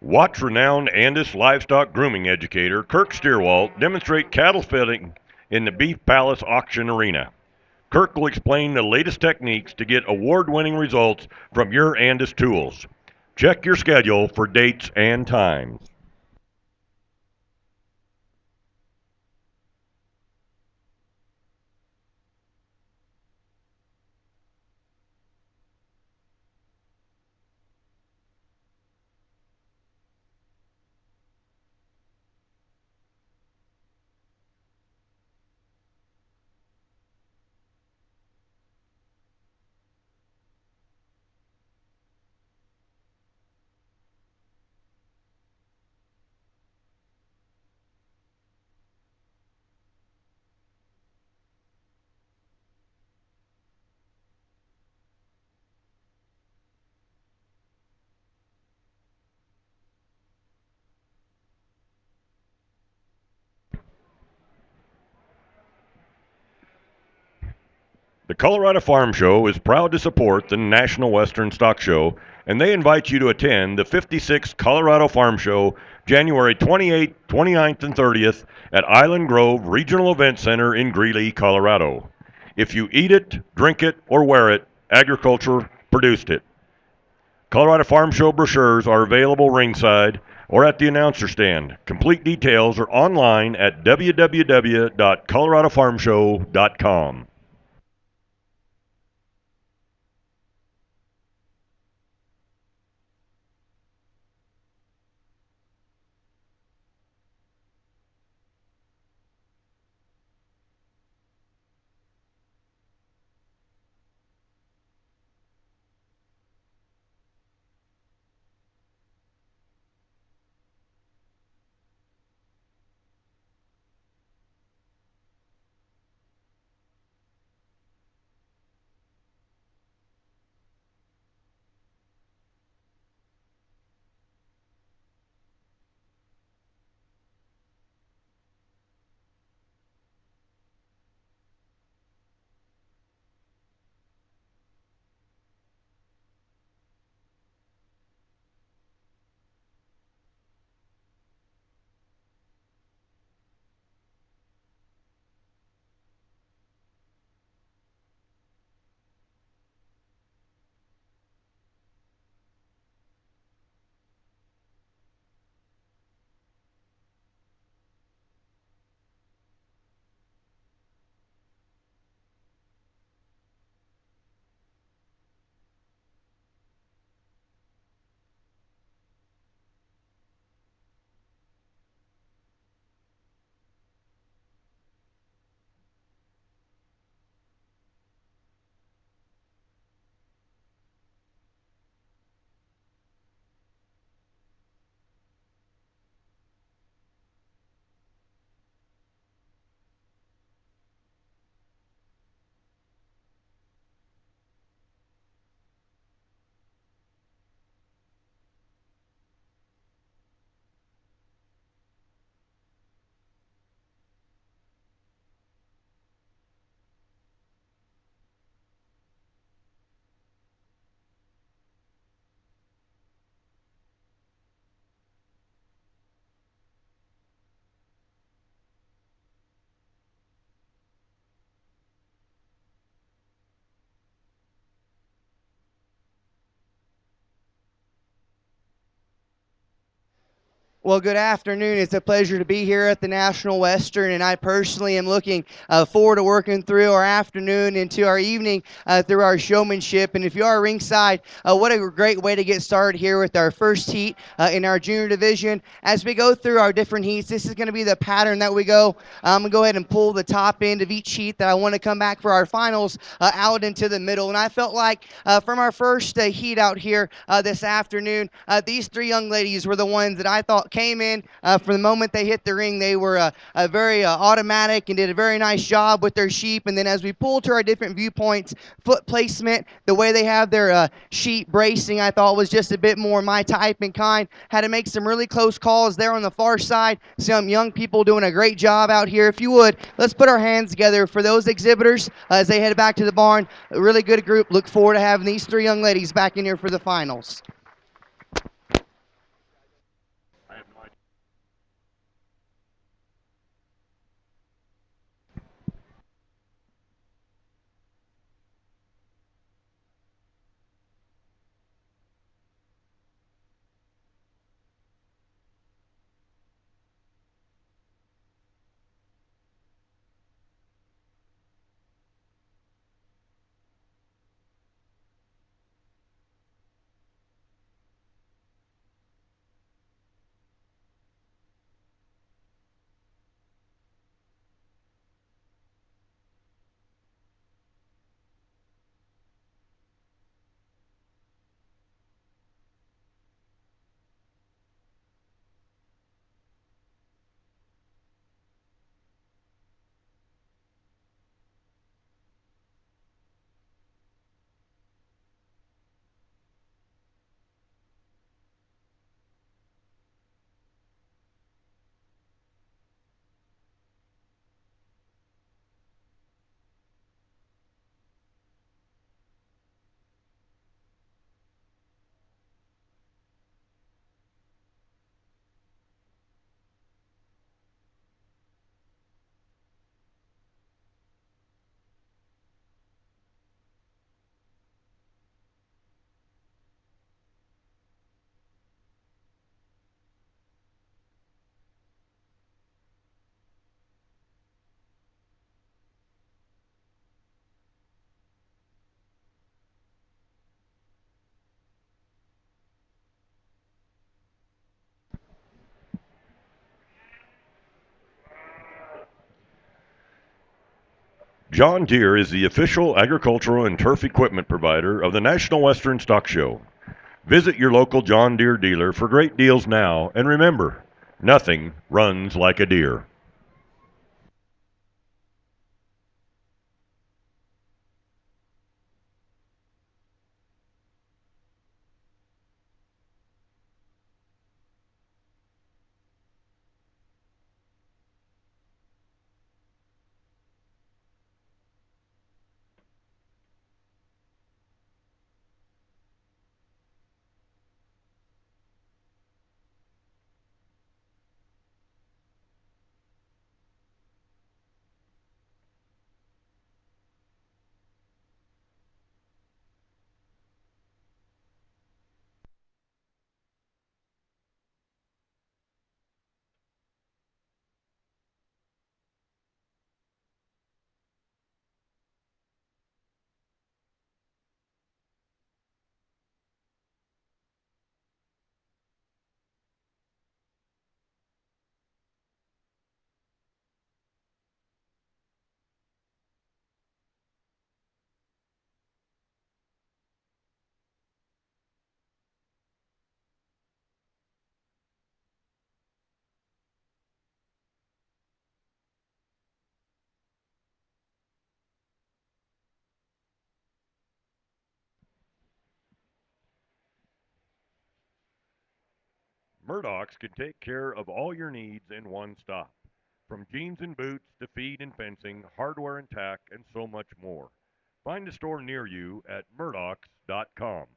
Watch renowned Andis livestock grooming educator Kirk Steerwalt demonstrate cattle fitting in the Beef Palace auction arena. Kirk will explain the latest techniques to get award-winning results from your Andis tools. Check your schedule for dates and times. The Colorado Farm Show is proud to support the National Western Stock Show, and they invite you to attend the 56th Colorado Farm Show January 28th, 29th, and 30th at Island Grove Regional Event Center in Greeley, Colorado. If you eat it, drink it, or wear it, agriculture produced it. Colorado Farm Show brochures are available ringside or at the announcer stand. Complete details are online at www.coloradofarmshow.com. Well, good afternoon. It's a pleasure to be here at the National Western, and I personally am looking forward to working through our afternoon into our evening through our showmanship. And if you are ringside, what a great way to get started here with our first heat in our junior division. As we go through our different heats, this is going to be the pattern that we go. I'm going to go ahead and pull the top end of each heat that I want to come back for our finals out into the middle. And I felt like from our first heat out here this afternoon, these three young ladies were the ones that I thought came in from the moment they hit the ring. They were very automatic and did a very nice job with their sheep. And then as we pull to our different viewpoints, foot placement, the way they have their sheep bracing, I thought was just a bit more my type and kind. Had to make some really close calls there on the far side. Some young people doing a great job out here. If you would, let's put our hands together for those exhibitors as they head back to the barn. A really good group. Look forward to having these three young ladies back in here for the finals. John Deere is the official agricultural and turf equipment provider of the National Western Stock Show. Visit your local John Deere dealer for great deals now, and remember, nothing runs like a deer. Murdoch's can take care of all your needs in one stop. From jeans and boots to feed and fencing, hardware and tack, and so much more. Find a store near you at murdochs.com.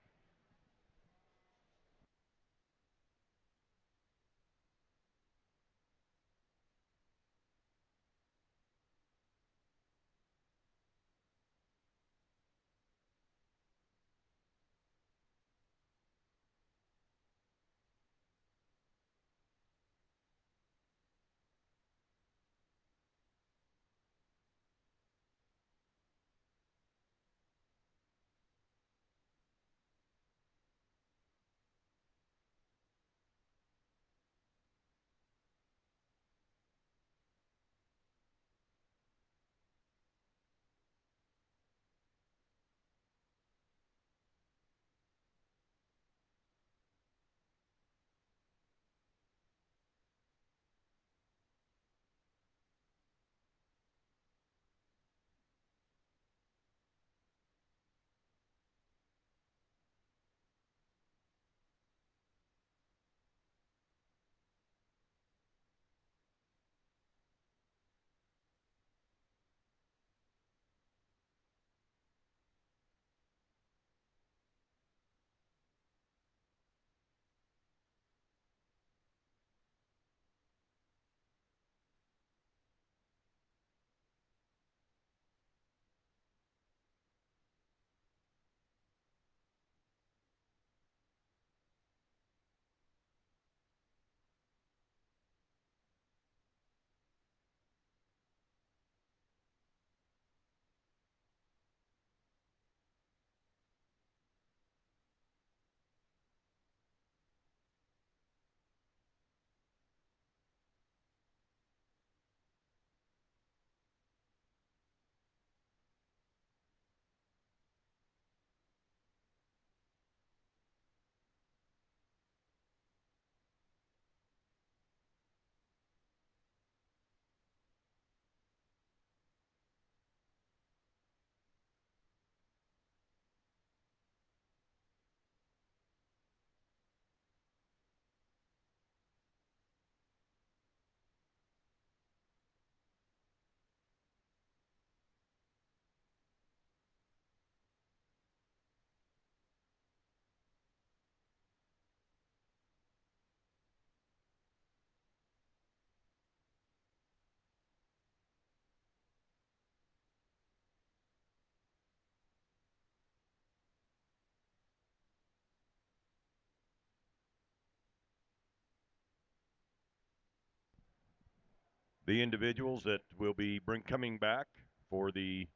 The individuals that will be coming back for the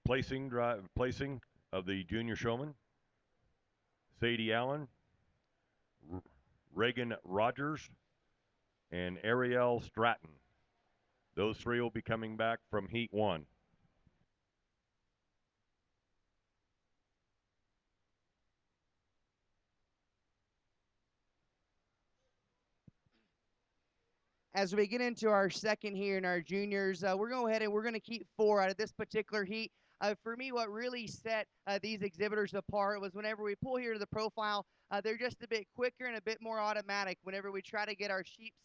placing of the junior showman: Sadie Allen, R- Reagan Rogers, and Ariel Stratton. Those three will be coming back from Heat 1. as we get into our second here in our juniors, we're going to go ahead and we're going to keep 4 out of this particular heat. For me, what really set these exhibitors apart was whenever we pull here to the profile, they're just a bit quicker and a bit more automatic. Whenever we try to get our sheep's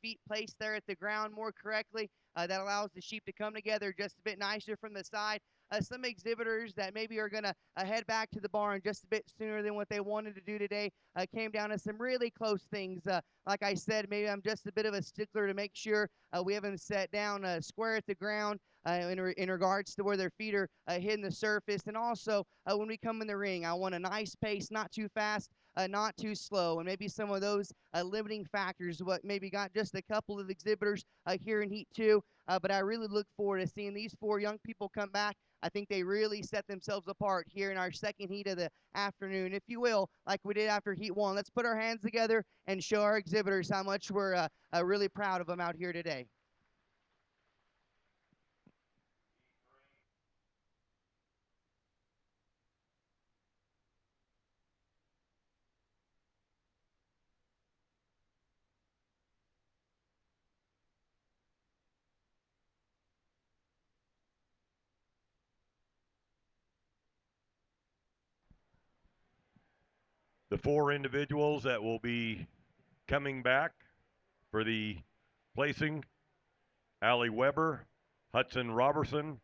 feet placed there at the ground more correctly, that allows the sheep to come together just a bit nicer from the side. Some exhibitors that maybe are going to head back to the barn just a bit sooner than what they wanted to do today came down to some really close things. Like I said, maybe I'm just a bit of a stickler to make sure we have them set down square at the ground in regards to where their feet are hitting the surface. And also, when we come in the ring, I want a nice pace, not too fast, not too slow. And maybe some of those limiting factors, what maybe got just a couple of exhibitors here in Heat 2. But I really look forward to seeing these 4 young people come back. I think they really set themselves apart here in our second heat of the afternoon, if you will, like we did after Heat 1. Let's put our hands together and show our exhibitors how much we're really proud of them out here today. The 4 individuals that will be coming back for the placing: Allie Weber, Hudson Robertson,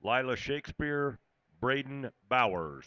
Lila Shakespeare, Braden Bowers.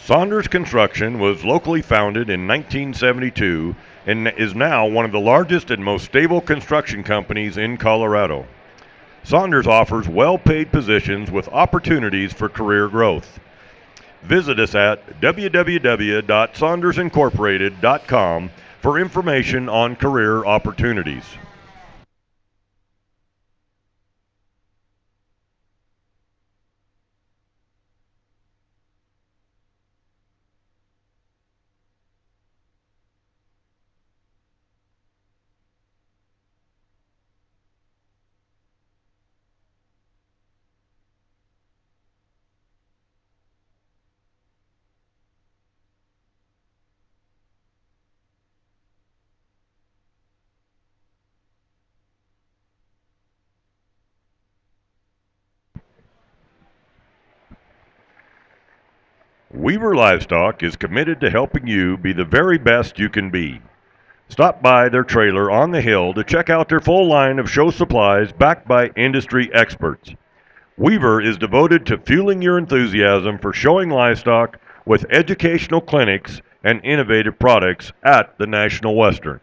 Saunders Construction was locally founded in 1972 and is now one of the largest and most stable construction companies in Colorado. Saunders offers well paid positions with opportunities for career growth. Visit us at www.saundersincorporated.com for information on career opportunities. Weaver Livestock is committed to helping you be the very best you can be. Stop by their trailer on the hill to check out their full line of show supplies backed by industry experts. Weaver is devoted to fueling your enthusiasm for showing livestock with educational clinics and innovative products at the National Western.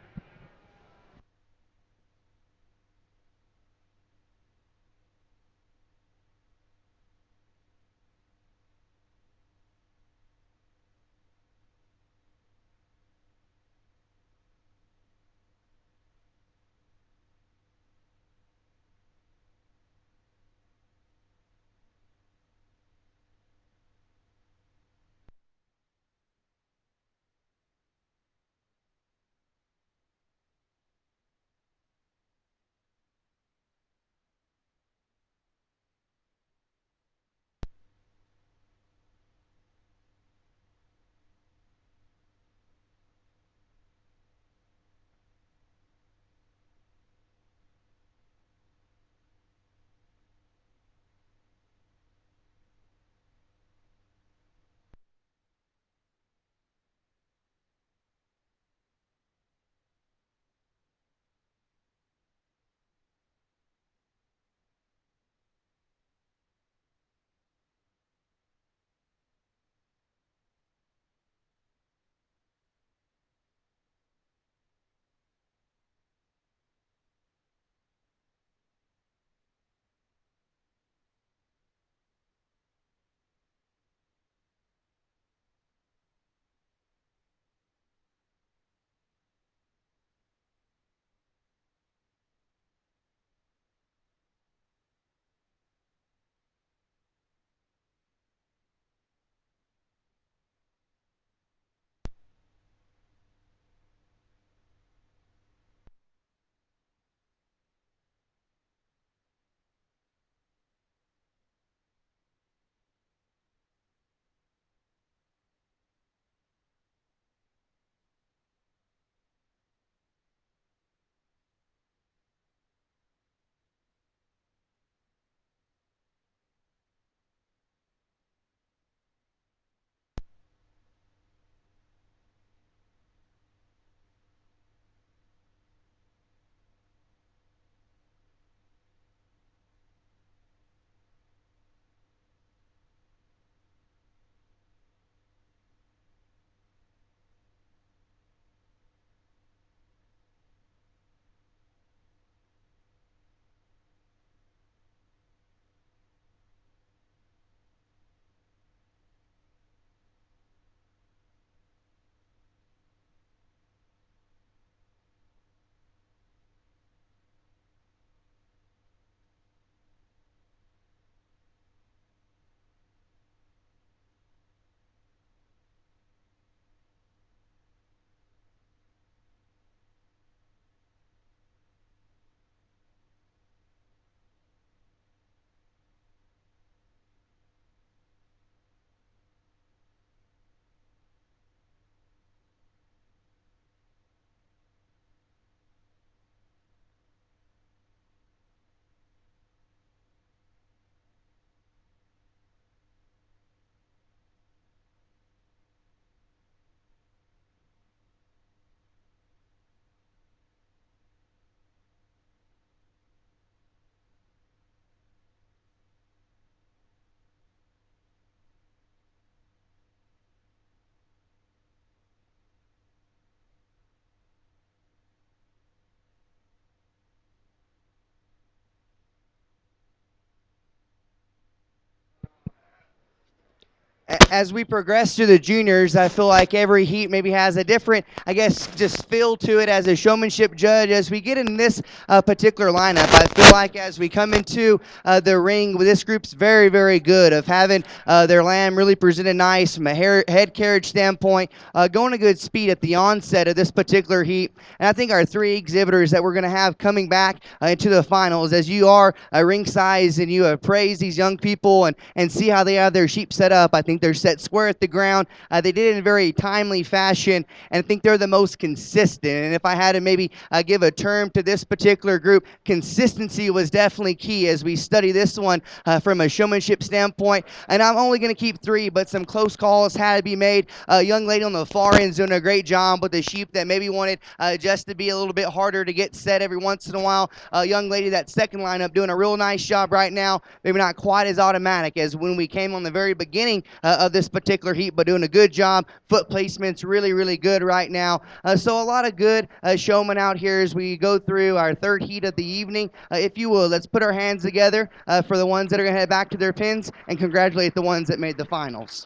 as we progress through the juniors, I feel like every heat maybe has a different, I guess, just feel to it as a showmanship judge. As we get in this particular lineup, I feel like as we come into the ring, this group's very, very good of having their lamb really presented nice from a head carriage standpoint, going a good speed at the onset of this particular heat. And I think our three exhibitors that we're going to have coming back into the finals, as you are ring size and you praise these young people and see how they have their sheep set up, I think they're set square at the ground. They did it in a very timely fashion, and I think they're the most consistent. And if I had to maybe give a term to this particular group, consistency was definitely key as we study this one from a showmanship standpoint. And I'm only going to keep three, but some close calls had to be made. A young lady on the far end is doing a great job with the sheep that maybe wanted just to be a little bit harder to get set every once in a while. A young lady, that second lineup, doing a real nice job right now. Maybe not quite as automatic as when we came on the very beginning of this particular heat, but doing a good job. Foot placement's really, really good right now. So a lot of good showmen out here as we go through our third heat of the evening. If you will, let's put our hands together for the ones that are going to head back to their pins and congratulate the ones that made the finals.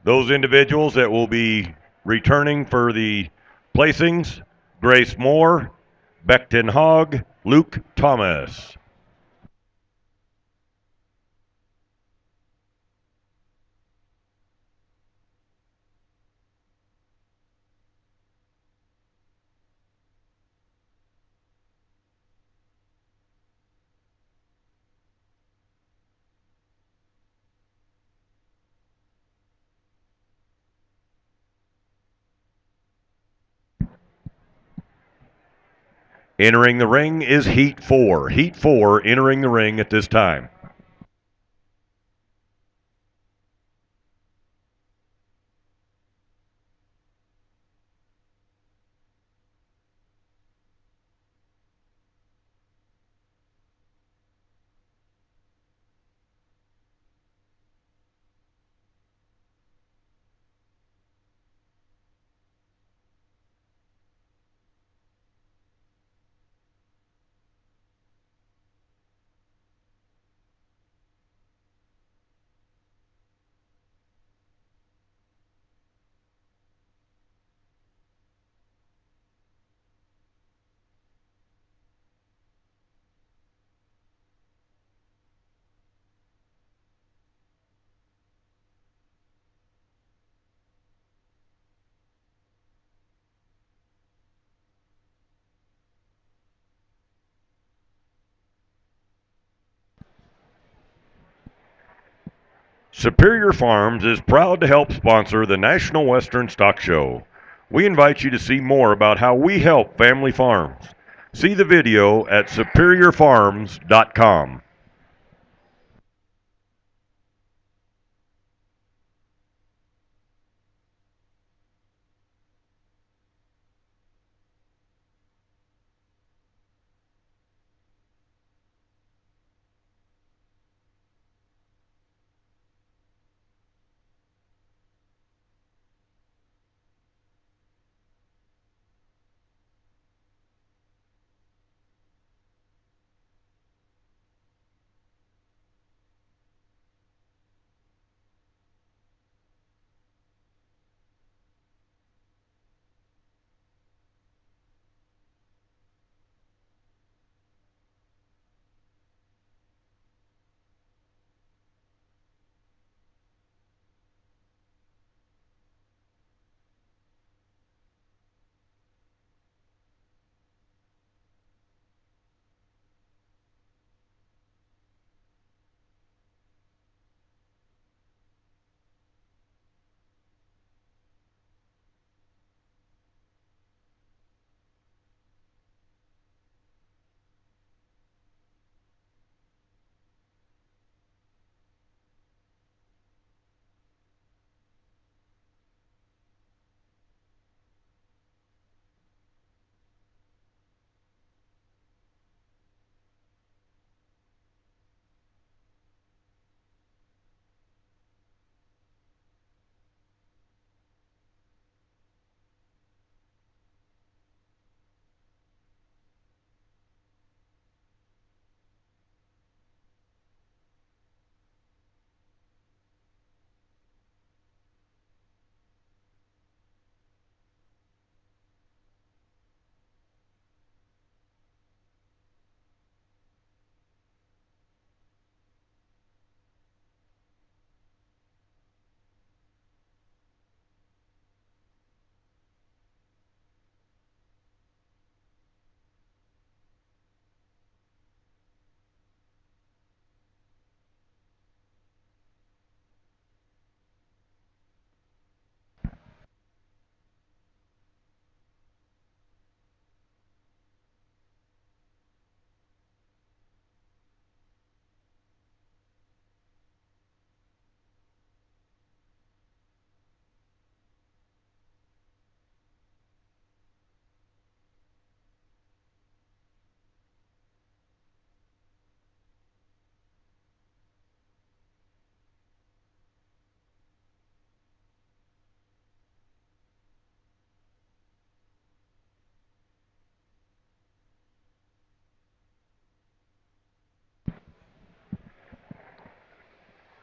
Those individuals that will be returning for the placings: Grace Moore, Beckton Hogg, Luke Thomas. Entering the ring is Heat 4. Heat 4 entering the ring at this time. Superior Farms is proud to help sponsor the National Western Stock Show. We invite you to see more about how we help family farms. See the video at superiorfarms.com.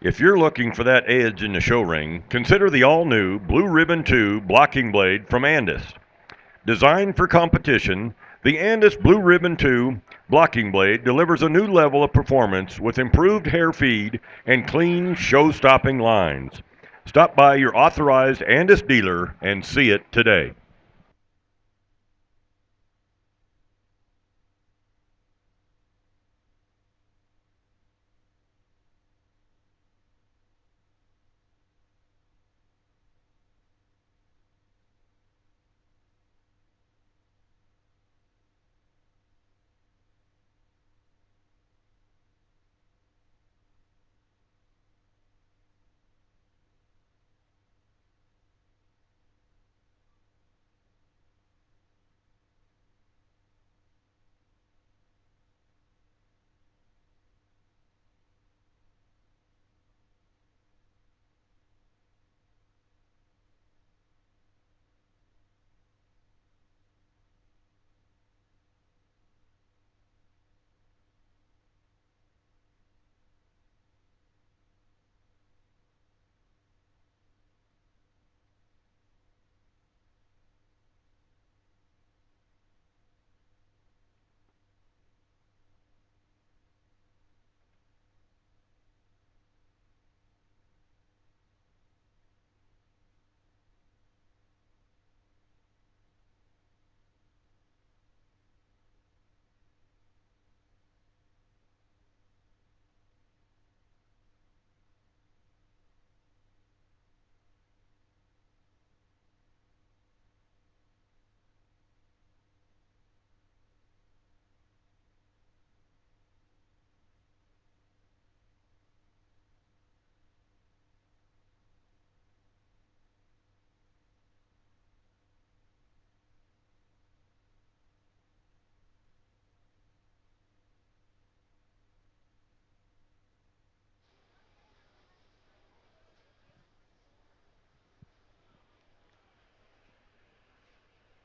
If you're looking for that edge in the show ring, consider the all-new Blue Ribbon 2 blocking blade from Andis. Designed for competition, the Andis Blue Ribbon 2 blocking blade delivers a new level of performance with improved hair feed and clean, show-stopping lines. Stop by your authorized Andis dealer and see it today.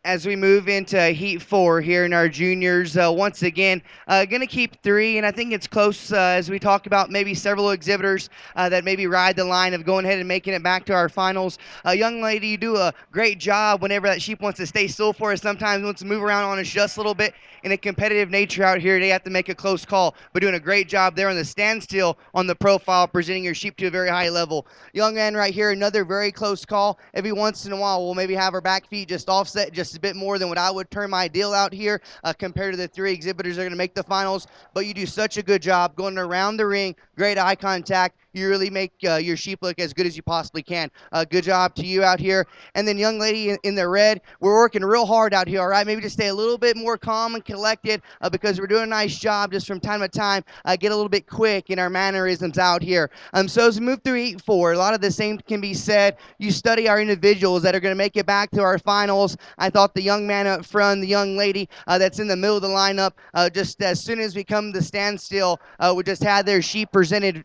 As we move into Heat 4 here in our juniors. Once again, going to keep three, and I think it's close as we talked about maybe several exhibitors that maybe ride the line of going ahead and making it back to our finals. Young lady, you do a great job whenever that sheep wants to stay still for us. Sometimes wants to move around on us just a little bit. In a competitive nature out here, they have to make a close call, but doing a great job there on the standstill on the profile, presenting your sheep to a very high level. Young man right here, another very close call. Every once in a while, we'll maybe have her back feet just offset just a bit more than what I would turn my deal out here compared to the three exhibitors that are going to make the finals. But you do such a good job going around the ring, great eye contact. You really make your sheep look as good as you possibly can. Good job to you out here. And then young lady in the red, we're working real hard out here, all right? Maybe just stay a little bit more calm and collected because we're doing a nice job just from time to time. Get a little bit quick in our mannerisms out here. So as we move through Heat 4, a lot of the same can be said. You study our individuals that are going to make it back to our finals. I thought the young man up front, the young lady that's in the middle of the lineup, just as soon as we come to standstill, we just had their sheep presented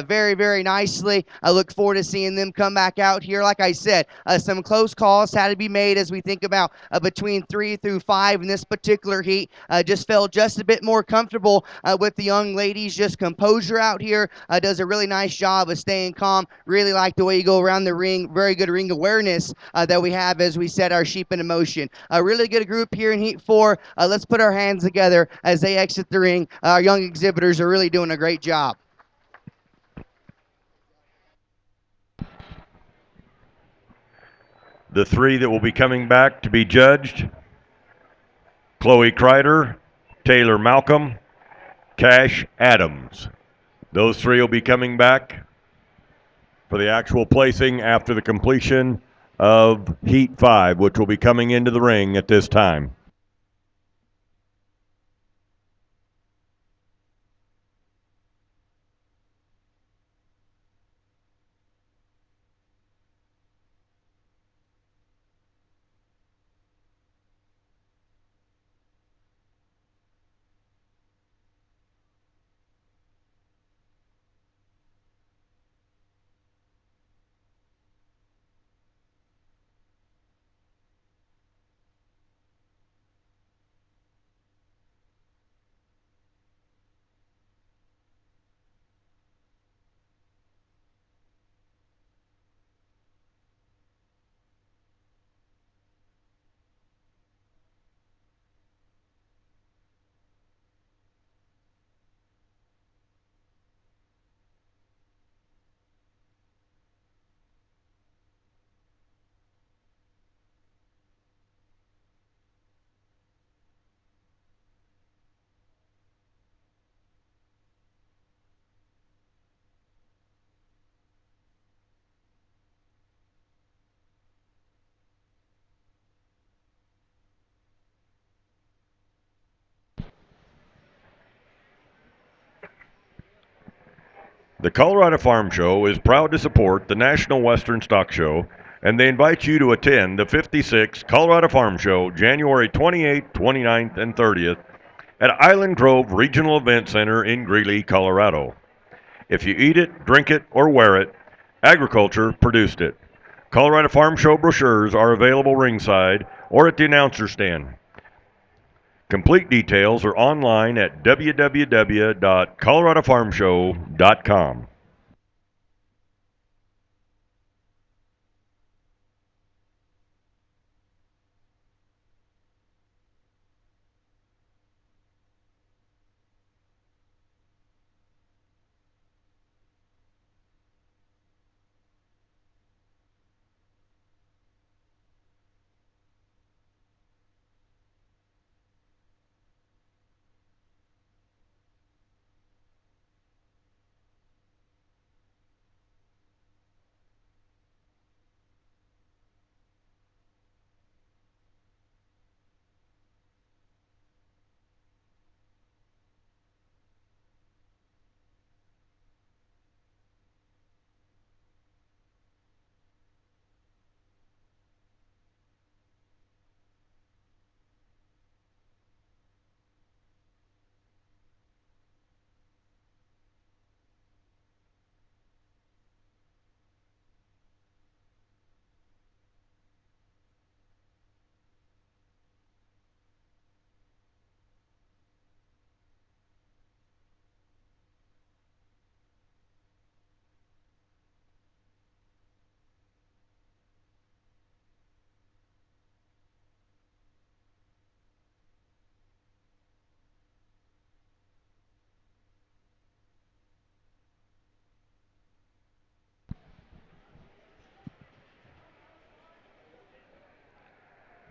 very, very nicely. I look forward to seeing them come back out here. Like I said, some close calls had to be made as we think about between 3 through 5 in this particular heat. Just felt just a bit more comfortable with the young ladies. Just composure out here. Does a really nice job of staying calm. Really like the way you go around the ring. Very good ring awareness that we have as we set our sheep into motion. A really good group here in Heat 4. Let's put our hands together as they exit the ring. Our young exhibitors are really doing a great job. The three that will be coming back to be judged: Chloe Kreider, Taylor Malcolm, Cash Adams. Those three will be coming back for the actual placing after the completion of Heat 5, which will be coming into the ring at this time. The Colorado Farm Show is proud to support the National Western Stock Show, and they invite you to attend the 56th Colorado Farm Show January 28th, 29th, and 30th at Island Grove Regional Event Center in Greeley, Colorado. If you eat it, drink it, or wear it, agriculture produced it. Colorado Farm Show brochures are available ringside or at the announcer stand. Complete details are online at www.coloradofarmshow.com.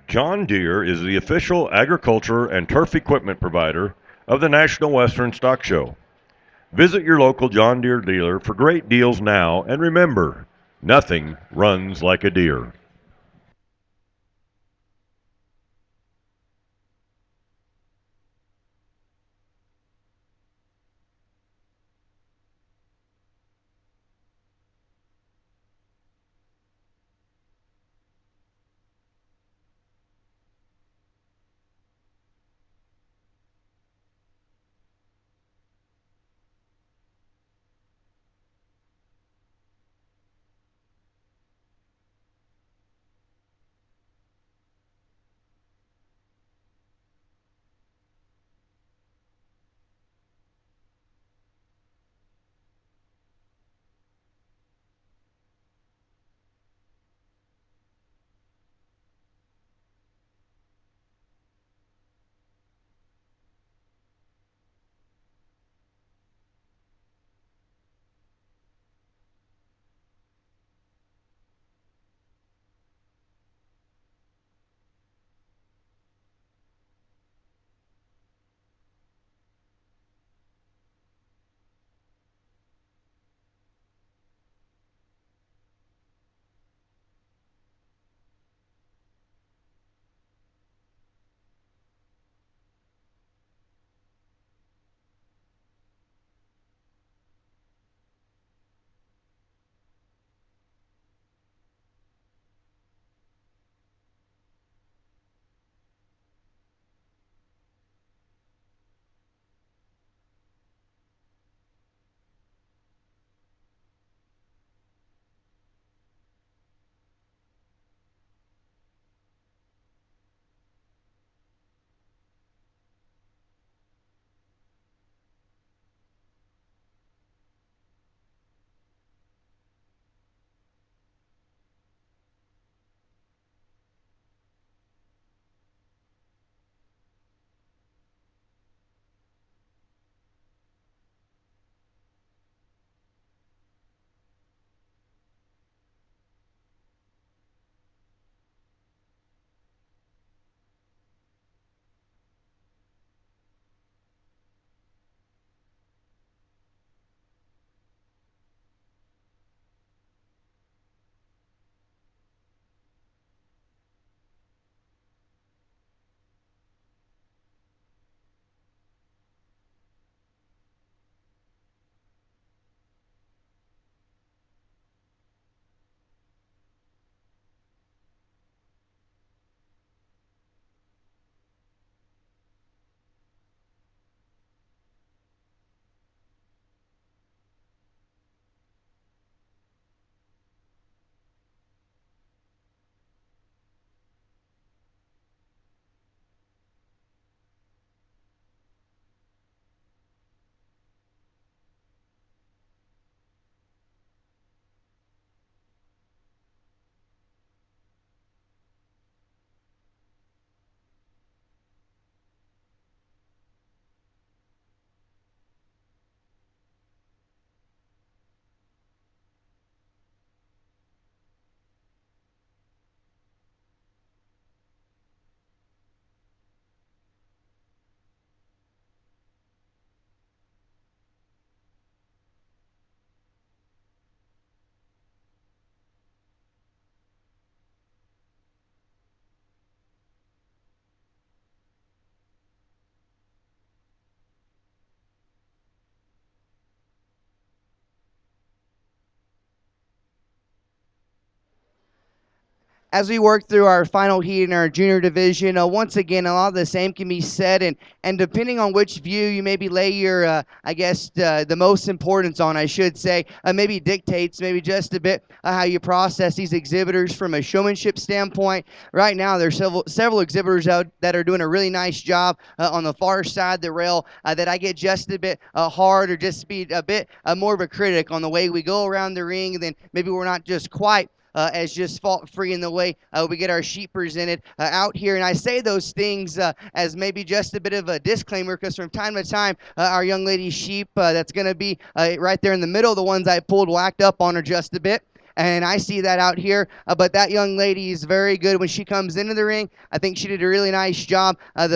John Deere is the official agriculture and turf equipment provider of the National Western Stock Show. Visit your local John Deere dealer for great deals now, and remember, nothing runs like a Deere. as we work through our final heat in our junior division, once again, a lot of the same can be said, and depending on which view you maybe lay your, I guess, the most importance on, I should say, maybe dictates maybe just a bit how you process these exhibitors from a showmanship standpoint. Right now, there's several exhibitors out that are doing a really nice job on the far side of the rail that I get just a bit hard or just be a bit more of a critic on the way we go around the ring, and then maybe we're not just quite as just fault-free in the way we get our sheep presented out here. And I say those things as maybe just a bit of a disclaimer, because from time to time, our young lady's sheep that's going to be right there in the middle, the ones I pulled, whacked up on her just a bit. And I see that out here. But that young lady is very good when she comes into the ring. I think she did a really nice job at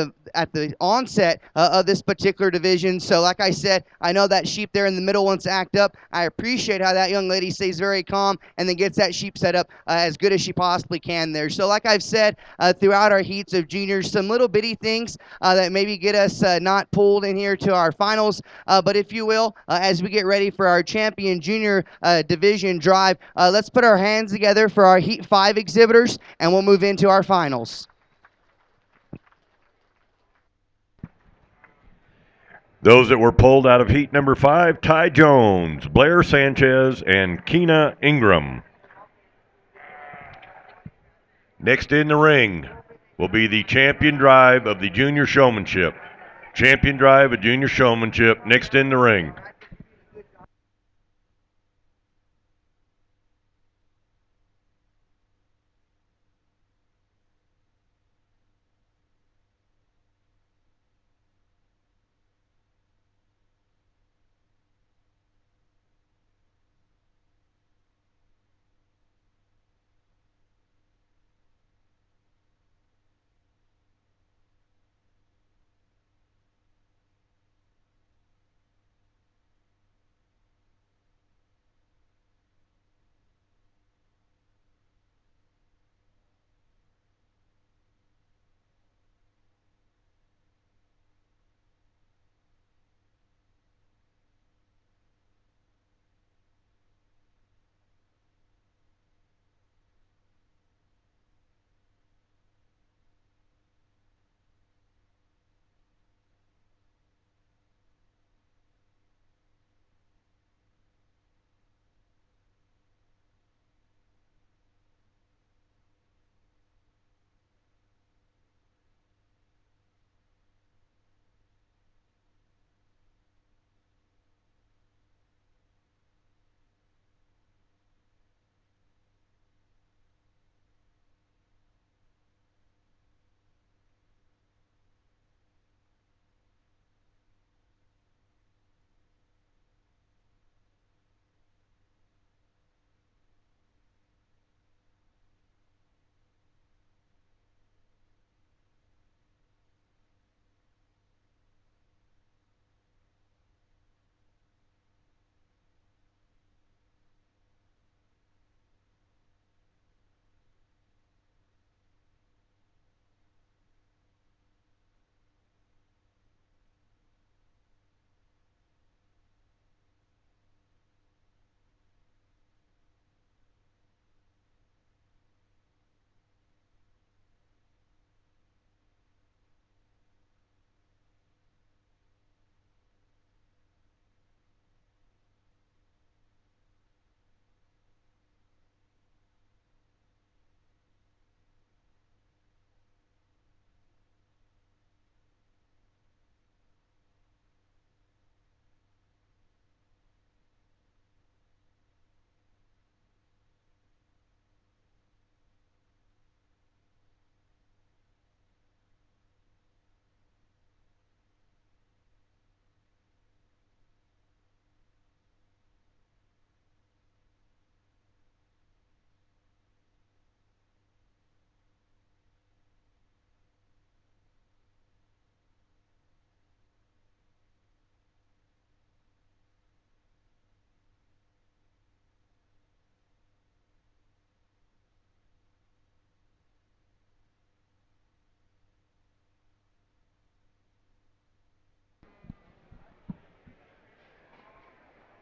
the onset of this particular division. So, like I said, I know that sheep there in the middle wants to act up. I appreciate how that young lady stays very calm and then gets that sheep set up as good as she possibly can there. So, like I've said, throughout our heats of juniors, some little bitty things that maybe get us not pulled in here to our finals. But if you will, as we get ready for our champion junior division drive, let's put our hands together for our Heat 5 exhibitors, and we'll move into our finals. Those that were pulled out of heat number 5, Ty Jones, Blair Sanchez, and Keena Ingram. Next in the ring will be the champion drive of the junior showmanship. Champion drive of junior showmanship next in the ring.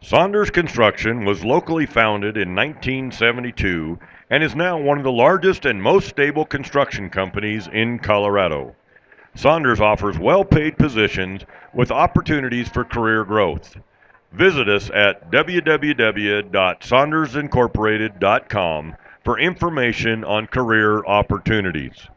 Saunders Construction was locally founded in 1972 and is now one of the largest and most stable construction companies in Colorado. Saunders offers well paid positions with opportunities for career growth. Visit us at www.saundersincorporated.com for information on career opportunities.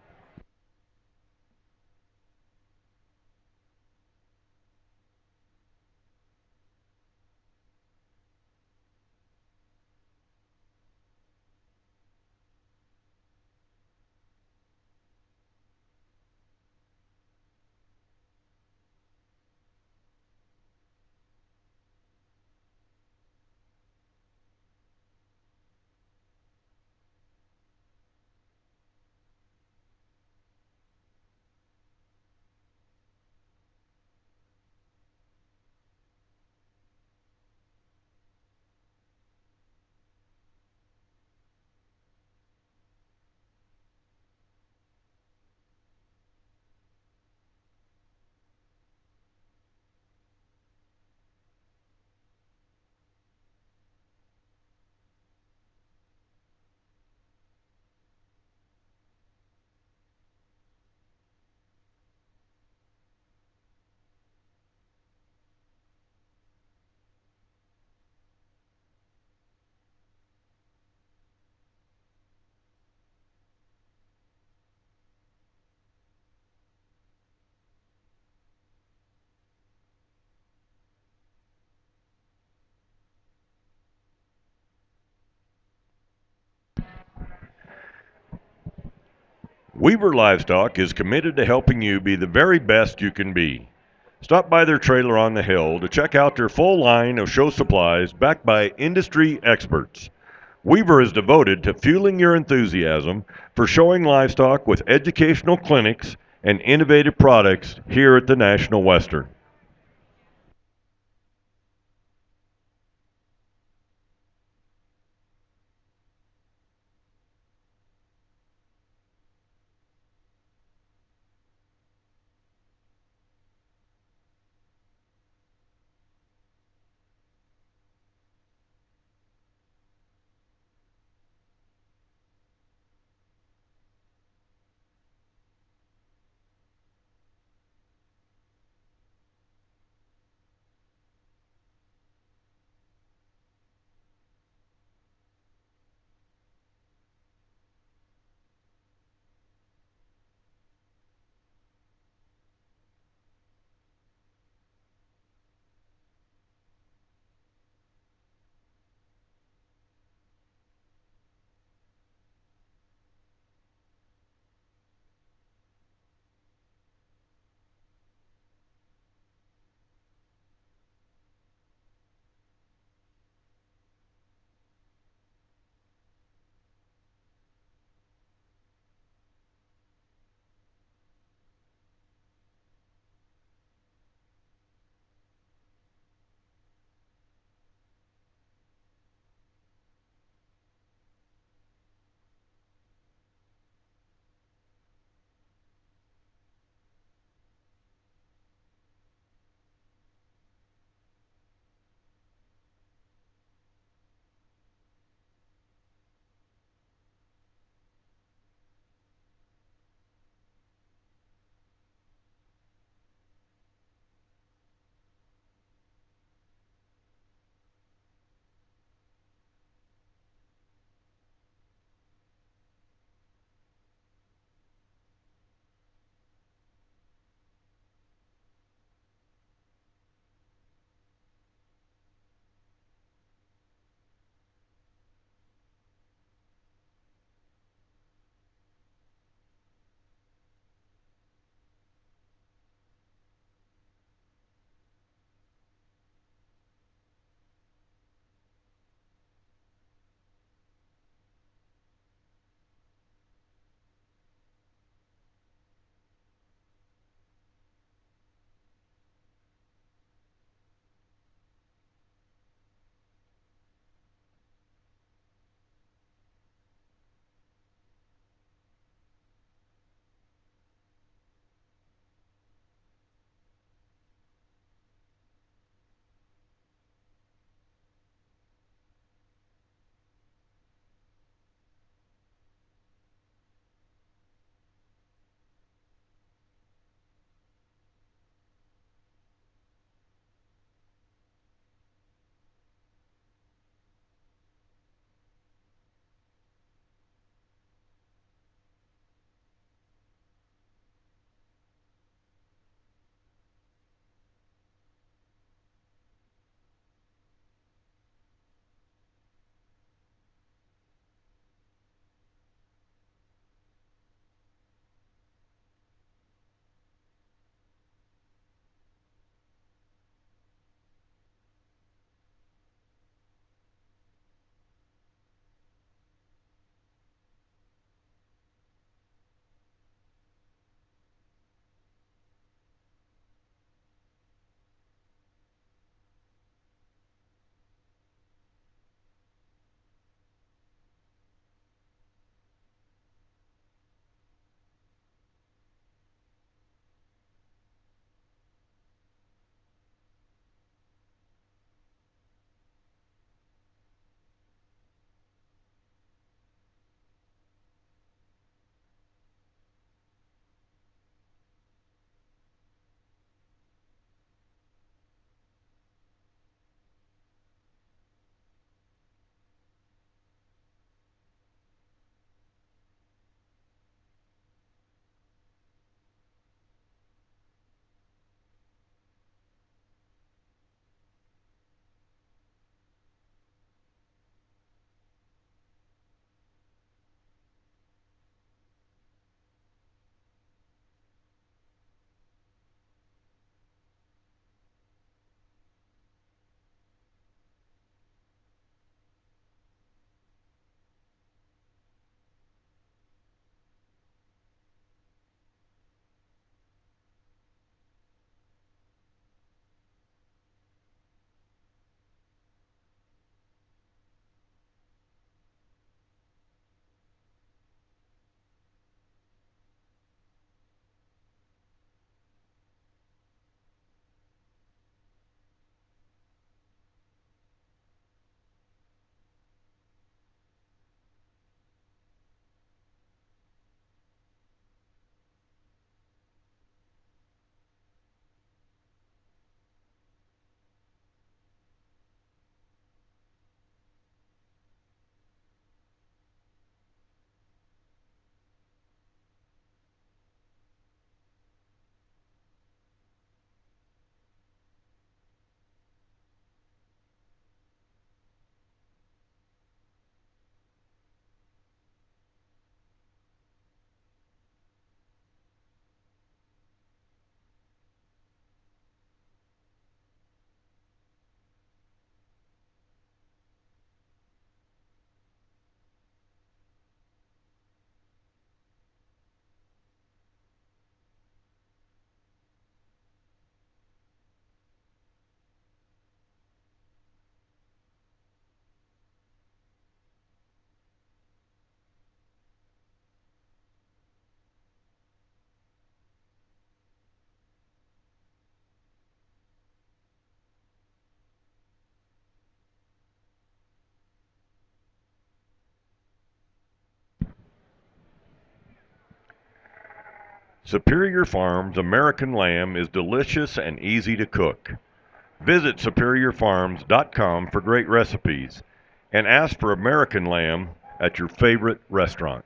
Weaver Livestock is committed to helping you be the very best you can be. Stop by their trailer on the hill to check out their full line of show supplies backed by industry experts. Weaver is devoted to fueling your enthusiasm for showing livestock with educational clinics and innovative products here at the National Western. Superior Farms American lamb is delicious and easy to cook. Visit superiorfarms.com for great recipes and ask for American lamb at your favorite restaurant.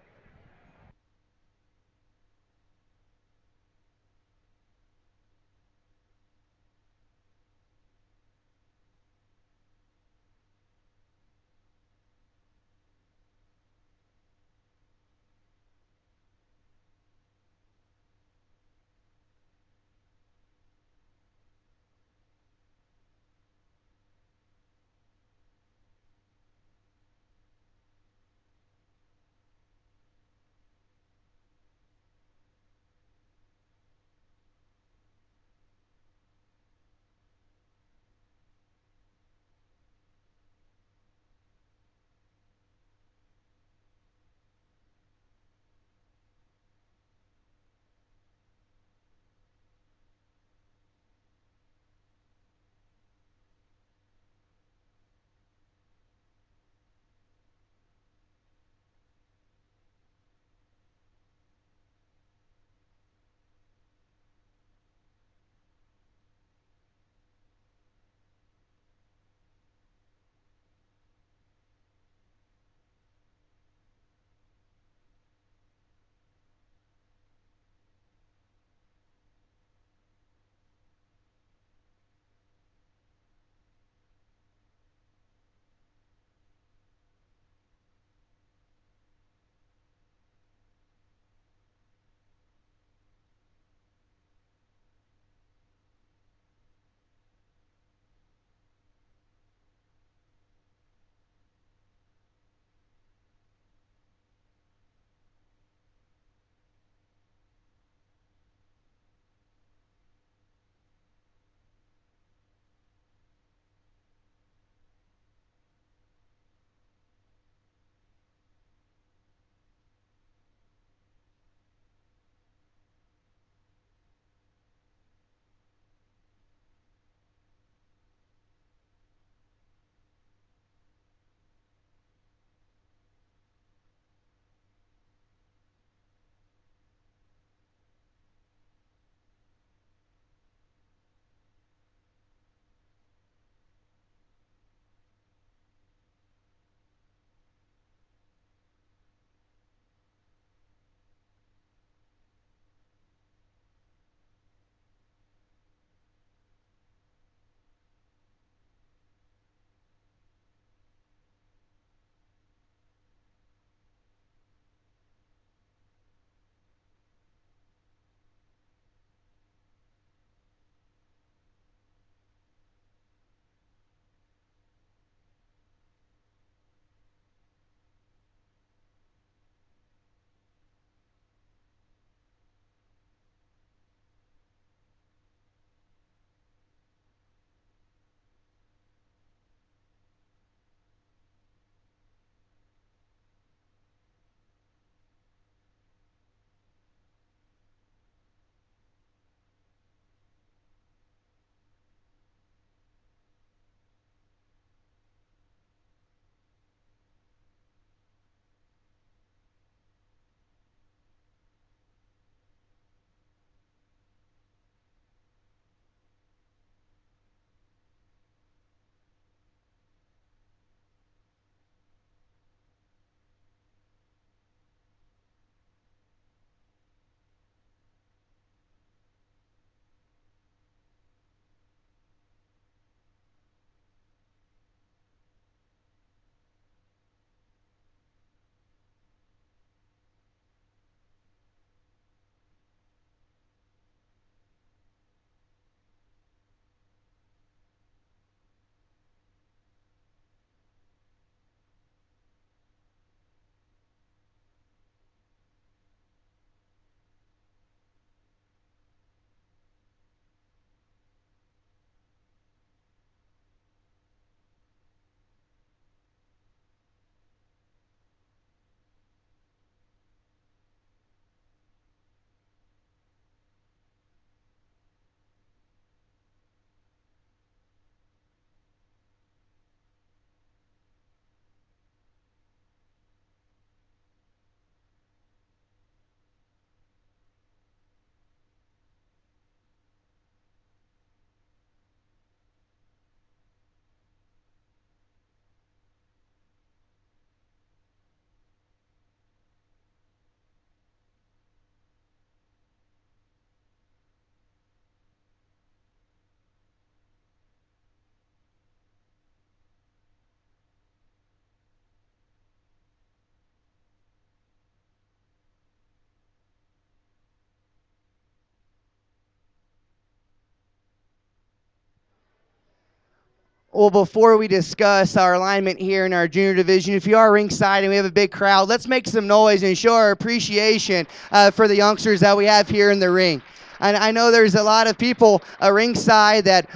Well, before we discuss our alignment here in our junior division, if you are ringside and we have a big crowd, let's make some noise and show our appreciation for the youngsters that we have here in the ring. And I know there's a lot of people ringside that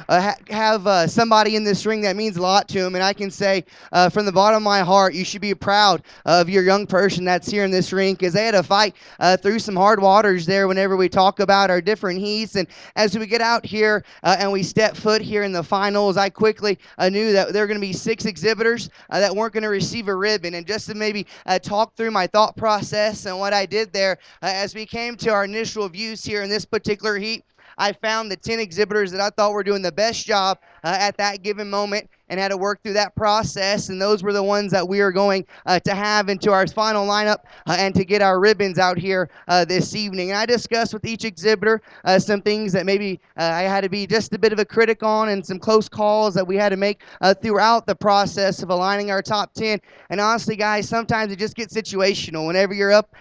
have somebody in this ring that means a lot to them. And I can say from the bottom of my heart, you should be proud of your young person that's here in this ring, because they had to fight through some hard waters there whenever we talk about our different heats. And as we get out here and we step foot here in the finals, I quickly knew that there were going to be 6 exhibitors that weren't going to receive a ribbon. And just to maybe talk through my thought process and what I did there, as we came to our initial views here in this particular heat, I found the 10 exhibitors that I thought were doing the best job at that given moment, and had to work through that process. And those were the ones that we are going to have into our final lineup and to get our ribbons out here this evening. And I discussed with each exhibitor some things that maybe I had to be just a bit of a critic on, and some close calls that we had to make throughout the process of aligning our top 10. And honestly, guys, sometimes it just gets situational. Whenever you're up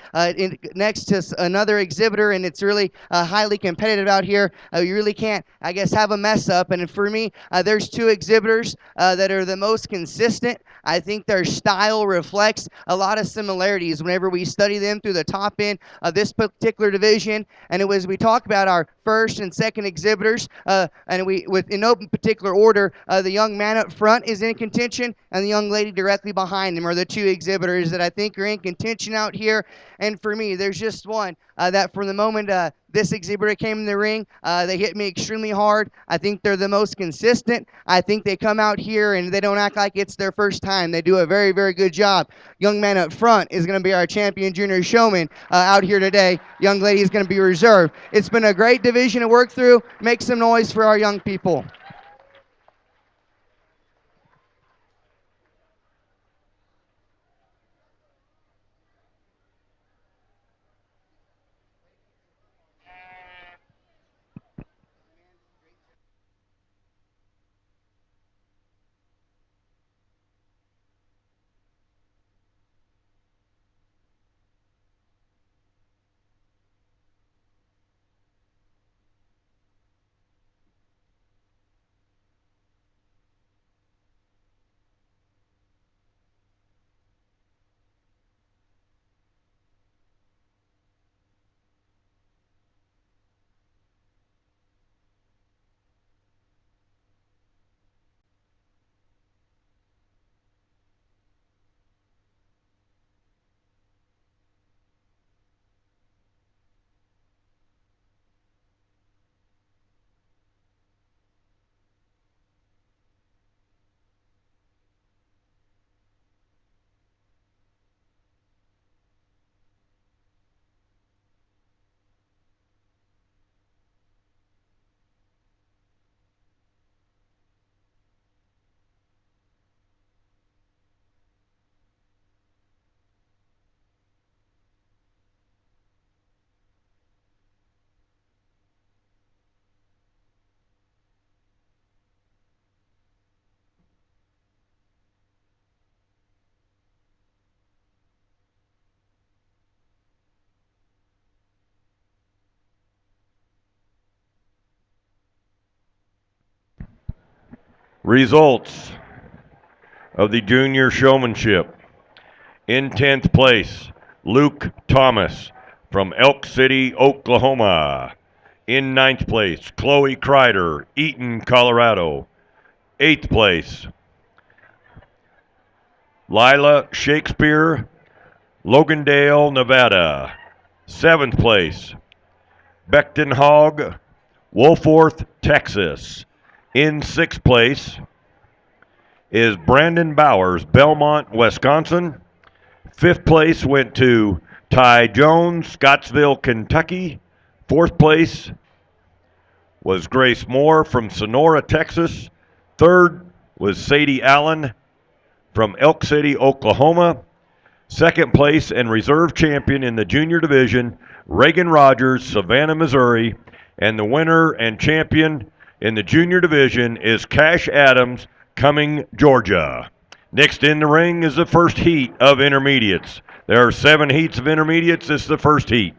next to another exhibitor and it's really highly competitive out here, you really can't, I guess, have a mess up. And for me, there's 2 exhibitors that are the most consistent. I think their style reflects a lot of similarities whenever we study them through the top end of this particular division. And it was, we talk about our first and second exhibitors, and we, with in no particular order, the young man up front is in contention, and the young lady directly behind him are the 2 exhibitors that I think are in contention out here. And for me, there's just one that from the moment this exhibitor came in the ring, they hit me extremely hard. I think they're the most consistent. I think they come out here and they don't act like it's their first time. They do a very, very good job. Young man up front is going to be our champion junior showman out here today. Young lady is going to be reserved. It's been a great division to work through. Make some noise for our young people. Results of the junior showmanship. In 10th place, Luke Thomas from Elk City, Oklahoma. In 9th place, Chloe Kreider, Eaton, Colorado. 8th place, Lila Shakespeare, Logandale, Nevada. 7th place, Beckton Hogg, Wolforth, Texas. In 6th place is Brandon Bowers, Belmont, Wisconsin. 5th place went to Ty Jones, Scottsville, Kentucky. 4th place was Grace Moore from Sonora, Texas. 3rd was Sadie Allen from Elk City, Oklahoma. 2nd place and reserve champion in the junior division, Reagan Rogers, Savannah, Missouri. And the winner and champion in the junior division is Cash Adams, Cumming, Georgia. Next in the ring is the first heat of intermediates. There are 7 heats of intermediates. This is the first heat.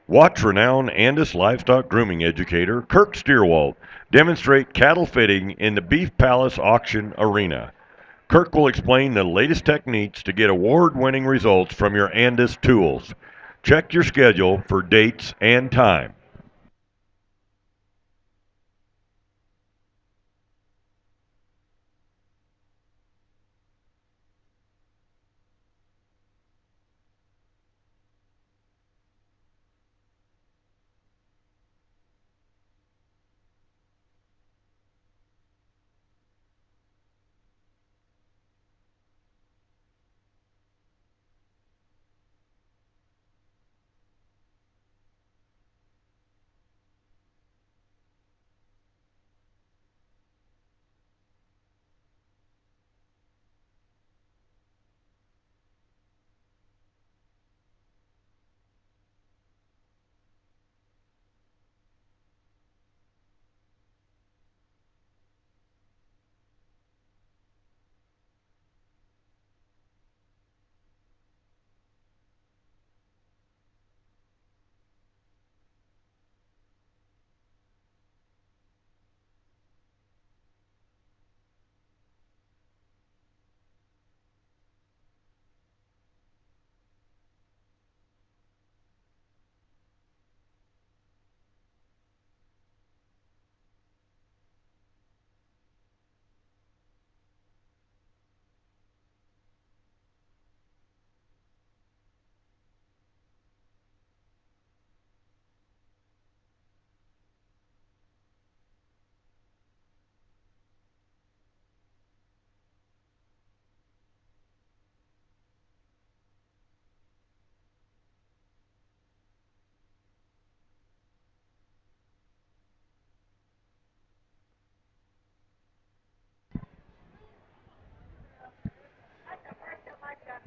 Watch renowned Andis livestock grooming educator Kirk Steerwalt demonstrate cattle fitting in the Beef Palace auction arena. Kirk will explain the latest techniques to get award winning results from your Andis tools. Check your schedule for dates and time.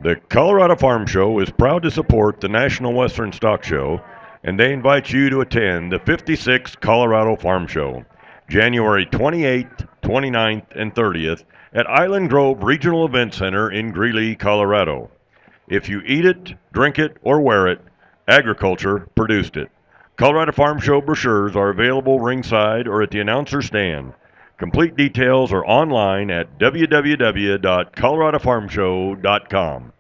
The Colorado Farm Show is proud to support the National Western Stock Show, and they invite you to attend the 56th Colorado Farm Show, January 28th, 29th, and 30th at Island Grove Regional Event Center in Greeley, Colorado. If you eat it, drink it, or wear it, agriculture produced it. Colorado Farm Show brochures are available ringside or at the announcer stand. Complete details are online at www.coloradofarmshow.com.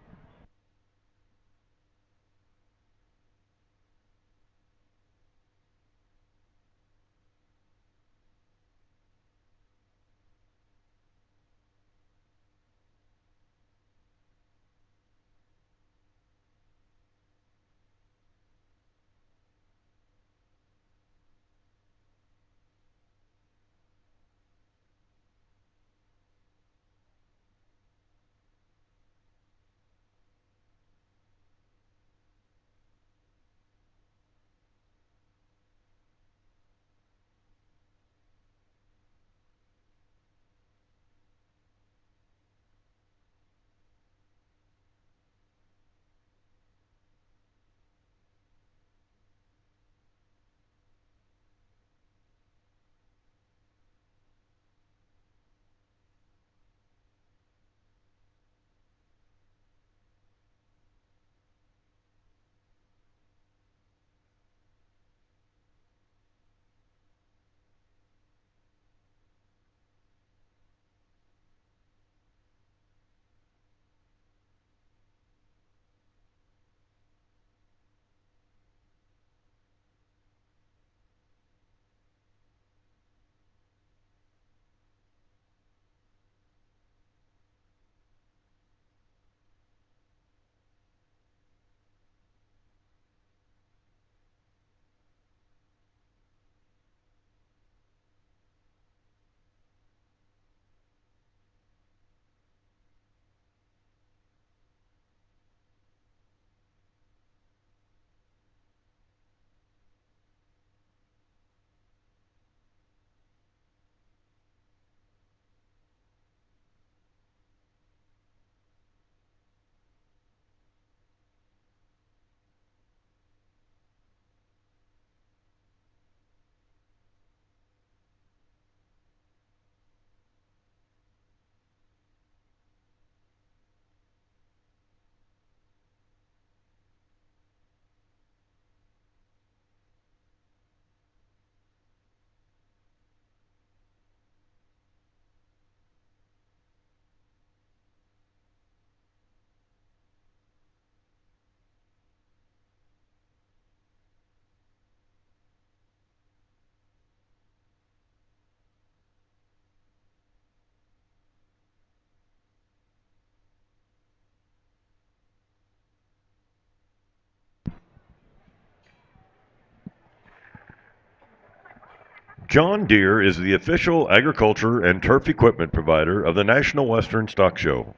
John Deere is the official agriculture and turf equipment provider of the National Western Stock Show.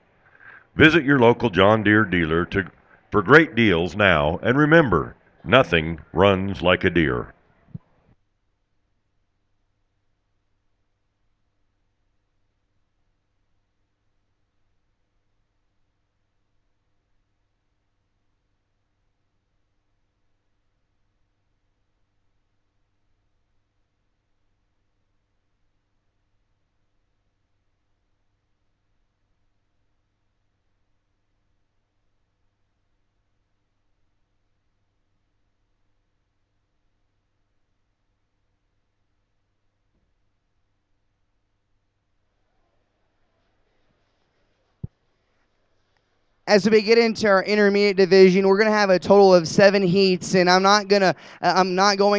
Visit your local John Deere dealer for great deals now, and remember, nothing runs like a deer. As we get into our intermediate division, we're going to have a total of 7 heats, and I'm not going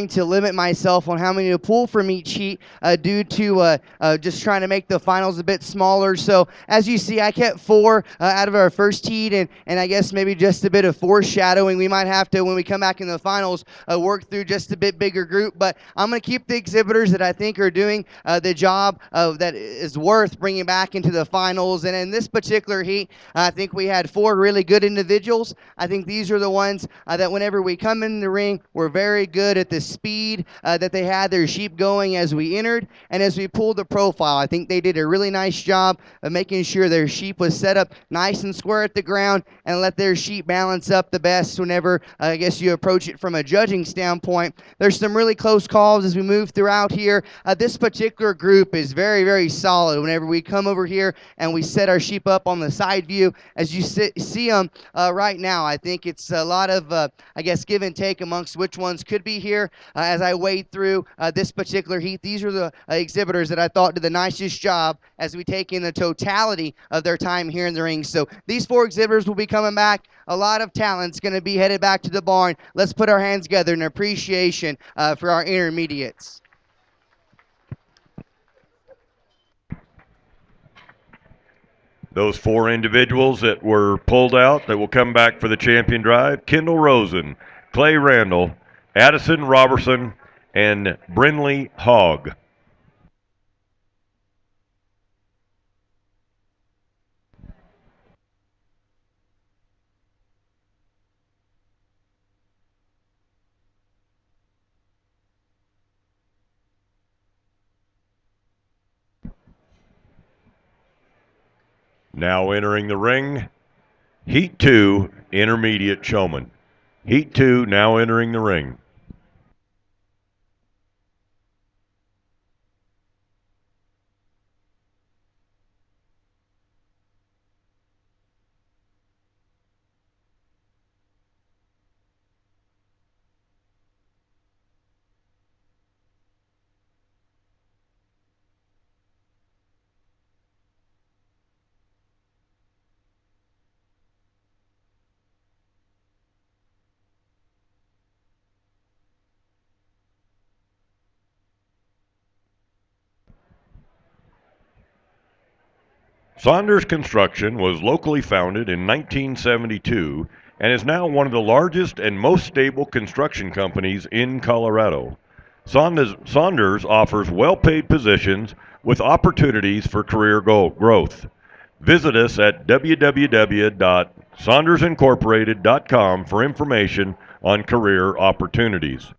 to limit myself on how many to pull from each heat due to just trying to make the finals a bit smaller. So as you see, I kept 4 out of our first heat, and I guess maybe just a bit of foreshadowing. We might have to, when we come back in the finals, work through just a bit bigger group. But I'm going to keep the exhibitors that I think are doing the job that is worth bringing back into the finals. And in this particular heat, I think we had 4 really good individuals. I think these are the ones that whenever we come in the ring, we're very good at the speed that they had their sheep going as we entered and as we pulled the profile. I think they did a really nice job of making sure their sheep was set up nice and square at the ground and let their sheep balance up the best whenever I guess you approach it from a judging standpoint. There's some really close calls as we move throughout here. This particular group is very, very solid. Whenever we come over here and we set our sheep up on the side view, as you see them right now, I think it's a lot of, I guess, give and take amongst which ones could be here. As I wade through this particular heat, these are the exhibitors that I thought did the nicest job as we take in the totality of their time here in the ring. So these 4 exhibitors will be coming back. A lot of talent's going to be headed back to the barn. Let's put our hands together in appreciation for our intermediates. Those 4 individuals that were pulled out that will come back for the champion drive: Kendall Rosen, Clay Randall, Addison Robertson, and Brinley Hogg. Now entering the ring, Heat 2, Intermediate Showman. Heat 2 now entering the ring. Saunders Construction was locally founded in 1972 and is now one of the largest and most stable construction companies in Colorado. Saunders offers well-paid positions with opportunities for career growth. Visit us at www.saundersincorporated.com for information on career opportunities.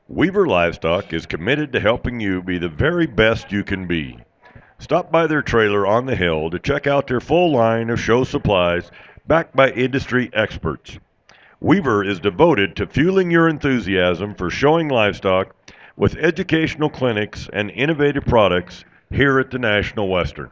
Weaver Livestock is committed to helping you be the very best you can be. Stop by their trailer on the hill to check out their full line of show supplies backed by industry experts. Weaver is devoted to fueling your enthusiasm for showing livestock with educational clinics and innovative products here at the National Western.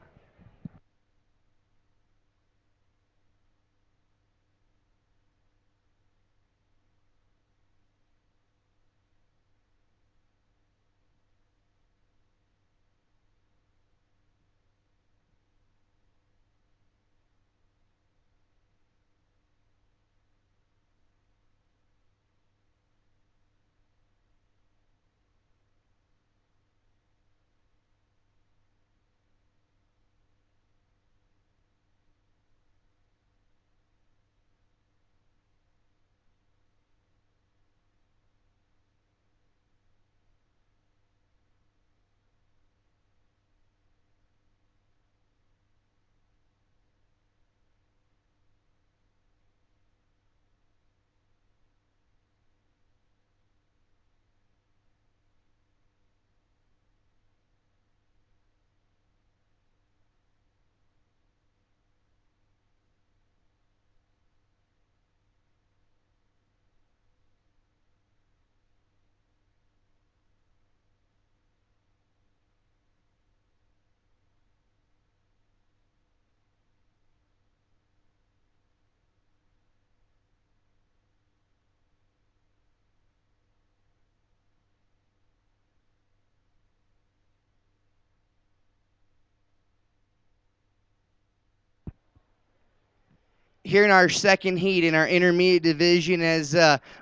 Here in our second heat in our intermediate division as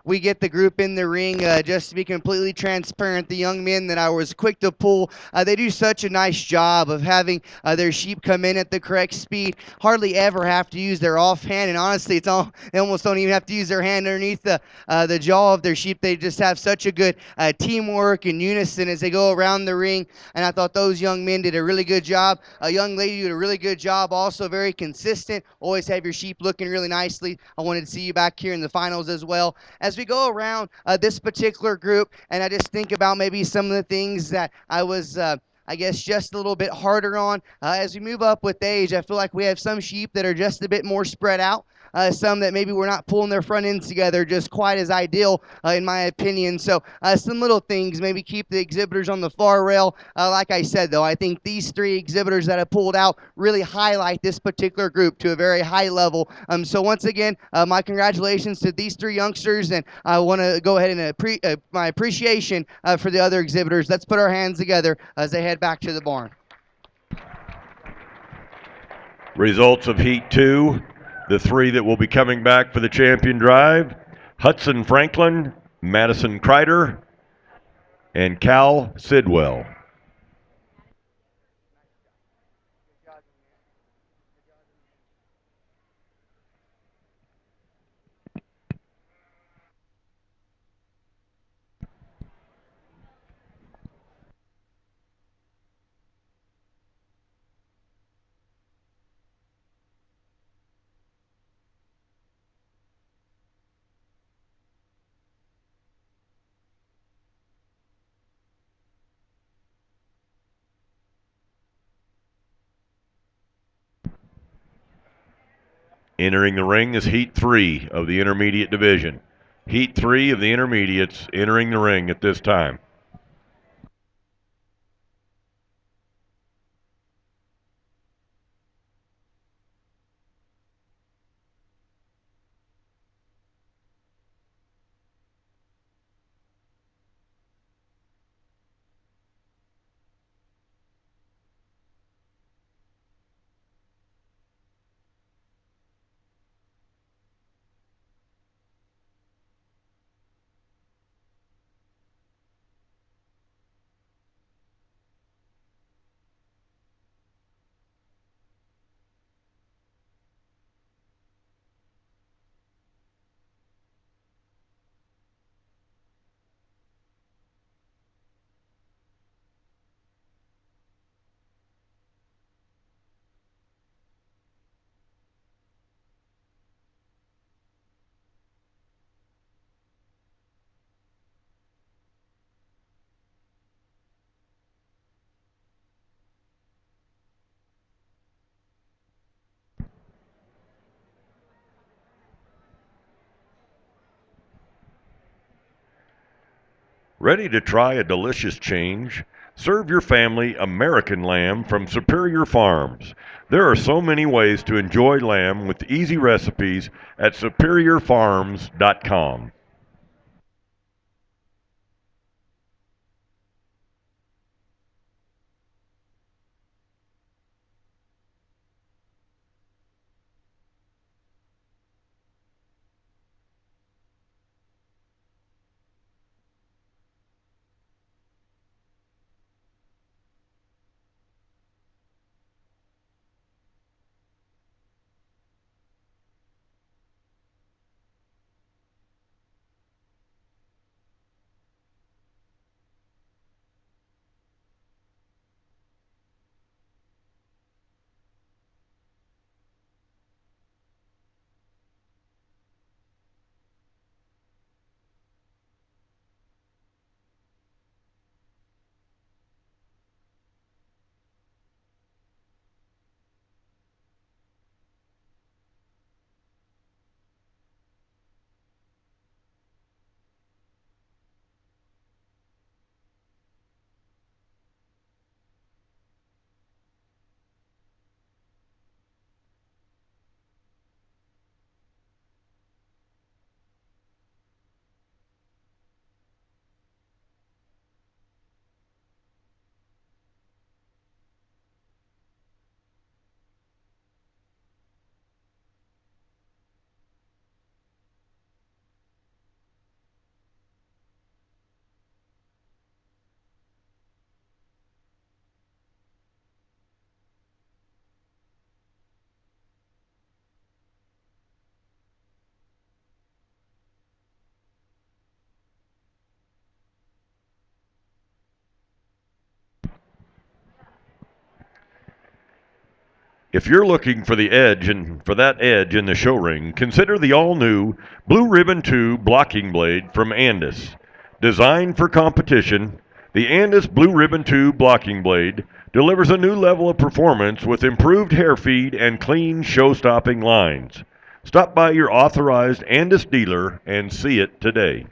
we get the group in the ring. Just to be completely transparent, the young men that I was quick to pull, they do such a nice job of having their sheep come in at the correct speed. Hardly ever have to use their offhand, and honestly, they almost don't even have to use their hand underneath the jaw of their sheep. They just have such a good teamwork and unison as they go around the ring. And I thought those young men did a really good job. A young lady did a really good job, also very consistent. Always have your sheep looking really nicely. I wanted to see you back here in the finals as well. As we go around this particular group, and I just think about maybe some of the things that I was. I guess just a little bit harder on. As we move up with age, I feel like we have some sheep that are just a bit more spread out. Some that maybe we're not pulling their front ends together just quite as ideal, in my opinion. So some little things, maybe keep the exhibitors on the far rail. Like I said, though, I think these three exhibitors that I pulled out really highlight this particular group to a very high level. So once again, my congratulations to these three youngsters, and I want to go ahead and my appreciation for the other exhibitors. Let's put our hands together as they head back to the barn. Results of Heat 2, the three that will be coming back for the champion drive: Hudson Franklin, Madison Kreider, and Cal Sidwell. Entering the ring is Heat 3 of the intermediate division. Heat 3 of the intermediates entering the ring at this time. Ready to try a delicious change? Serve your family American lamb from Superior Farms. There are so many ways to enjoy lamb with easy recipes at superiorfarms.com. If you're looking for the edge and for that edge in the show ring, consider the all-new Blue Ribbon 2 blocking blade from Andis. Designed for competition, the Andis Blue Ribbon 2 blocking blade delivers a new level of performance with improved hair feed and clean show-stopping lines. Stop by your authorized Andis dealer and see it today.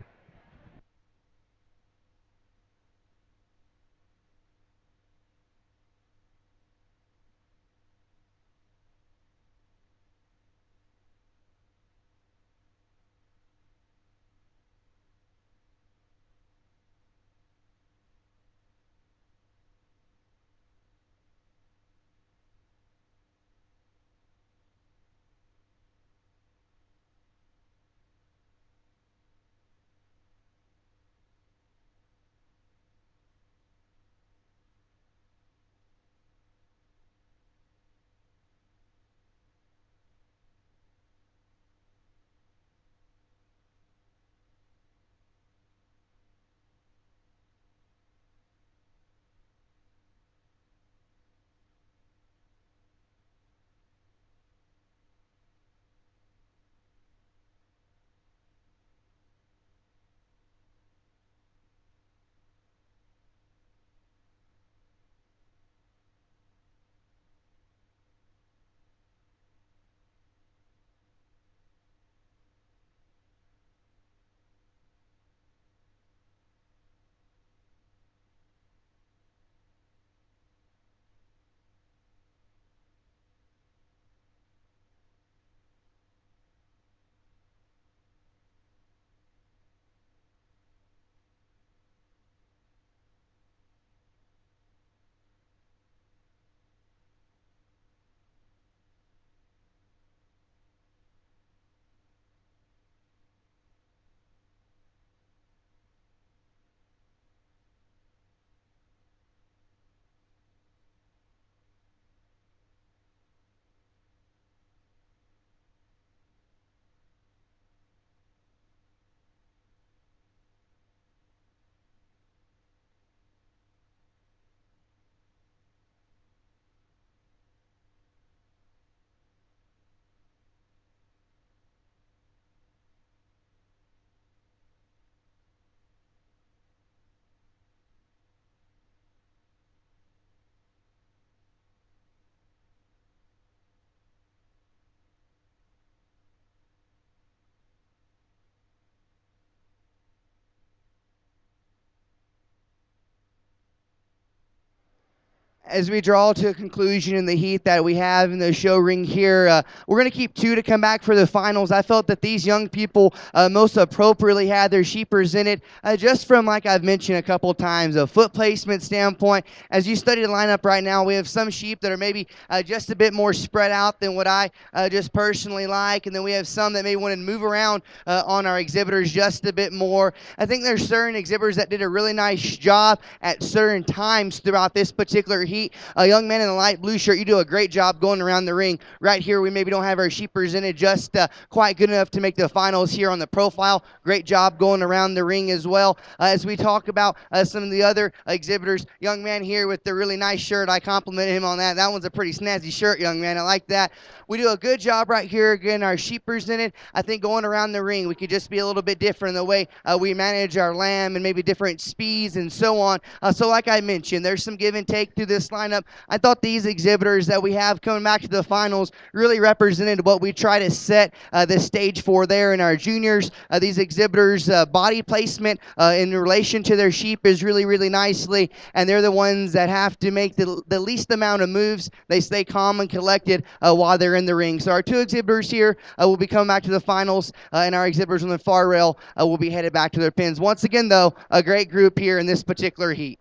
as we draw to a conclusion in the heat that we have in the show ring here, we're going to keep two to come back for the finals. I felt that these young people most appropriately had their sheep presented just from, like I've mentioned a couple times, a foot placement standpoint. As you study the lineup right now, we have some sheep that are maybe just a bit more spread out than what I just personally like, and then we have some that may want to move around on our exhibitors just a bit more. I think there's certain exhibitors that did a really nice job at certain times throughout this particular heat. A young man in a light blue shirt, you do a great job going around the ring. Right here, we maybe don't have our sheep presented just quite good enough to make the finals here on the profile. Great job going around the ring as well. As we talk about some of the other exhibitors, young man here with the really nice shirt, I complimented him on that. That one's a pretty snazzy shirt, young man. I like that. We do a good job right here getting our sheep presented. I think going around the ring, we could just be a little bit different in the way we manage our lamb and maybe different speeds and so on. So like I mentioned, there's some give and take through this lineup. I thought these exhibitors that we have coming back to the finals really represented what we try to set the stage for there in our juniors. These exhibitors' body placement in relation to their sheep is really, really nicely, and they're the ones that have to make the least amount of moves. They stay calm and collected while they're in the ring. So our two exhibitors here will be coming back to the finals, and our exhibitors on the far rail will be headed back to their pins. Once again, though, a great group here in this particular heat.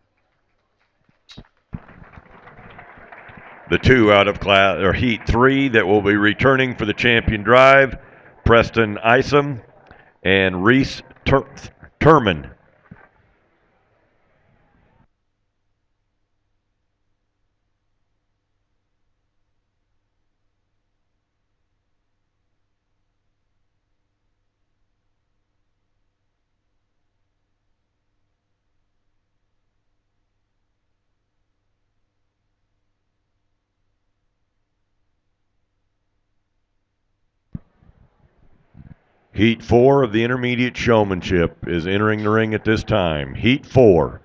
The two out of class or heat 3 that will be returning for the champion drive, Preston Isom and Reese Turman. Heat 4 of the intermediate showmanship is entering the ring at this time. Heat 4.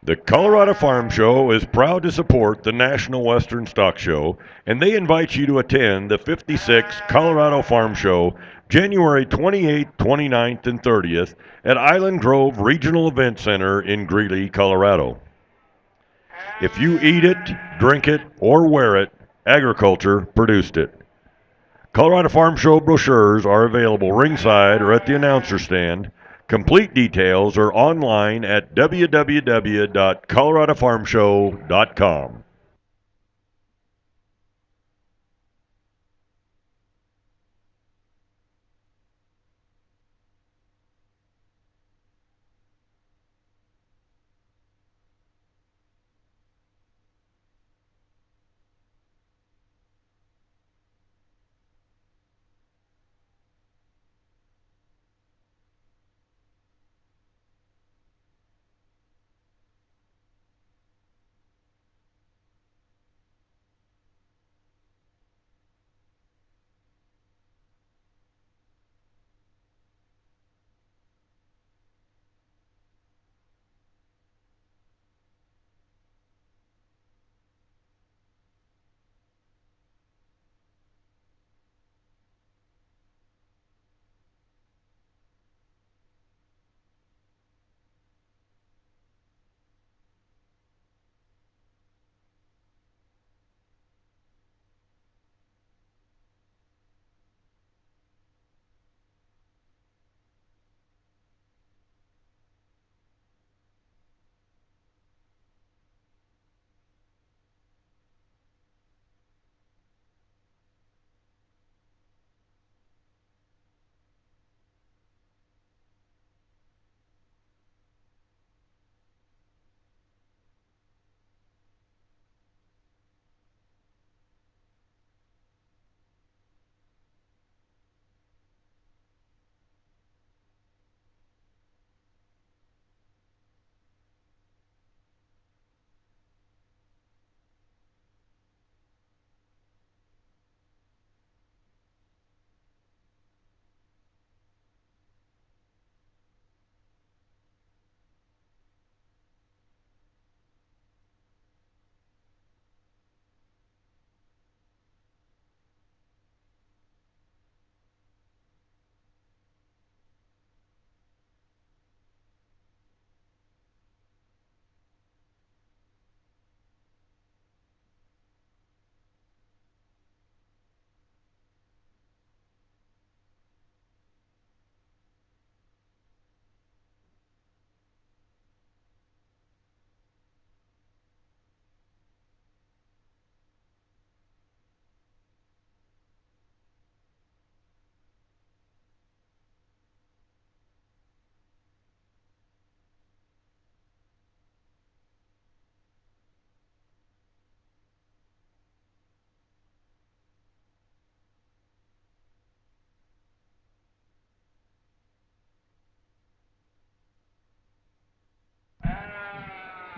The Colorado Farm Show is proud to support the National Western Stock Show, and they invite you to attend the 56th Colorado Farm Show January 28th, 29th, and 30th at Island Grove Regional Event Center in Greeley, Colorado. If you eat it, drink it, or wear it, agriculture produced it. Colorado Farm Show brochures are available ringside or at the announcer stand. Complete details are online at www.coloradofarmshow.com.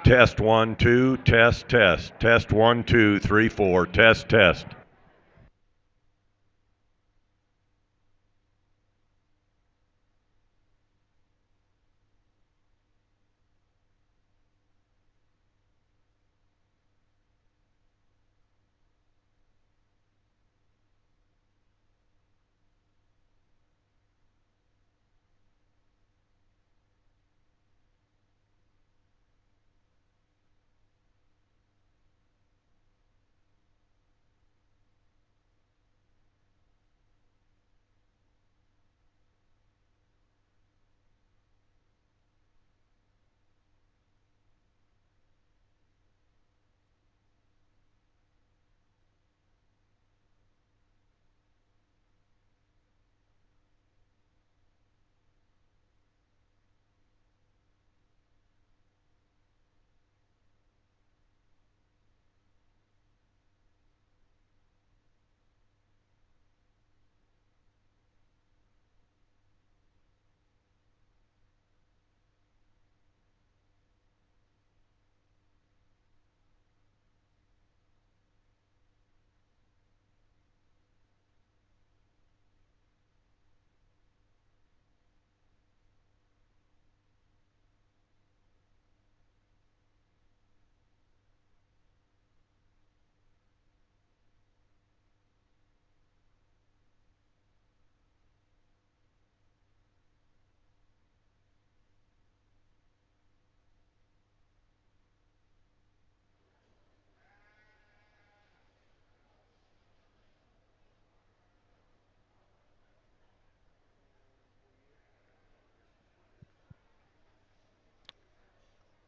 Test 1, 2, test, test. Test 1, 2, 3, 4, test, test.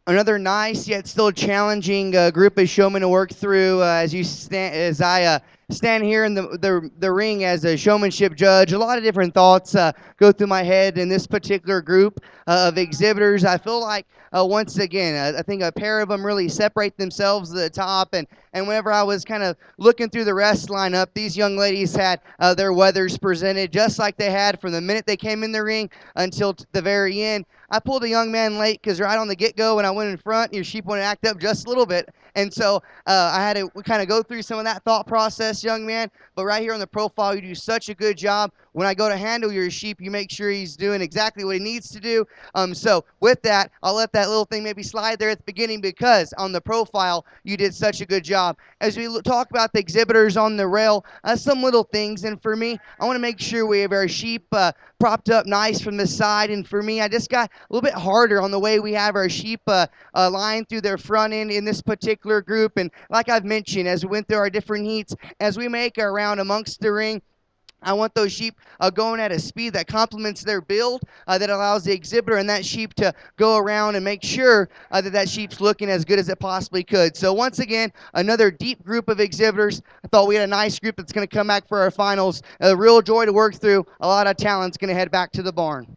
Another nice yet still challenging group of showmen to work through as I stand here in the ring as a showmanship judge. A lot of different thoughts go through my head in this particular group of exhibitors. I feel like once again, I think a pair of them really separate themselves at the top, and whenever I was kind of looking through the rest lineup, these young ladies had their weathers presented just like they had from the minute they came in the ring until the very end. I pulled a young man late because right on the get-go when I went in front, your sheep wanted to act up just a little bit. And so I had to kind of go through some of that thought process, young man. But right here on the profile, you do such a good job. When I go to handle your sheep, you make sure he's doing exactly what he needs to do. So with that, I'll let that little thing maybe slide there at the beginning because on the profile, you did such a good job. As we talk about the exhibitors on the rail, some little things. And for me, I want to make sure we have our sheep propped up nice from the side. And for me, I just got a little bit harder on the way we have our sheep lined through their front end in this particular group. And like I've mentioned, as we went through our different heats, as we make our round amongst the ring, I want those sheep going at a speed that complements their build, that allows the exhibitor and that sheep to go around and make sure that sheep's looking as good as it possibly could. So once again, another deep group of exhibitors. I thought we had a nice group that's going to come back for our finals. A real joy to work through. A lot of talent's going to head back to the barn.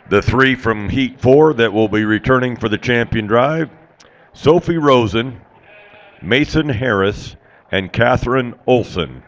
The three from Heat 4 that will be returning for the champion drive: Sophie Rosen, Mason Harris, and Catherine Olson.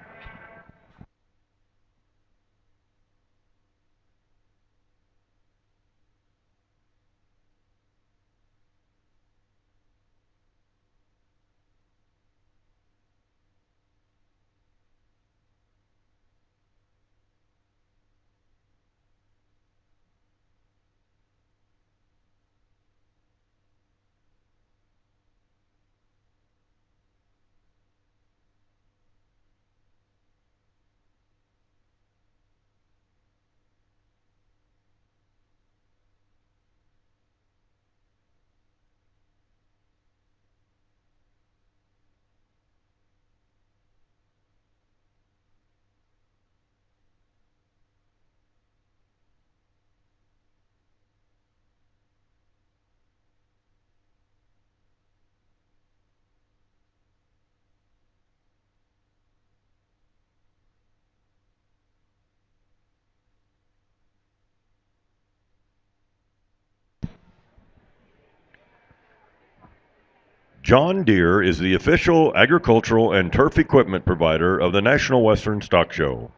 John Deere is the official agricultural and turf equipment provider of the National Western Stock Show.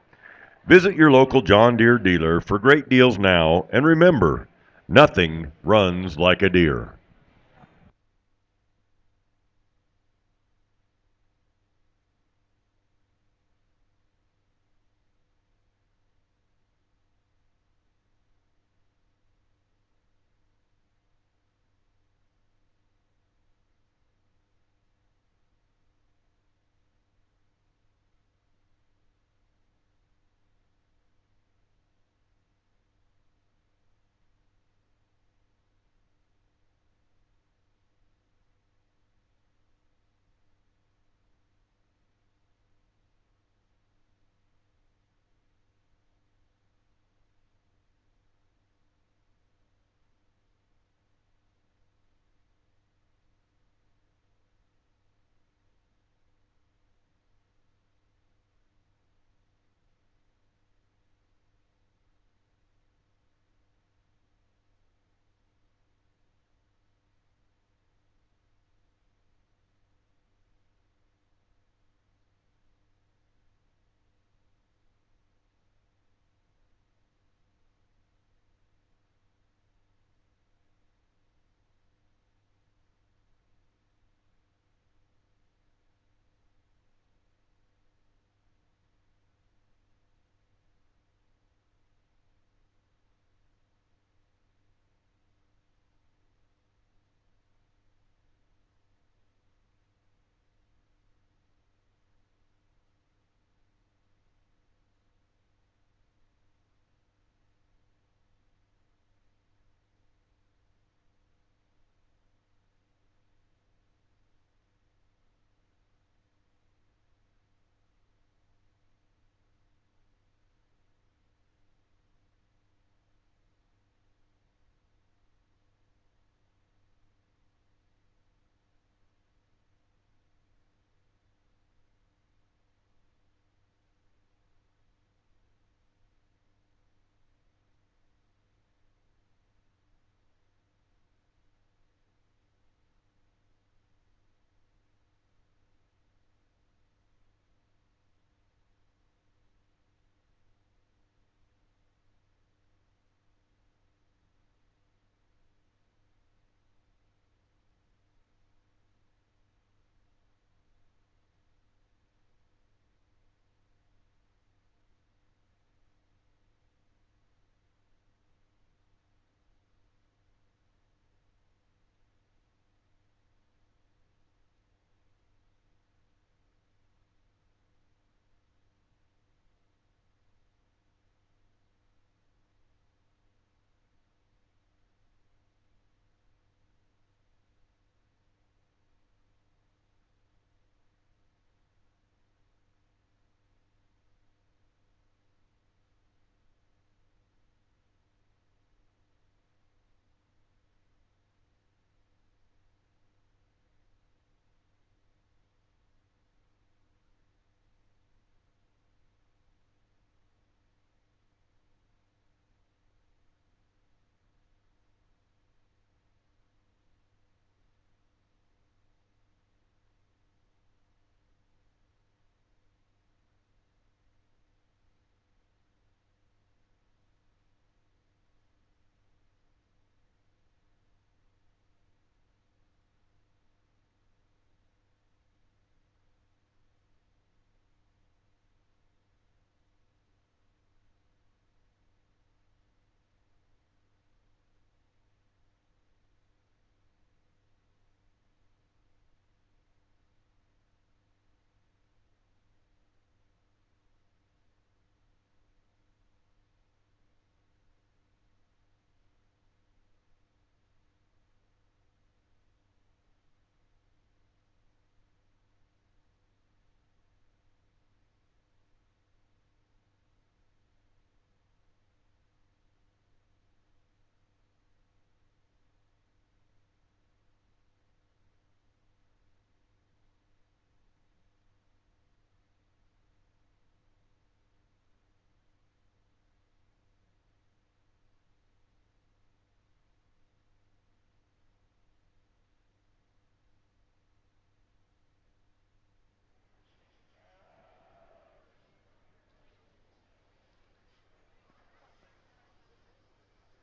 Visit your local John Deere dealer for great deals now, and remember, nothing runs like a Deere.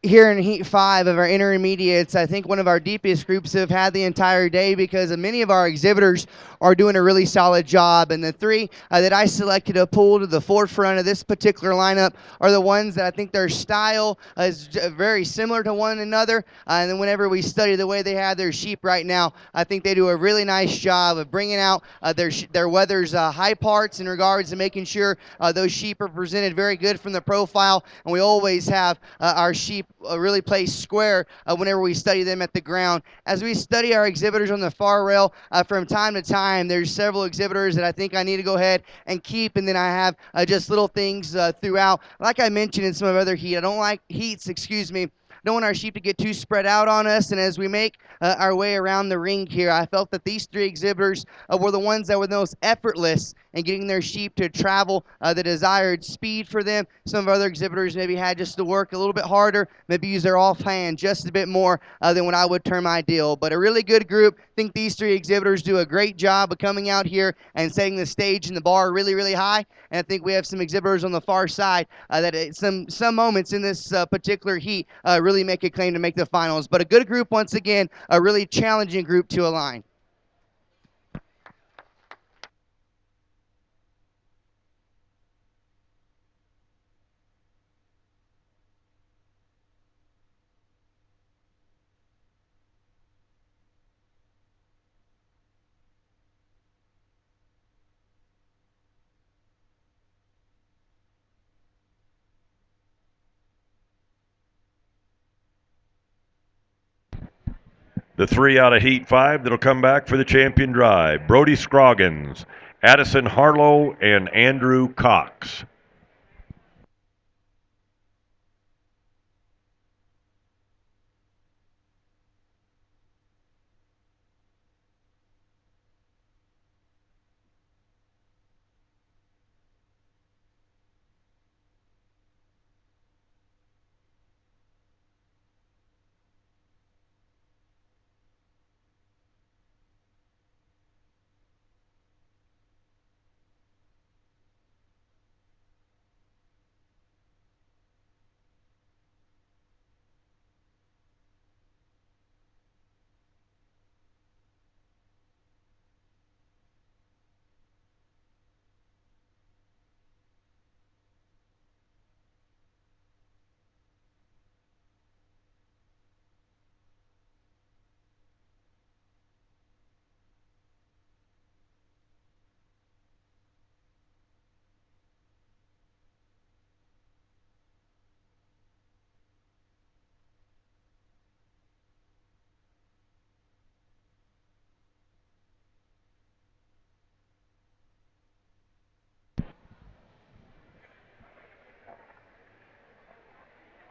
here in Heat 5 of our intermediates, I think one of our deepest groups have had the entire day because many of our exhibitors are doing a really solid job. And the three that I selected to pull to the forefront of this particular lineup are the ones that I think their style is very similar to one another. And then whenever we study the way they have their sheep right now, I think they do a really nice job of bringing out their weather's high parts in regards to making sure those sheep are presented very good from the profile. And we always have our sheep really placed square whenever we study them at the ground. As we study our exhibitors on the far rail, from time to time, there's several exhibitors that I think I need to go ahead and keep, and then I have just little things throughout. Like I mentioned in some of other heat, I don't like heats, excuse me. Don't want our sheep to get too spread out on us, and as we make our way around the ring here, I felt that these three exhibitors were the ones that were the most effortless in getting their sheep to travel the desired speed for them. Some of our other exhibitors maybe had just to work a little bit harder, maybe use their offhand just a bit more than what I would term ideal. But a really good group. I think these three exhibitors do a great job of coming out here and setting the stage and the bar really, really high. And I think we have some exhibitors on the far side that at some moments in this particular heat really make a claim to make the finals. But a good group once again, a really challenging group to align. The three out of Heat 5 that'll come back for the champion drive: Brody Scroggins, Addison Harlow, and Andrew Cox.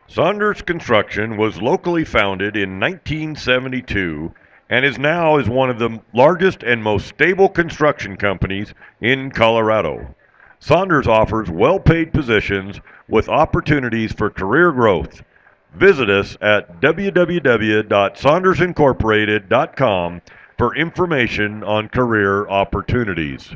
Saunders Construction was locally founded in 1972 and is now one of the largest and most stable construction companies in Colorado. Saunders offers well-paid positions with opportunities for career growth. Visit us at www.saundersincorporated.com for information on career opportunities.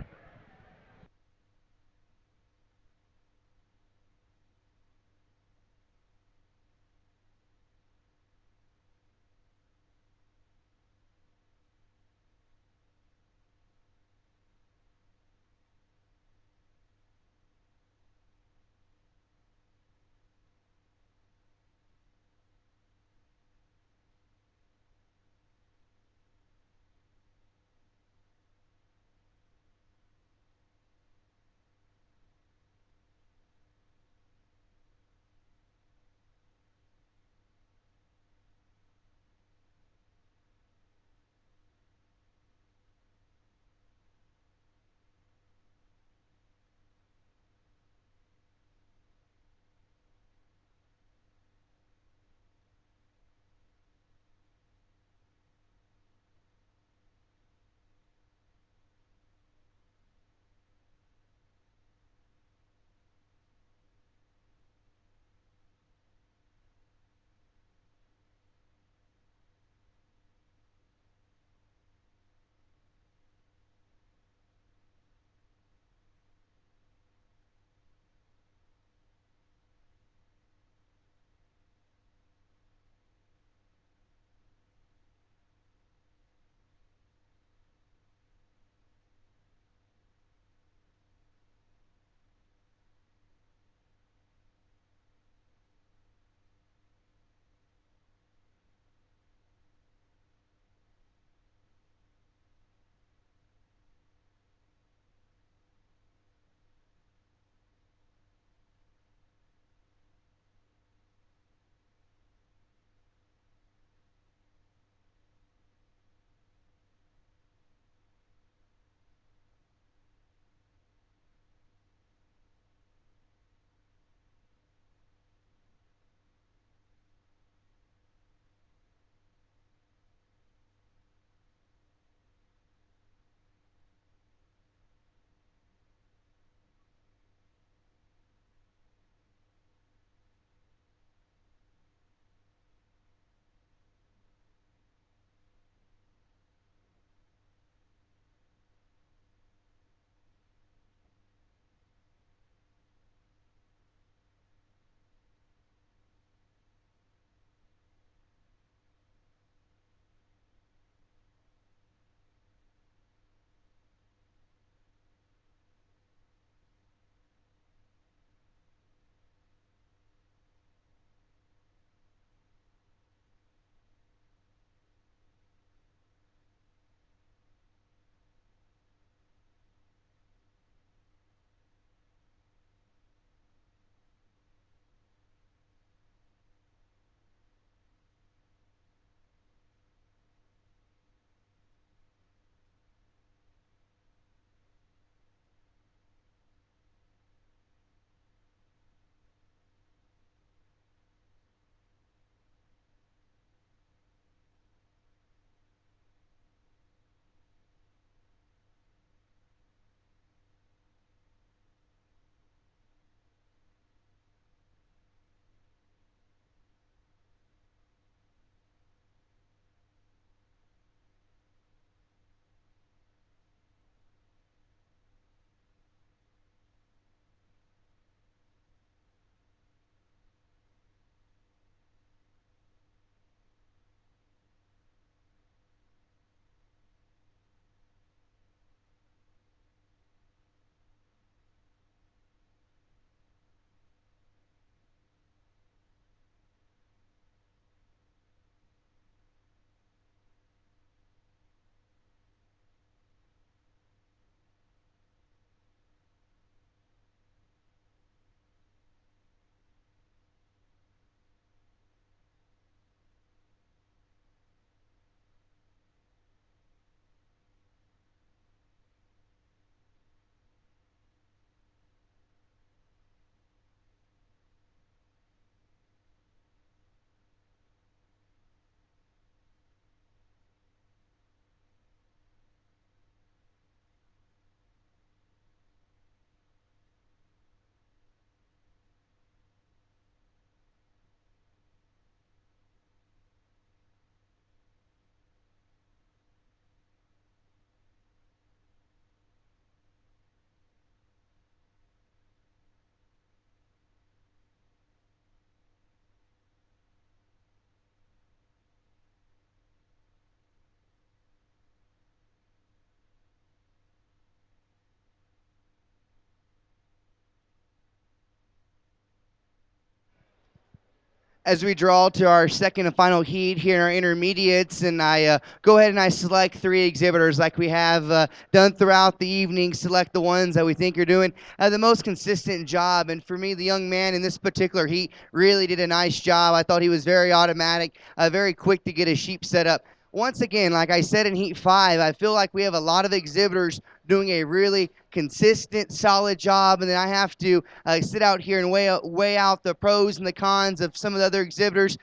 as we draw to our second and final heat here in our intermediates, and I go ahead and I select 3 exhibitors like we have done throughout the evening. Select the ones that we think are doing the most consistent job. And for me, the young man in this particular heat really did a nice job. I thought he was very automatic, very quick to get his sheep set up. Once again, like I said in Heat 5, I feel like we have a lot of exhibitors doing a really consistent, solid job, and then I have to sit out here and weigh out the pros and the cons of some of the other exhibitors.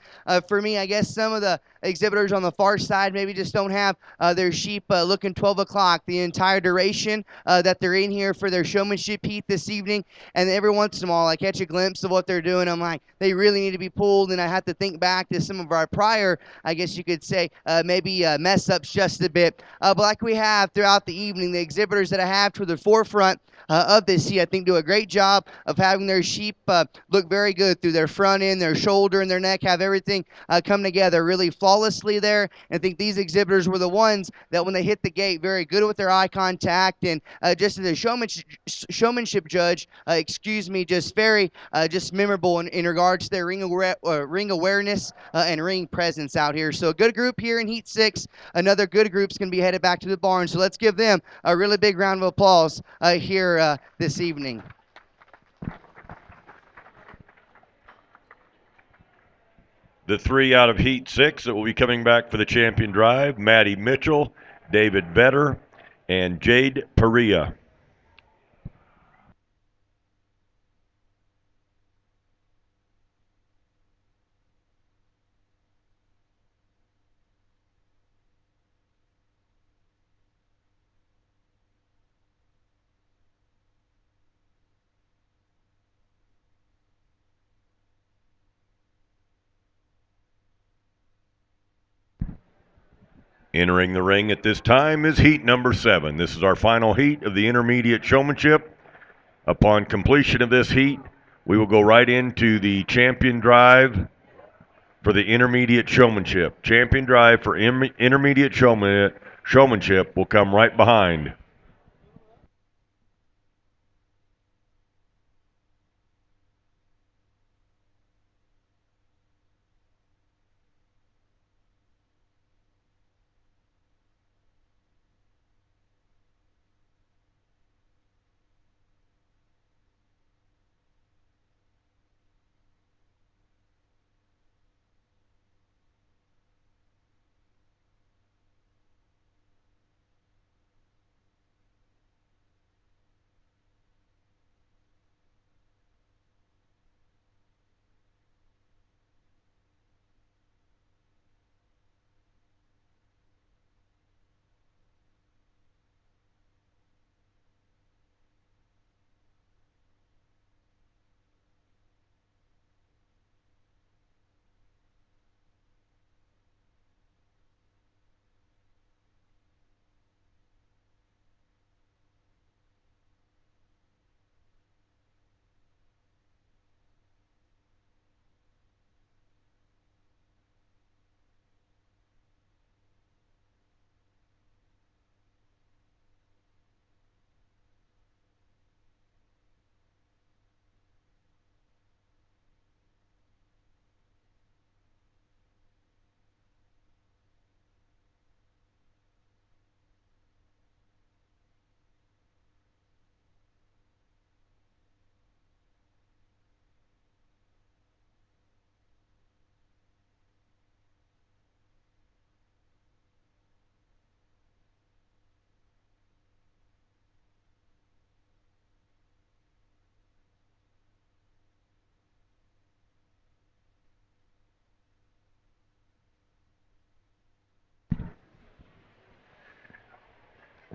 For me, I guess some of the exhibitors on the far side maybe just don't have their sheep looking 12 o'clock the entire duration that they're in here for their showmanship heat this evening. And every once in a while, I catch a glimpse of what they're doing. I'm like, they really need to be pulled, and I have to think back to some of our prior, I guess you could say, maybe mess ups just a bit. But like we have throughout the evening, the exhibitors that I have to the forefront of this heat, I think, do a great job of having their sheep look very good through their front end, their shoulder, and their neck, have everything come together really flawlessly there. And I think these exhibitors were the ones that when they hit the gate, very good with their eye contact, and just as a showmanship judge, excuse me, just very just memorable in regards to their ring awareness and ring presence out here. So a good group here in Heat 6. Another good group's going to be headed back to the barn. So let's give them a really big round of applause here this evening. The 3 out of Heat 6 that will be coming back for the champion drive: Maddie Mitchell, David Vetter, and Jade Perea. Entering the ring at this time is heat number 7. This is our final heat of the intermediate showmanship. Upon completion of this heat, we will go right into the champion drive for the intermediate showmanship. Champion drive for intermediate showmanship will come right behind.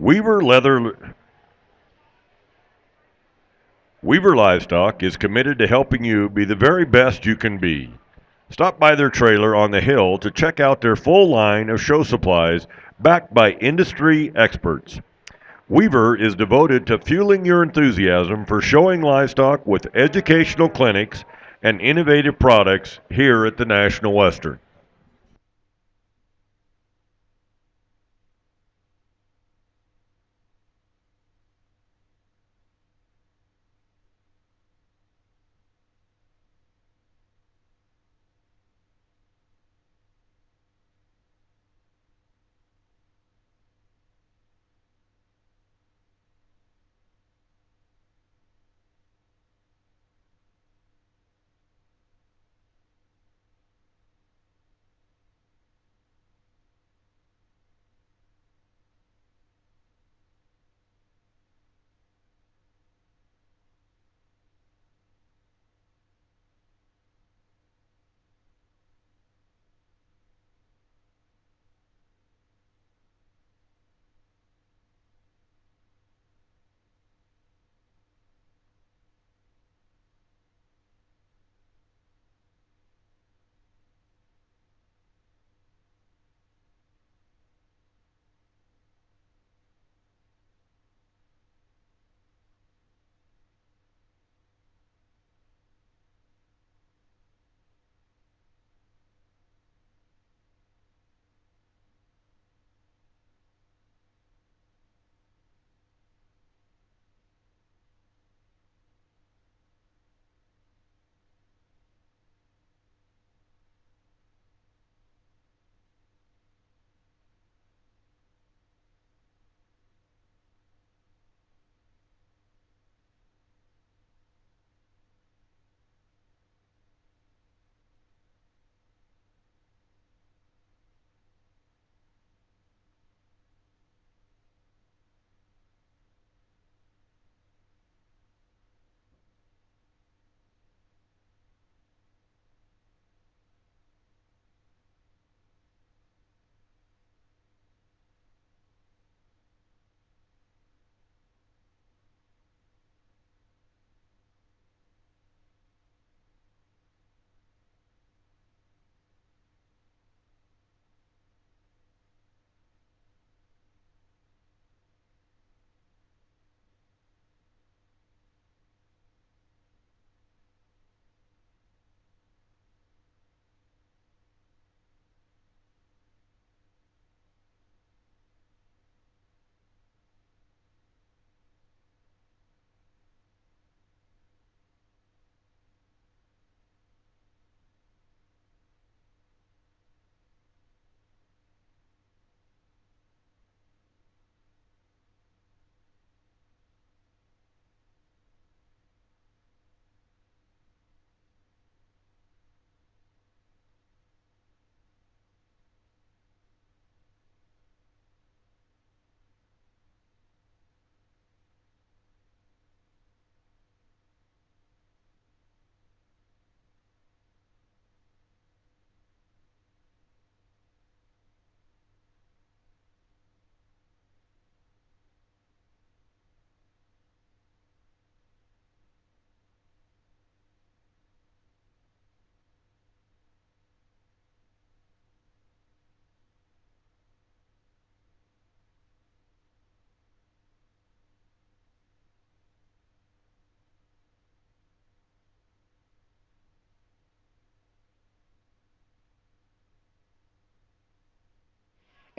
Weaver Leather Weaver Livestock is committed to helping you be the very best you can be. Stop by their trailer on the hill to check out their full line of show supplies backed by industry experts. Weaver is devoted to fueling your enthusiasm for showing livestock with educational clinics and innovative products here at the National Western.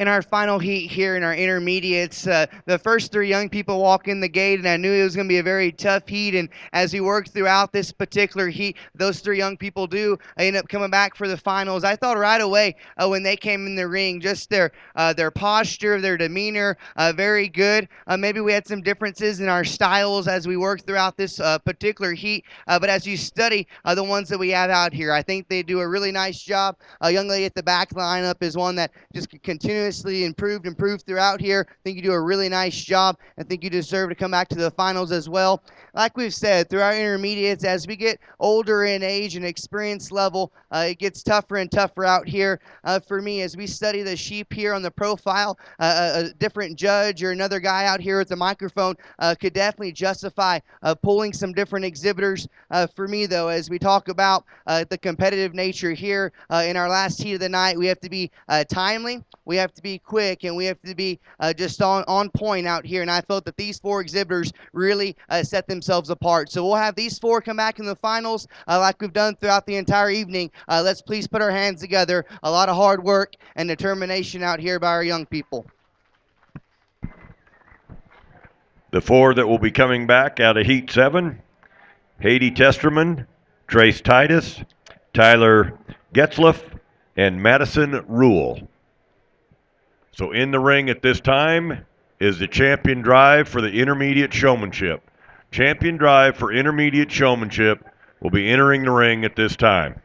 in our final heat here in our intermediates. The first three young people walk in the gate, and I knew it was going to be a very tough heat. And as we worked throughout this particular heat, those three young people do end up coming back for the finals. I thought right away when they came in the ring, just their posture, their demeanor, very good. Maybe we had some differences in our styles as we worked throughout this particular heat, but as you study the ones that we have out here, I think they do a really nice job. A young lady at the back lineup is one that just continuously improved throughout here. I think you do a really nice job. I think you deserve to come back to the finals as well. Like we've said, through our intermediates, as we get older in age and experience level, it gets tougher and tougher out here. For me, as we study the sheep here on the profile, a different judge or another guy out here with the microphone could definitely justify pulling some different exhibitors. For me, though, as we talk about the competitive nature here in our last heat of the night, we have to be timely, we have to be quick, and we have to be just on point out here. And I felt that these four exhibitors really set themselves apart. So we'll have these four come back in the finals like we've done throughout the entire evening. Let's please put our hands together. A lot of hard work and determination out here by our young people. The four that will be coming back out of Heat 7, Haiti Testerman, Trace Titus, Tyler Getzlaff, and Madison Rule. So in the ring at this time is the champion drive for the intermediate showmanship. Champion drive for intermediate showmanship will be entering the ring at this time.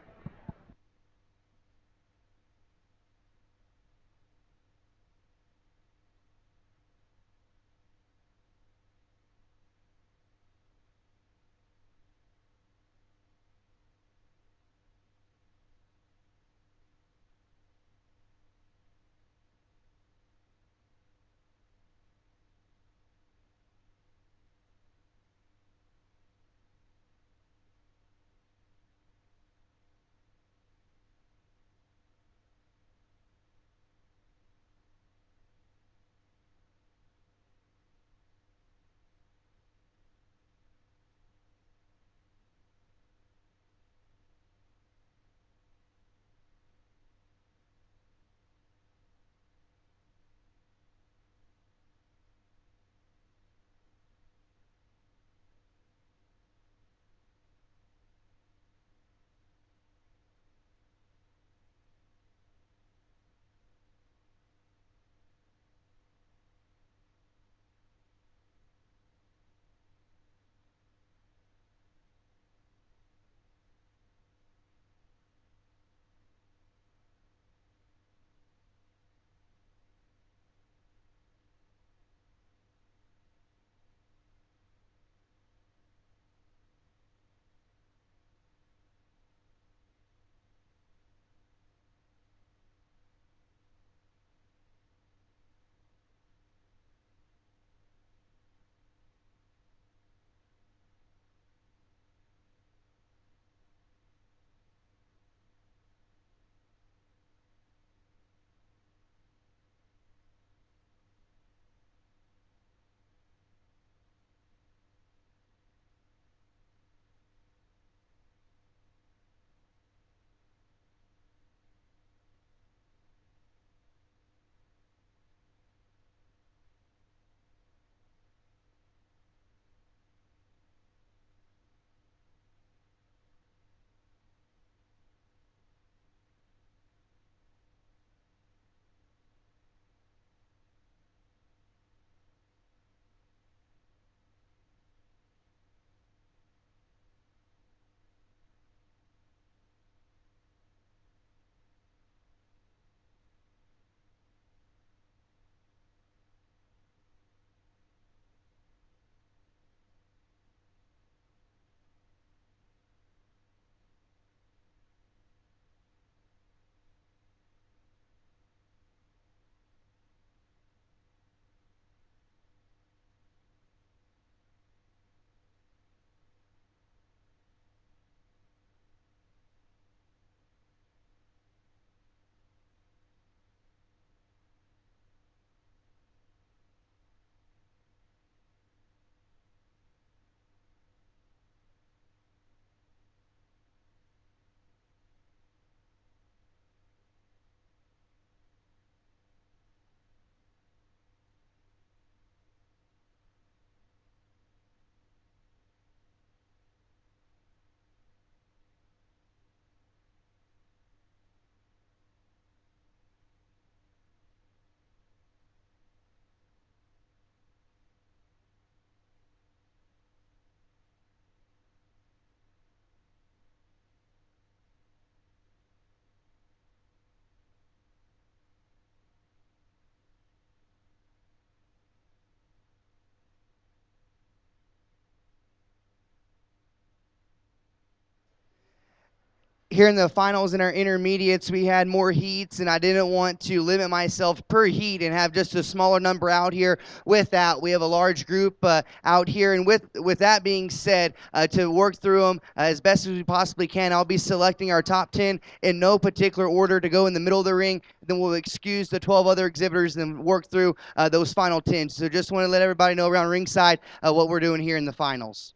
here in the finals in our intermediates, we had more heats, and I didn't want to limit myself per heat and have just a smaller number out here. With that, we have a large group out here, and with that being said, to work through them as best as we possibly can, I'll be selecting our top 10 in no particular order to go in the middle of the ring. Then we'll excuse the 12 other exhibitors and work through those final 10. So just want to let everybody know around ringside what we're doing here in the finals.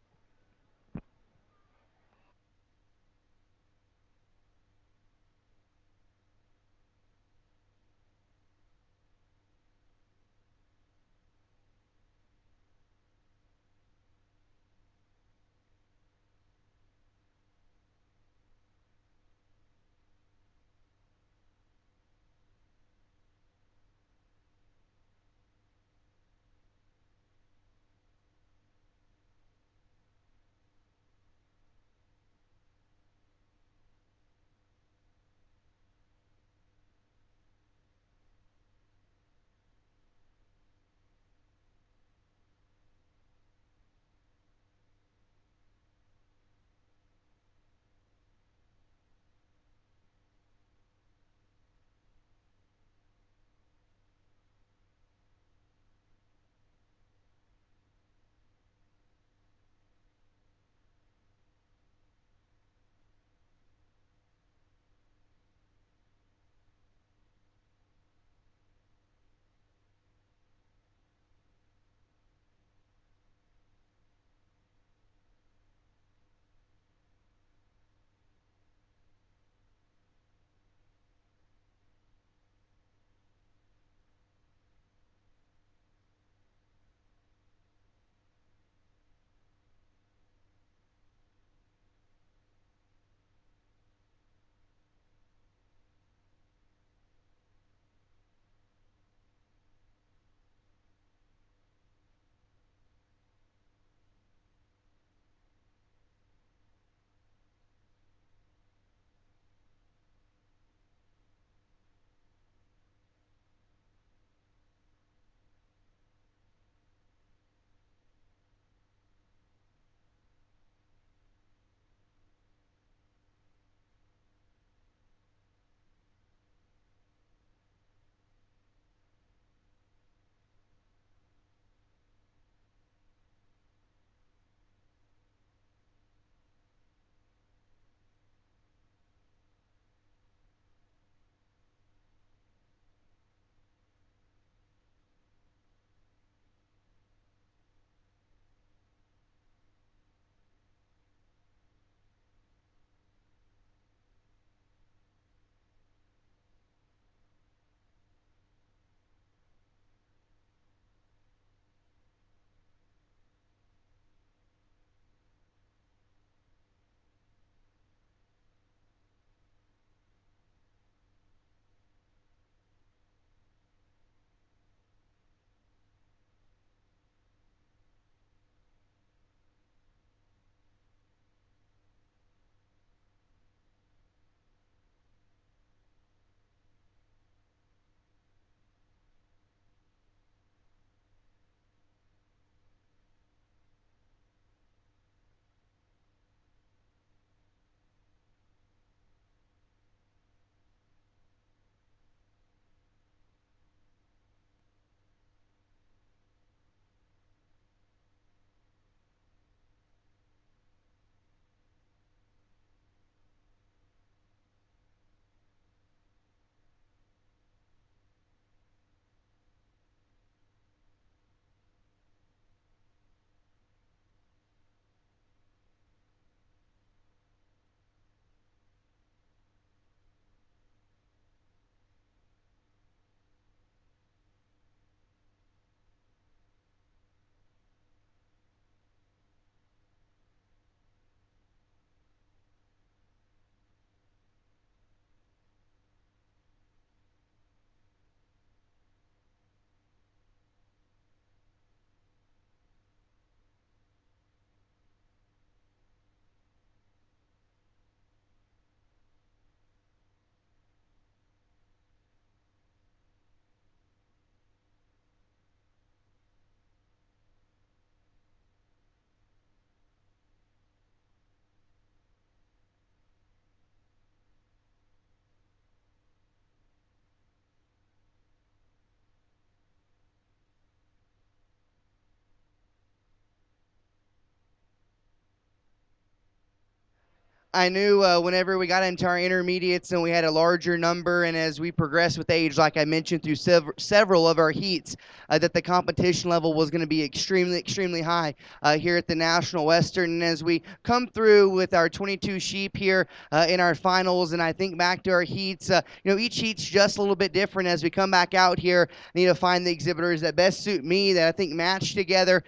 I knew whenever we got into our intermediates and we had a larger number, and as we progressed with age, like I mentioned through several of our heats, that the competition level was going to be extremely, extremely high here at the National Western. And as we come through with our 22 sheep here in our finals, and I think back to our heats, each heat's just a little bit different. As we come back out here, I need to find the exhibitors that best suit me, that I think match together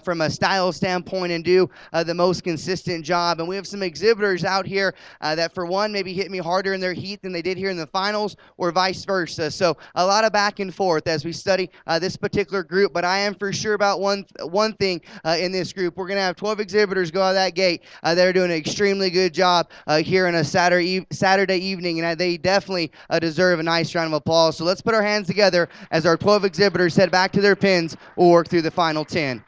from a style standpoint, and do the most consistent job. And we have some exhibitors out here that, for one, maybe hit me harder in their heat than they did here in the finals, or vice versa. So a lot of back and forth as we study this particular group. But I am for sure about one thing in this group. We're going to have 12 exhibitors go out of that gate that are doing an extremely good job here on a Saturday evening, and they definitely deserve a nice round of applause. So let's put our hands together as our 12 exhibitors head back to their pins or work through the final 10.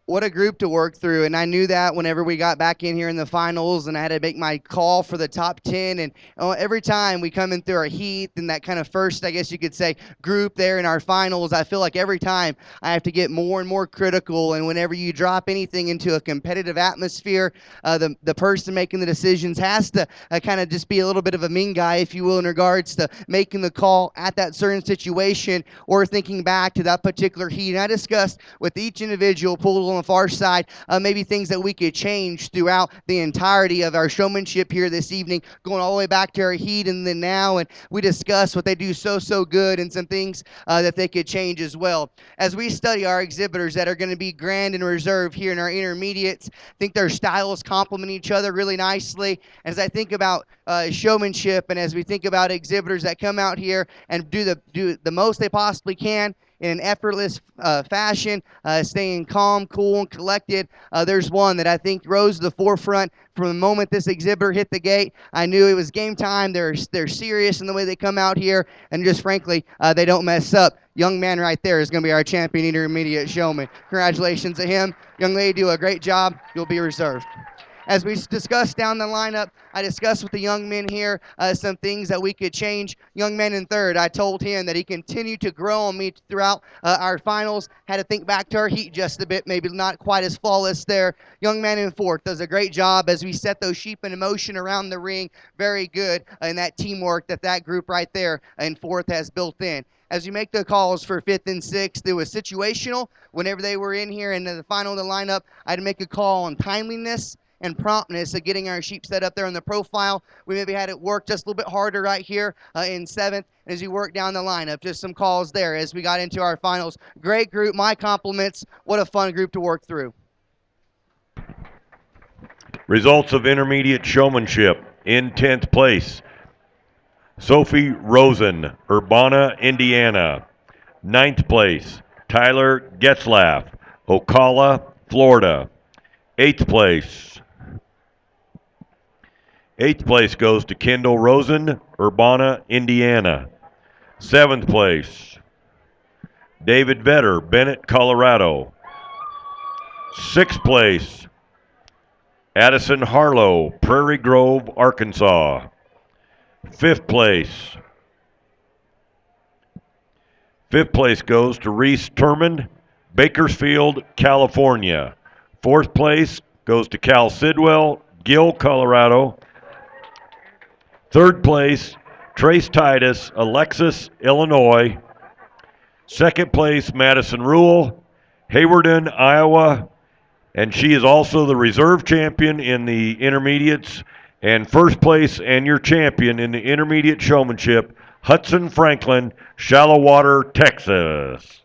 what a group to work through. And I knew that whenever we got back in here in the finals and I had to make my call for the top 10. And every time we come in through our heat and that kind of first, I guess you could say, group there in our finals, I feel like every time I have to get more and more critical. And whenever you drop anything into a competitive atmosphere, the person making the decisions has to kind of just be a little bit of a mean guy, if you will, in regards to making the call at that certain situation or thinking back to that particular heat. And I discussed with each individual pulled on the far side maybe things that we could change throughout the entirety of our showmanship here this evening, going all the way back to our heat and then now. And we discussed what they do so good and some things that they could change as well. As we study our exhibitors that are going to be grand and reserve here in our intermediates, I think their styles complement each other really nicely. As I think about showmanship and as we think about exhibitors that come out here and do the most they possibly can in an effortless fashion, staying calm, cool, and collected. There's one that I think rose to the forefront from the moment this exhibitor hit the gate. I knew it was game time. They're serious in the way they come out here, and just frankly, they don't mess up. Young man right there is going to be our champion intermediate showman. Congratulations to him. Young lady, do a great job. You'll be reserved. As we discussed down the lineup, I discussed with the young men here some things that we could change. Young man in third, I told him that he continued to grow on me throughout our finals. Had to think back to our heat just a bit, maybe not quite as flawless there. Young man in fourth does a great job as we set those sheep in motion around the ring. Very good in that teamwork that group right there in fourth has built in. As you make the calls for fifth and sixth, it was situational. Whenever they were in here in the final of the lineup, I had to make a call on timeliness and promptness of getting our sheep set up there in the profile. We maybe had it work just a little bit harder right here in seventh as you work down the lineup. Just some calls there as we got into our finals. Great group. My compliments. What a fun group to work through. Results of intermediate showmanship. In 10th place, Sophie Rosen, Urbana, Indiana. 9th place, Tyler Getzlaff, Ocala, Florida. 8th place. 8th place goes to Kendall Rosen, Urbana, Indiana. 7th place, David Vetter, Bennett, Colorado. 6th place, Addison Harlow, Prairie Grove, Arkansas. 5th place. 5th place goes to Reese Turman, Bakersfield, California. 4th place goes to Cal Sidwell, Gill, Colorado. 3rd place, Trace Titus, Alexis, Illinois. 2nd place, Madison Rule, Haywardon, Iowa. And she is also the reserve champion in the intermediates. And 1st place and your champion in the intermediate showmanship, Hudson Franklin, Shallow Water, Texas.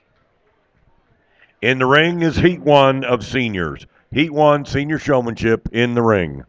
In the ring is Heat 1 of seniors. Heat 1 senior showmanship in the ring.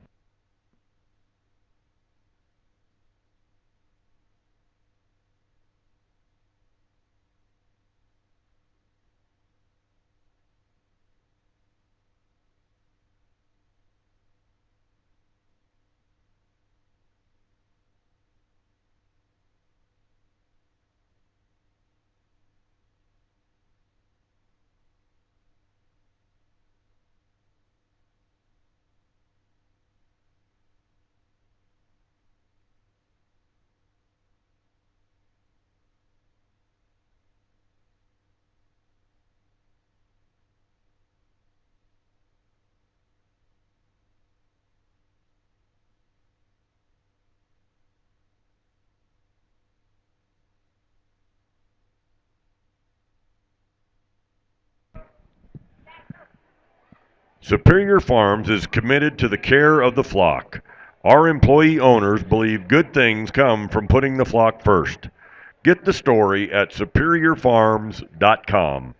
Superior Farms is committed to the care of the flock. Our employee owners believe good things come from putting the flock first. Get the story at superiorfarms.com.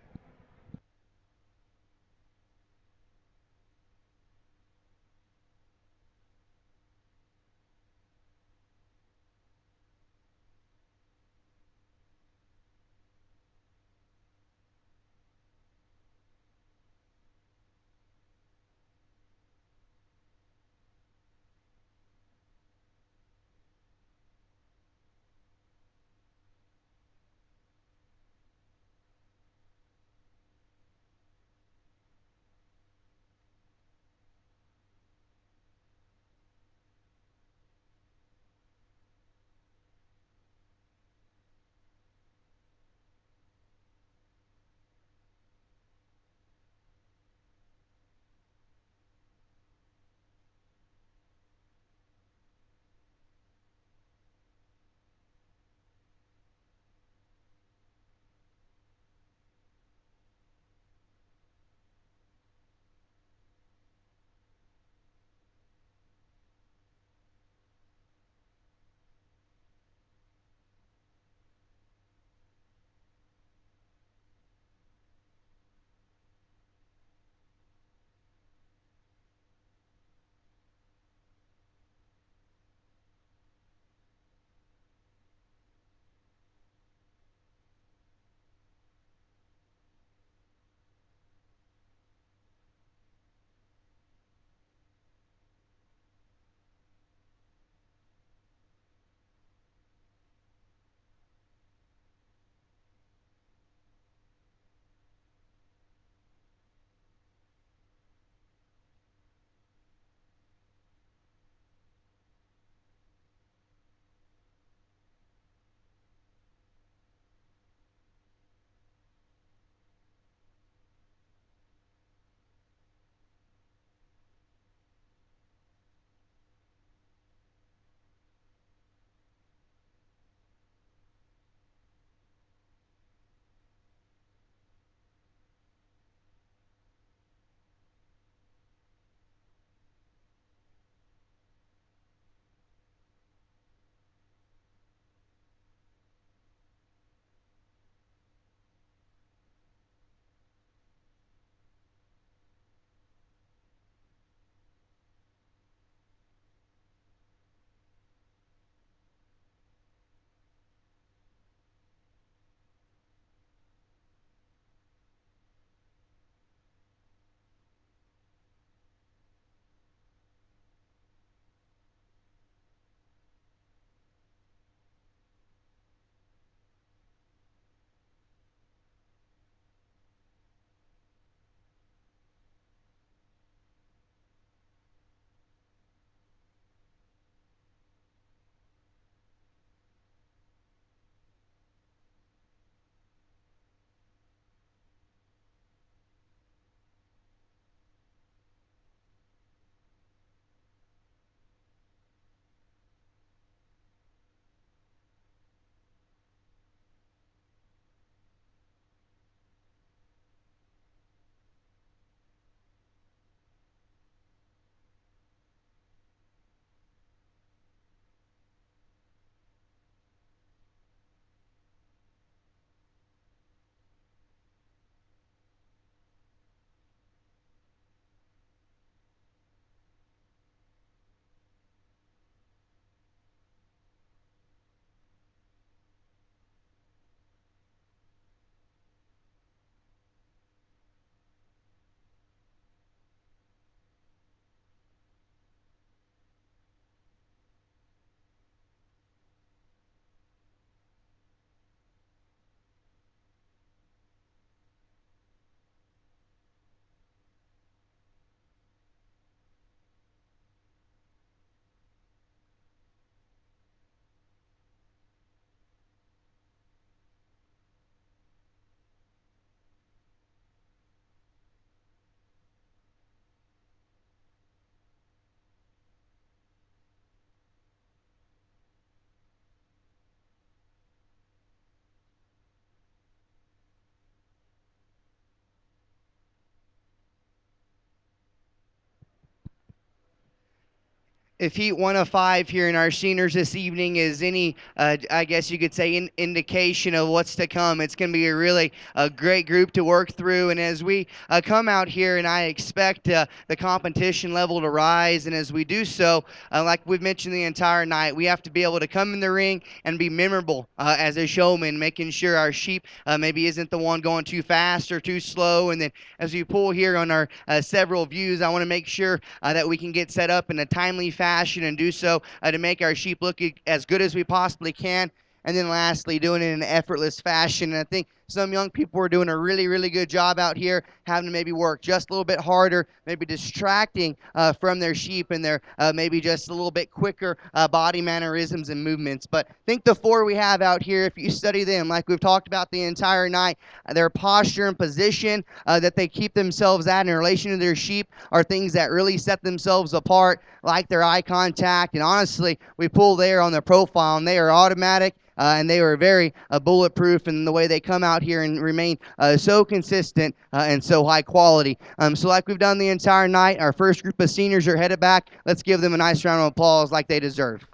if heat 1 of 5 here in our seniors this evening is any, I guess you could say, indication of what's to come, it's going to be a really great group to work through. And as we come out here, and I expect the competition level to rise, and as we do so, like we've mentioned the entire night, we have to be able to come in the ring and be memorable as a showman, making sure our sheep maybe isn't the one going too fast or too slow. And then as we pull here on our several views, I want to make sure that we can get set up in a timely fashion and do so to make our sheep look as good as we possibly can. And then lastly, doing it in an effortless fashion. And I think some young people are doing a really, really good job out here, having to maybe work just a little bit harder, maybe distracting from their sheep and their maybe just a little bit quicker body mannerisms and movements. But I think the four we have out here, if you study them, like we've talked about the entire night, their posture and position that they keep themselves at in relation to their sheep are things that really set themselves apart, like their eye contact. And honestly, we pull there on their profile, and they are automatic. And they are very bulletproof in the way they come out here and remain so consistent and so high quality. So like we've done the entire night, our first group of seniors are headed back. Let's give them a nice round of applause like they deserve.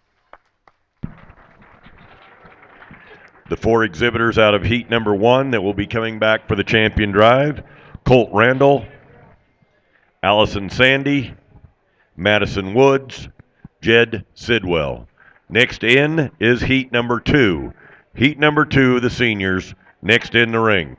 The four exhibitors out of heat number 1 that will be coming back for the champion drive: Colt Randall, Allison Sandy, Madison Woods, Jed Sidwell. Next in is heat number 2. Heat number 2, the seniors, next in the ring.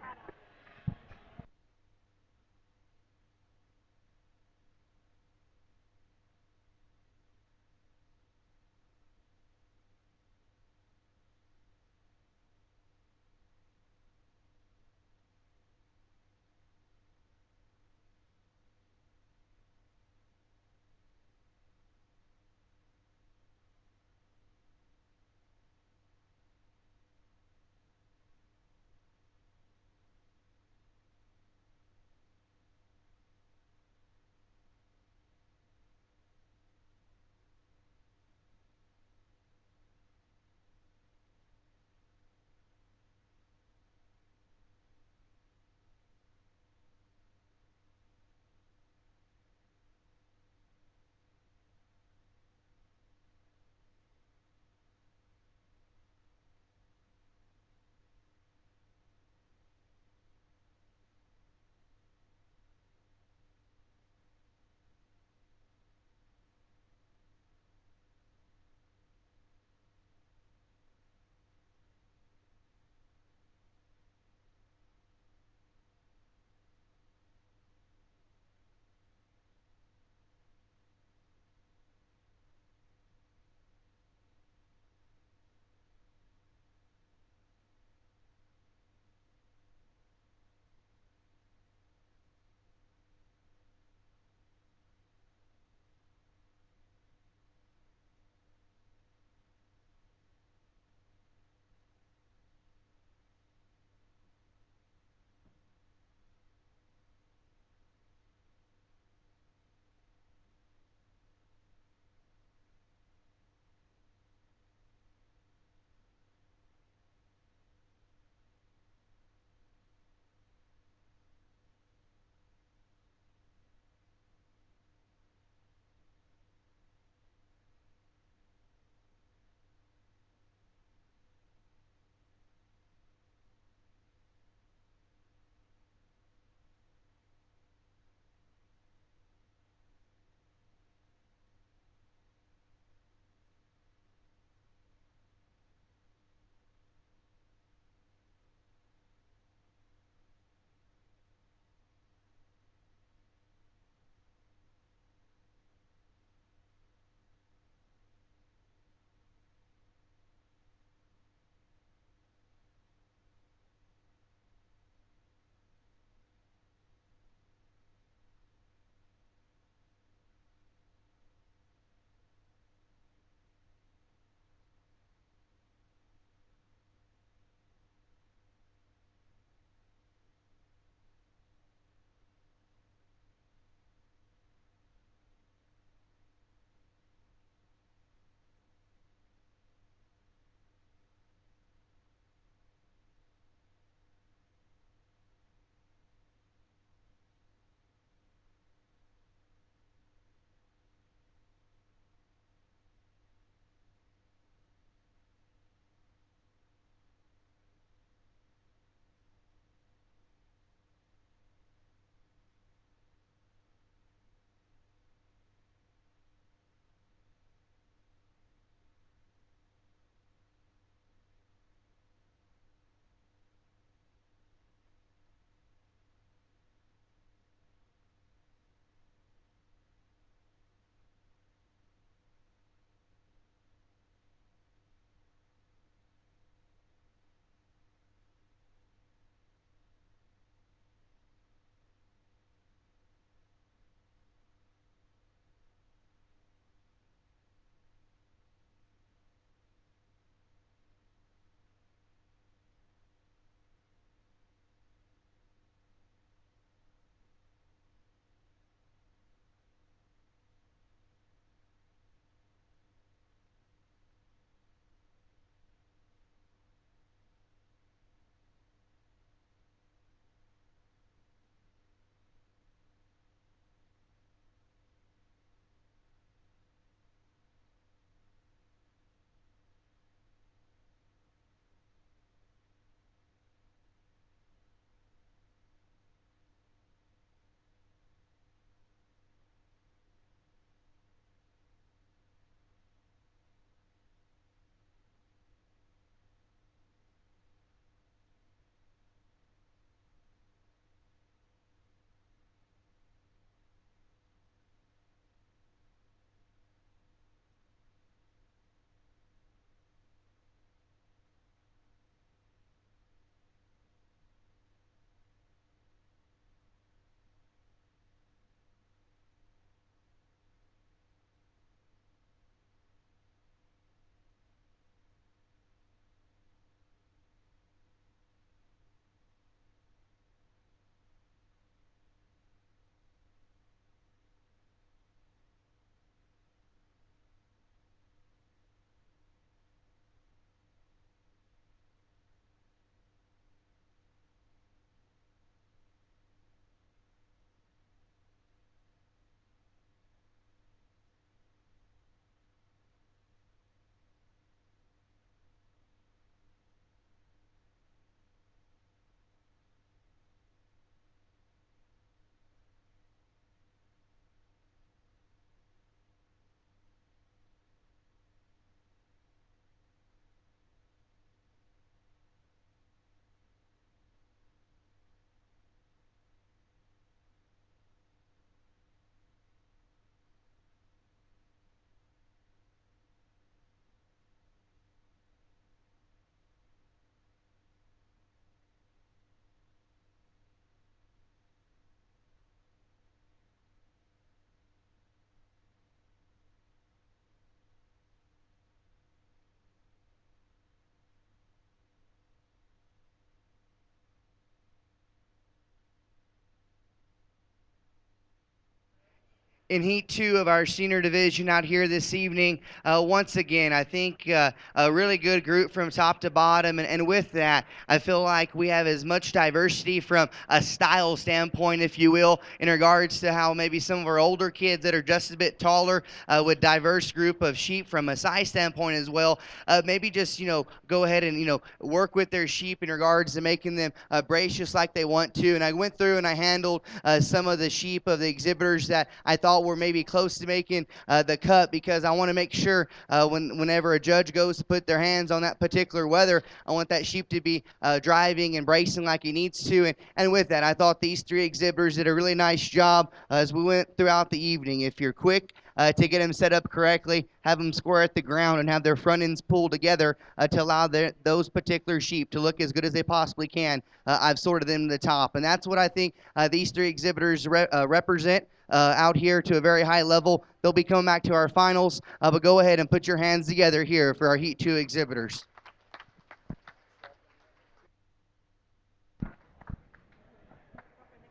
in Heat 2 of our senior division out here this evening. Once again, I think a really good group from top to bottom. And with that, I feel like we have as much diversity from a style standpoint, if you will, in regards to how maybe some of our older kids that are just a bit taller with diverse group of sheep from a size standpoint as well. Maybe just, go ahead and, work with their sheep in regards to making them brace just like they want to. And I went through and I handled some of the sheep of the exhibitors that I thought were maybe close to making the cut, because I want to make sure whenever a judge goes to put their hands on that particular wether, I want that sheep to be driving and bracing like he needs to. And with that, I thought these three exhibitors did a really nice job as we went throughout the evening. If you're quick to get them set up correctly, have them square at the ground, and have their front ends pulled together to allow those particular sheep to look as good as they possibly can. I've sorted them to the top, and that's what I think these three exhibitors represent out here to a very high level. They'll be coming back to our finals, but go ahead and put your hands together here for our Heat 2 exhibitors.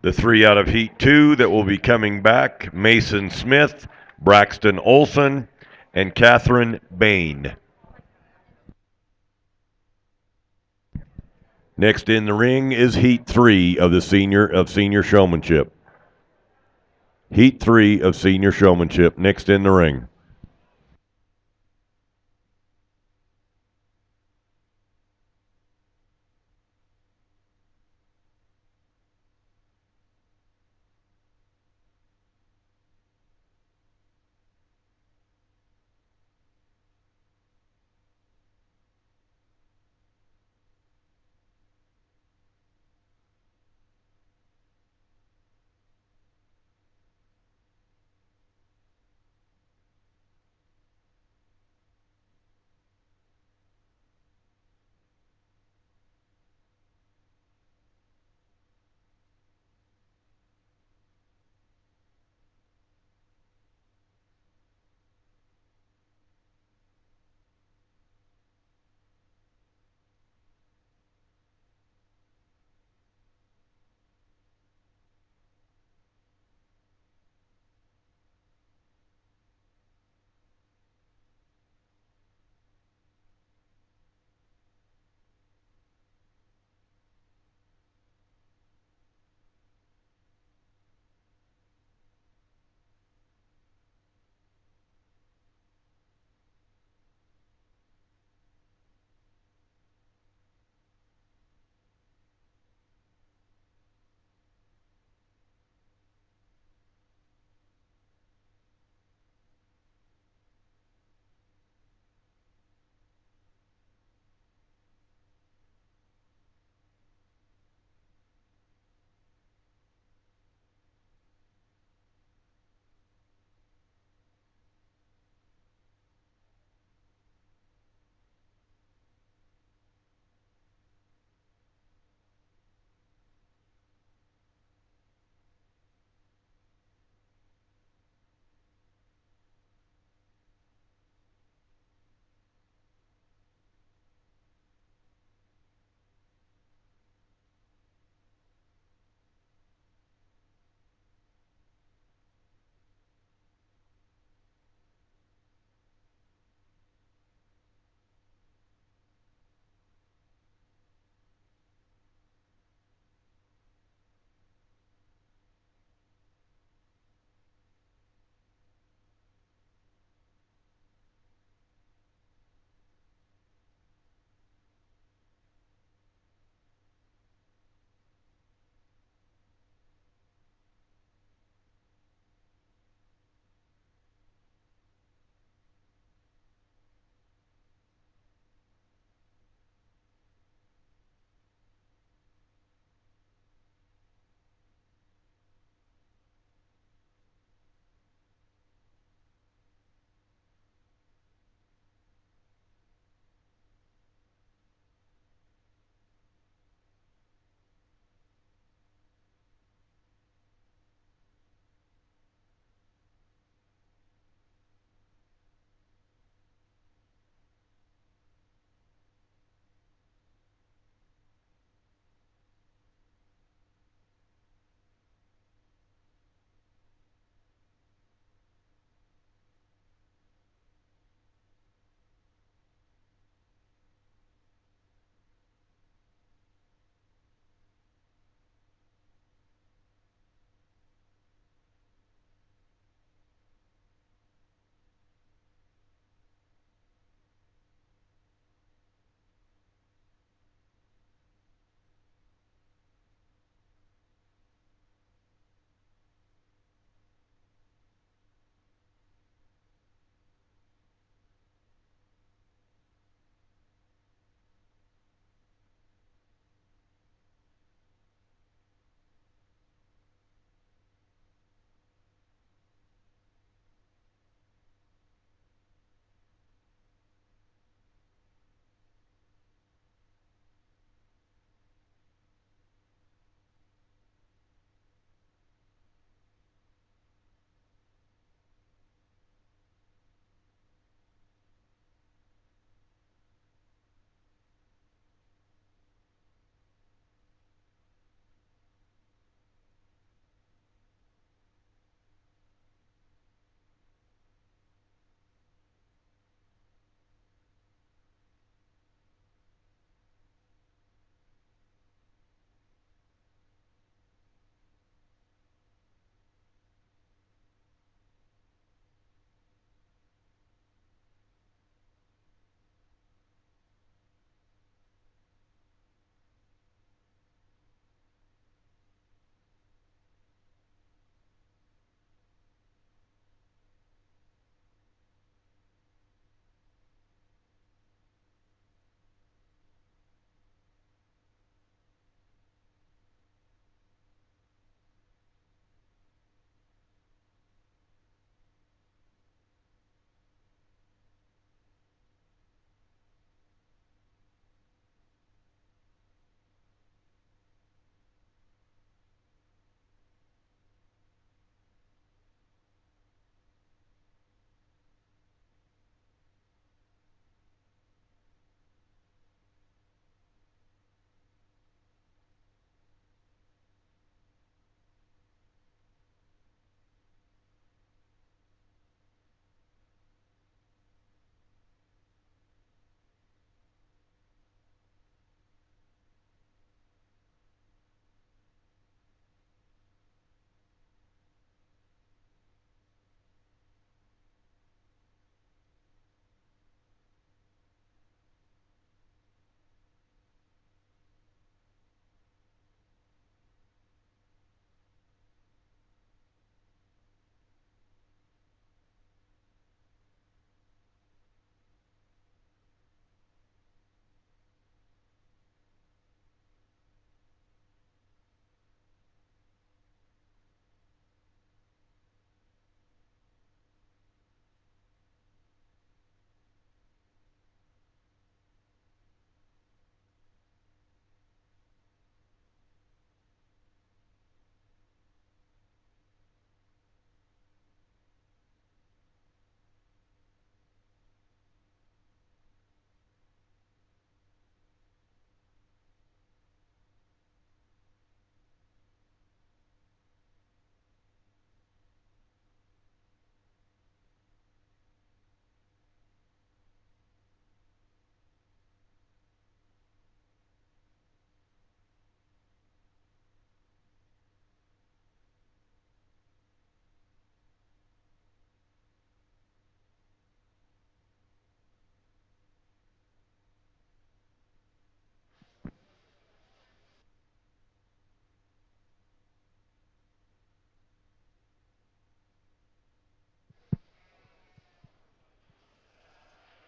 The three out of Heat 2 that will be coming back: Mason Smith, Braxton Olson, and Catherine Bain. Next in the ring is Heat 3 of the senior showmanship. Heat 3 of senior showmanship next in the ring.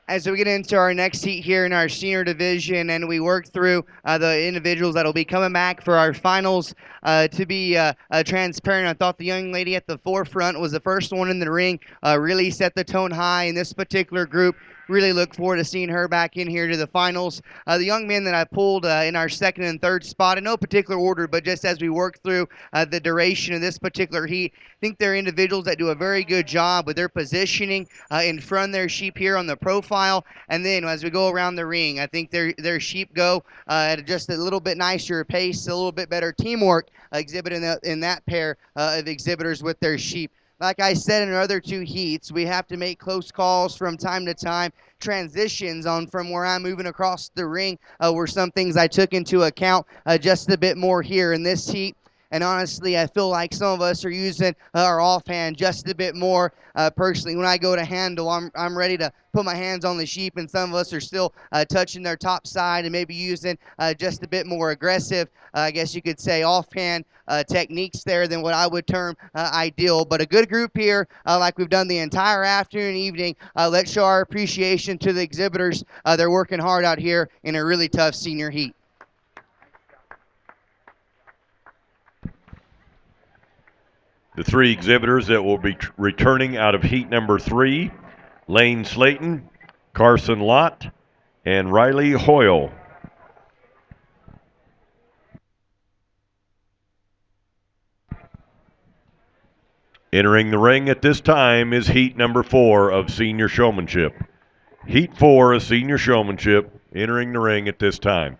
As we get into our next heat here in our senior division and we work through the individuals that will be coming back for our finals, to be transparent, I thought the young lady at the forefront was the first one in the ring, really set the tone high in this particular group. Really look forward to seeing her back in here to the finals. The young men that I pulled in our second and third spot, in no particular order, but just as we work through the duration of this particular heat, I think they're individuals that do a very good job with their positioning in front of their sheep here on the profile. And then as we go around the ring, I think their sheep go at just a little bit nicer pace, a little bit better teamwork exhibited in that pair of exhibitors with their sheep. Like I said in our other two heats, we have to make close calls from time to time. Transitions on from where I'm moving across the ring were some things I took into account just a bit more here in this heat. And honestly, I feel like some of us are using our offhand just a bit more. Personally, when I go to handle, I'm ready to put my hands on the sheep, and some of us are still touching their top side and maybe using just a bit more aggressive, I guess you could say, offhand techniques there than what I would term ideal. But a good group here, like we've done the entire afternoon and evening. Let's show our appreciation to the exhibitors. They're working hard out here in a really tough senior heat. The three exhibitors that will be returning out of heat number 3, Lane Slayton, Carson Lott, and Riley Hoyle. Entering the ring at this time is heat number 4 of senior showmanship. Heat 4 of senior showmanship entering the ring at this time.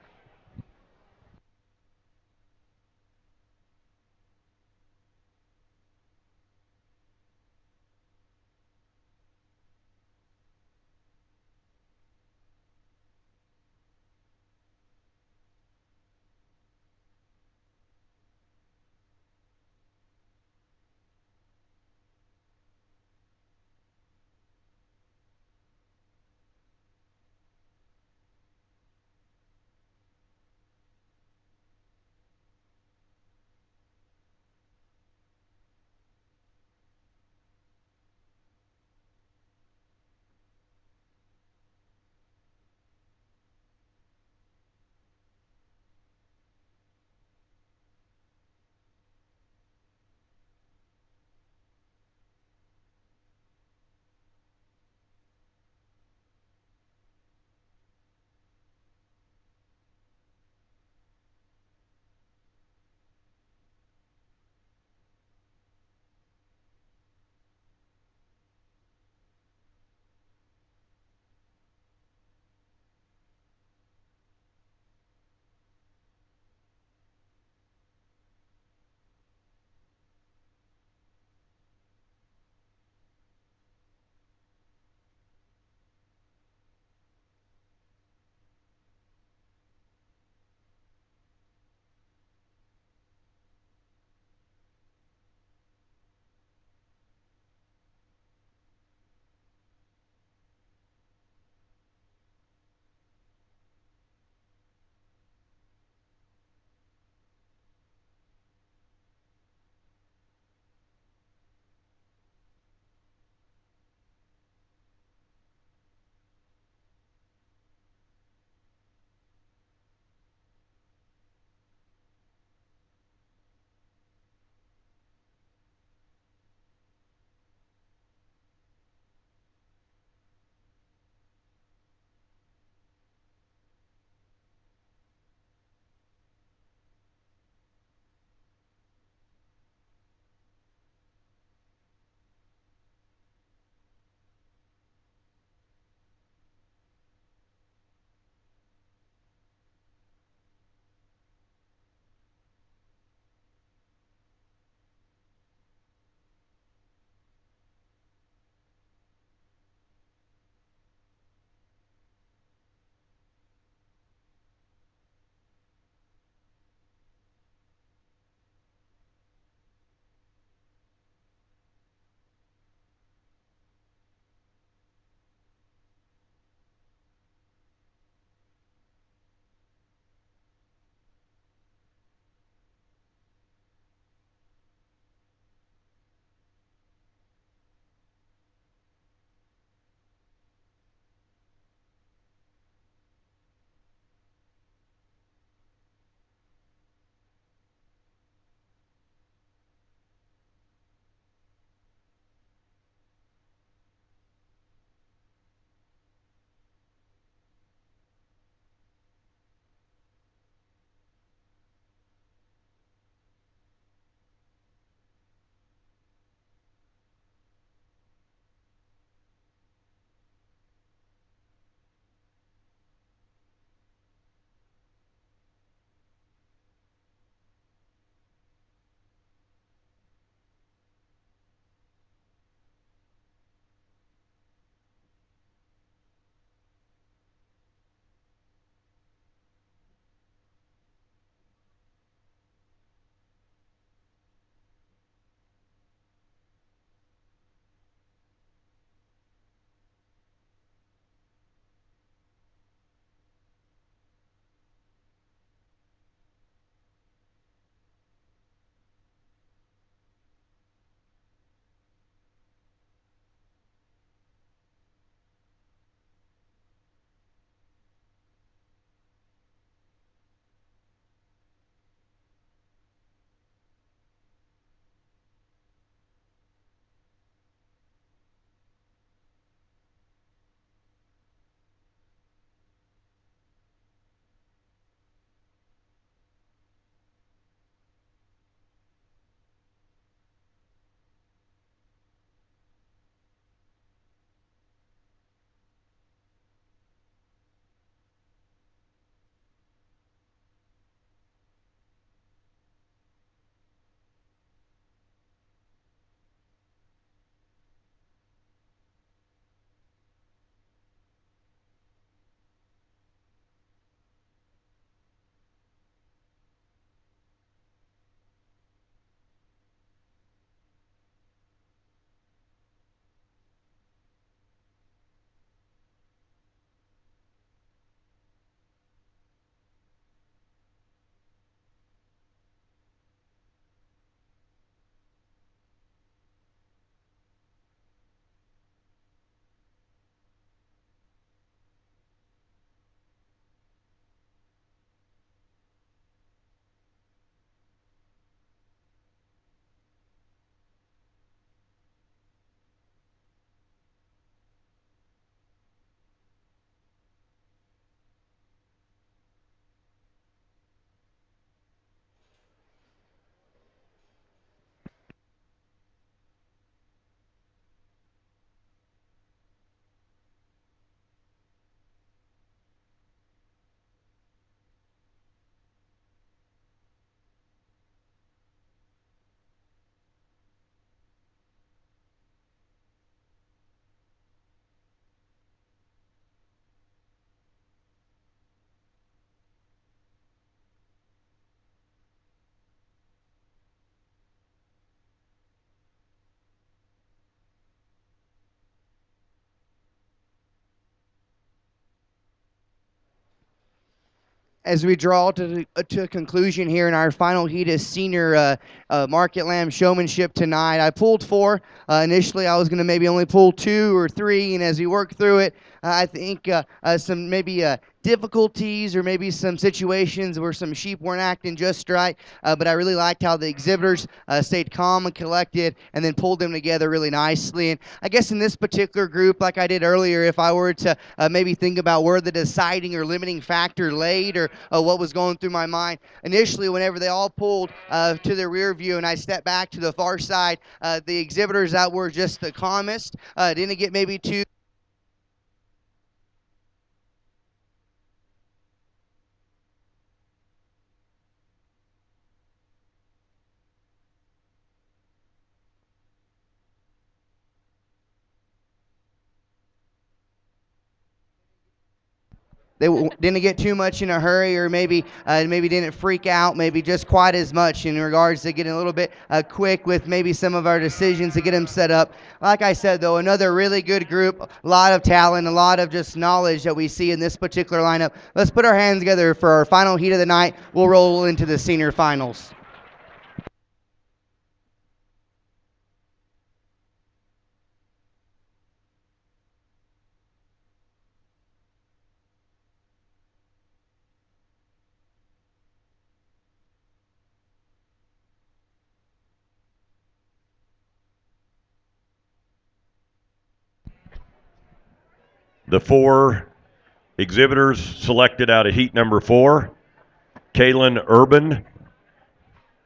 as we draw to a conclusion here in our final heat of senior market lamb showmanship tonight, I pulled four. Initially, I was going to maybe only pull two or three, and as we work through it, I think some maybe difficulties or maybe some situations where some sheep weren't acting just right. But I really liked how the exhibitors stayed calm and collected and then pulled them together really nicely. And I guess in this particular group, like I did earlier, if I were to maybe think about where the deciding or limiting factor laid or what was going through my mind, initially, whenever they all pulled to the rear view and I stepped back to the far side, the exhibitors that were just the calmest didn't get maybe too didn't get too much in a hurry or maybe didn't freak out maybe just quite as much in regards to getting a little bit quick with maybe some of our decisions to get them set up. Like I said, though, another really good group, a lot of talent, a lot of just knowledge that we see in this particular lineup. Let's put our hands together for our final heat of the night. We'll roll into the senior finals. The four exhibitors selected out of heat number 4: Kaylin Urban,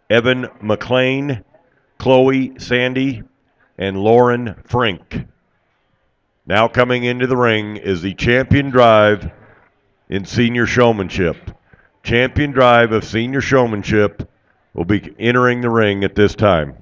Evan McLean, Chloe Sandy, and Lauren Frink. Now coming into the ring is the champion drive in senior showmanship. Champion drive of senior showmanship will be entering the ring at this time.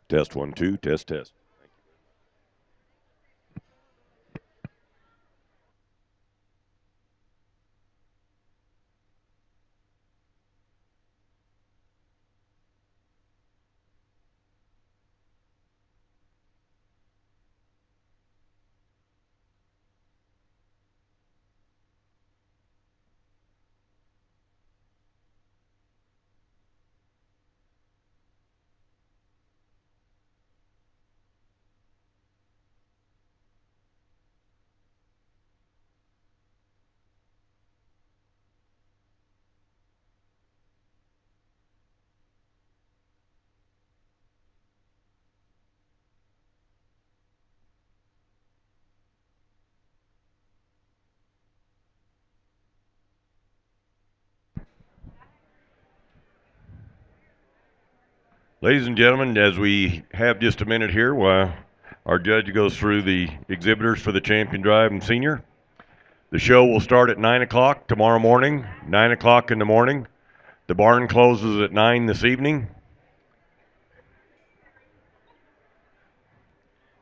Test 1 2, test. Ladies and gentlemen, as we have just a minute here while our judge goes through the exhibitors for the champion drive and senior, the show will start at 9 o'clock tomorrow morning, 9 o'clock in the morning. The barn closes at 9 this evening.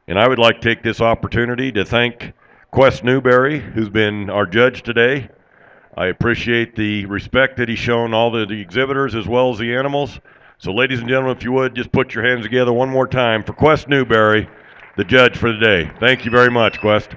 And I would like to take this opportunity to thank Quest Newberry, who's been our judge today. I appreciate the respect that he's shown all the exhibitors as well as the animals. So, ladies and gentlemen, if you would, just put your hands together one more time for Quest Newberry, the judge for the day. Thank you very much, Quest.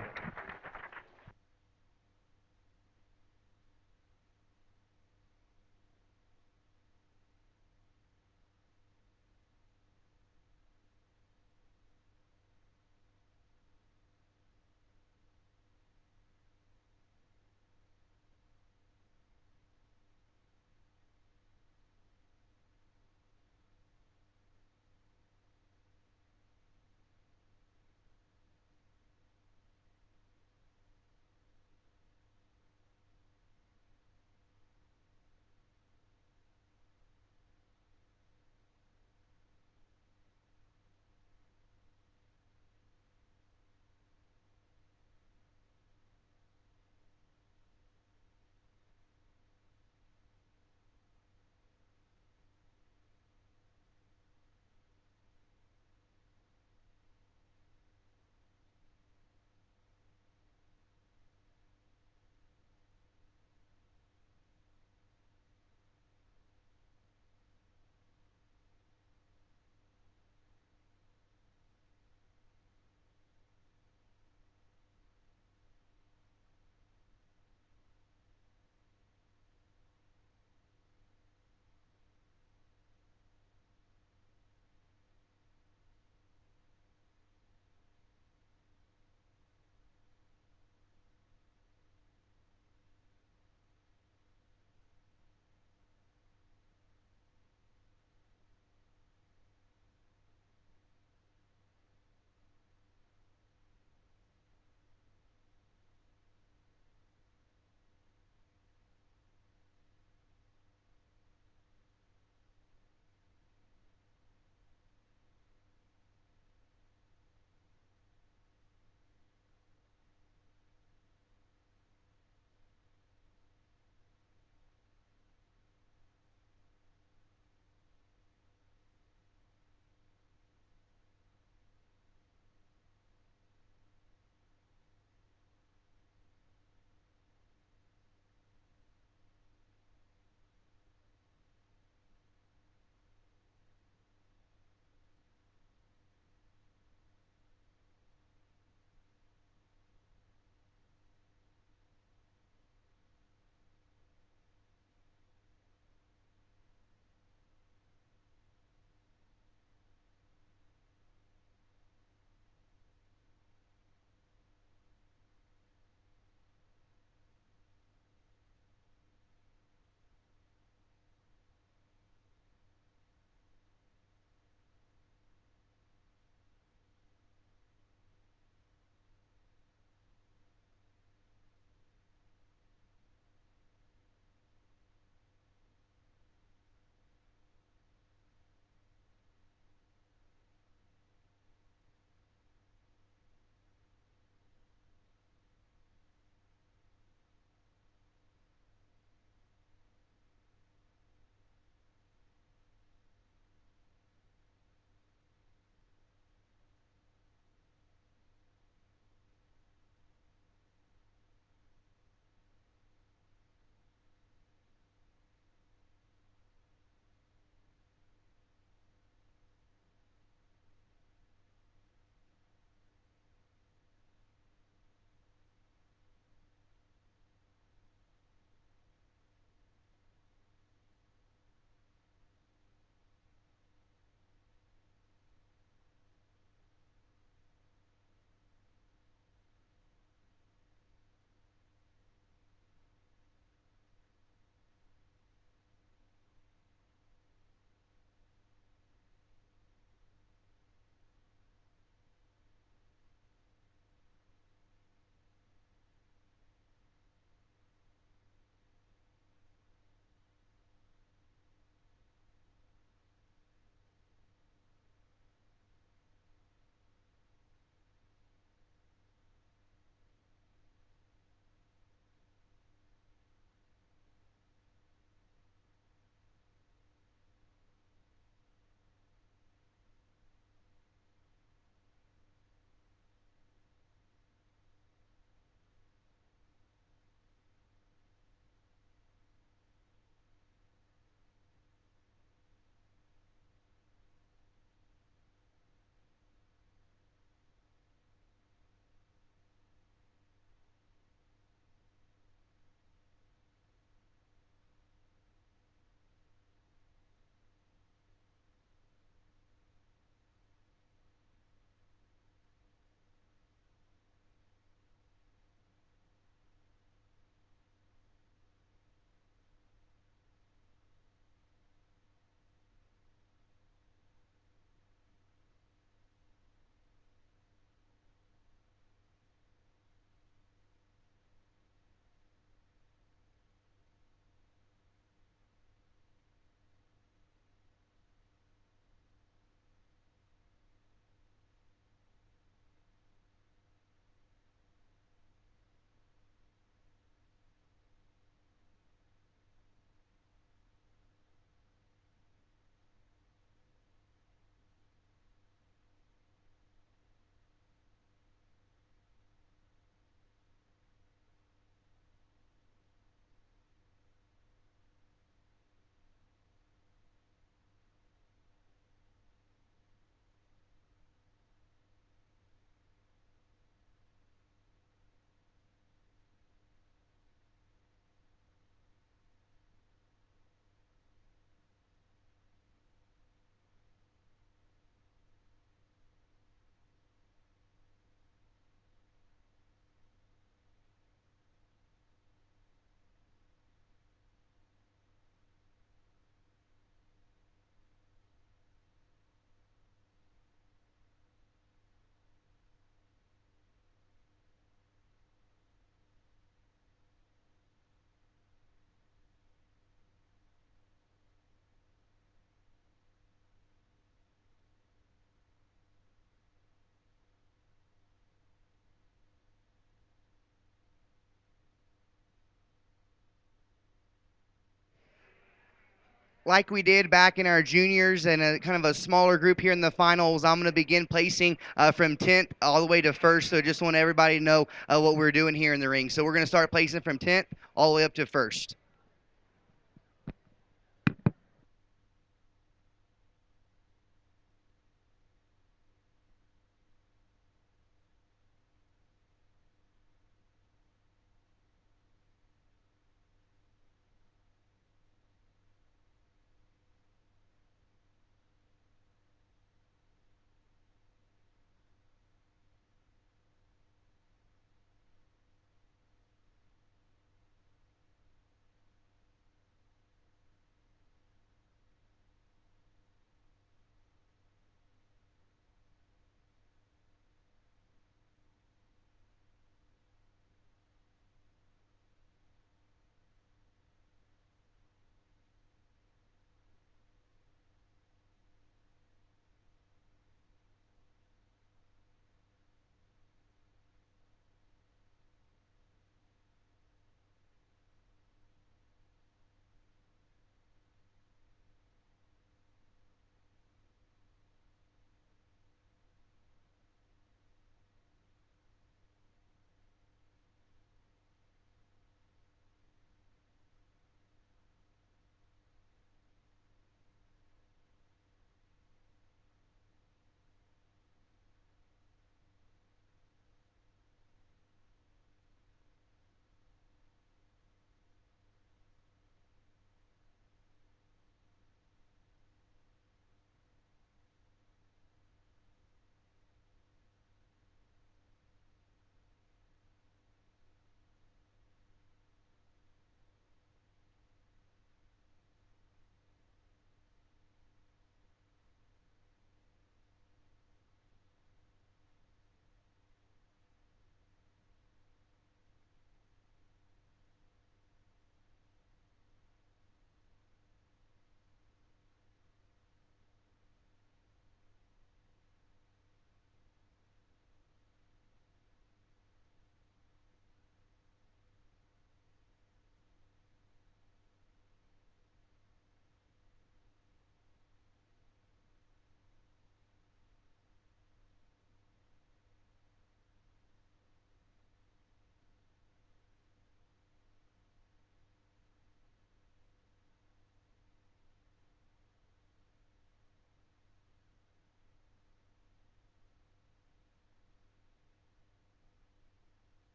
like we did back in our juniors and a kind of a smaller group here in the finals, I'm going to begin placing from 10th all the way to 1st. So just want everybody to know what we're doing here in the ring. So we're going to start placing from 10th all the way up to 1st.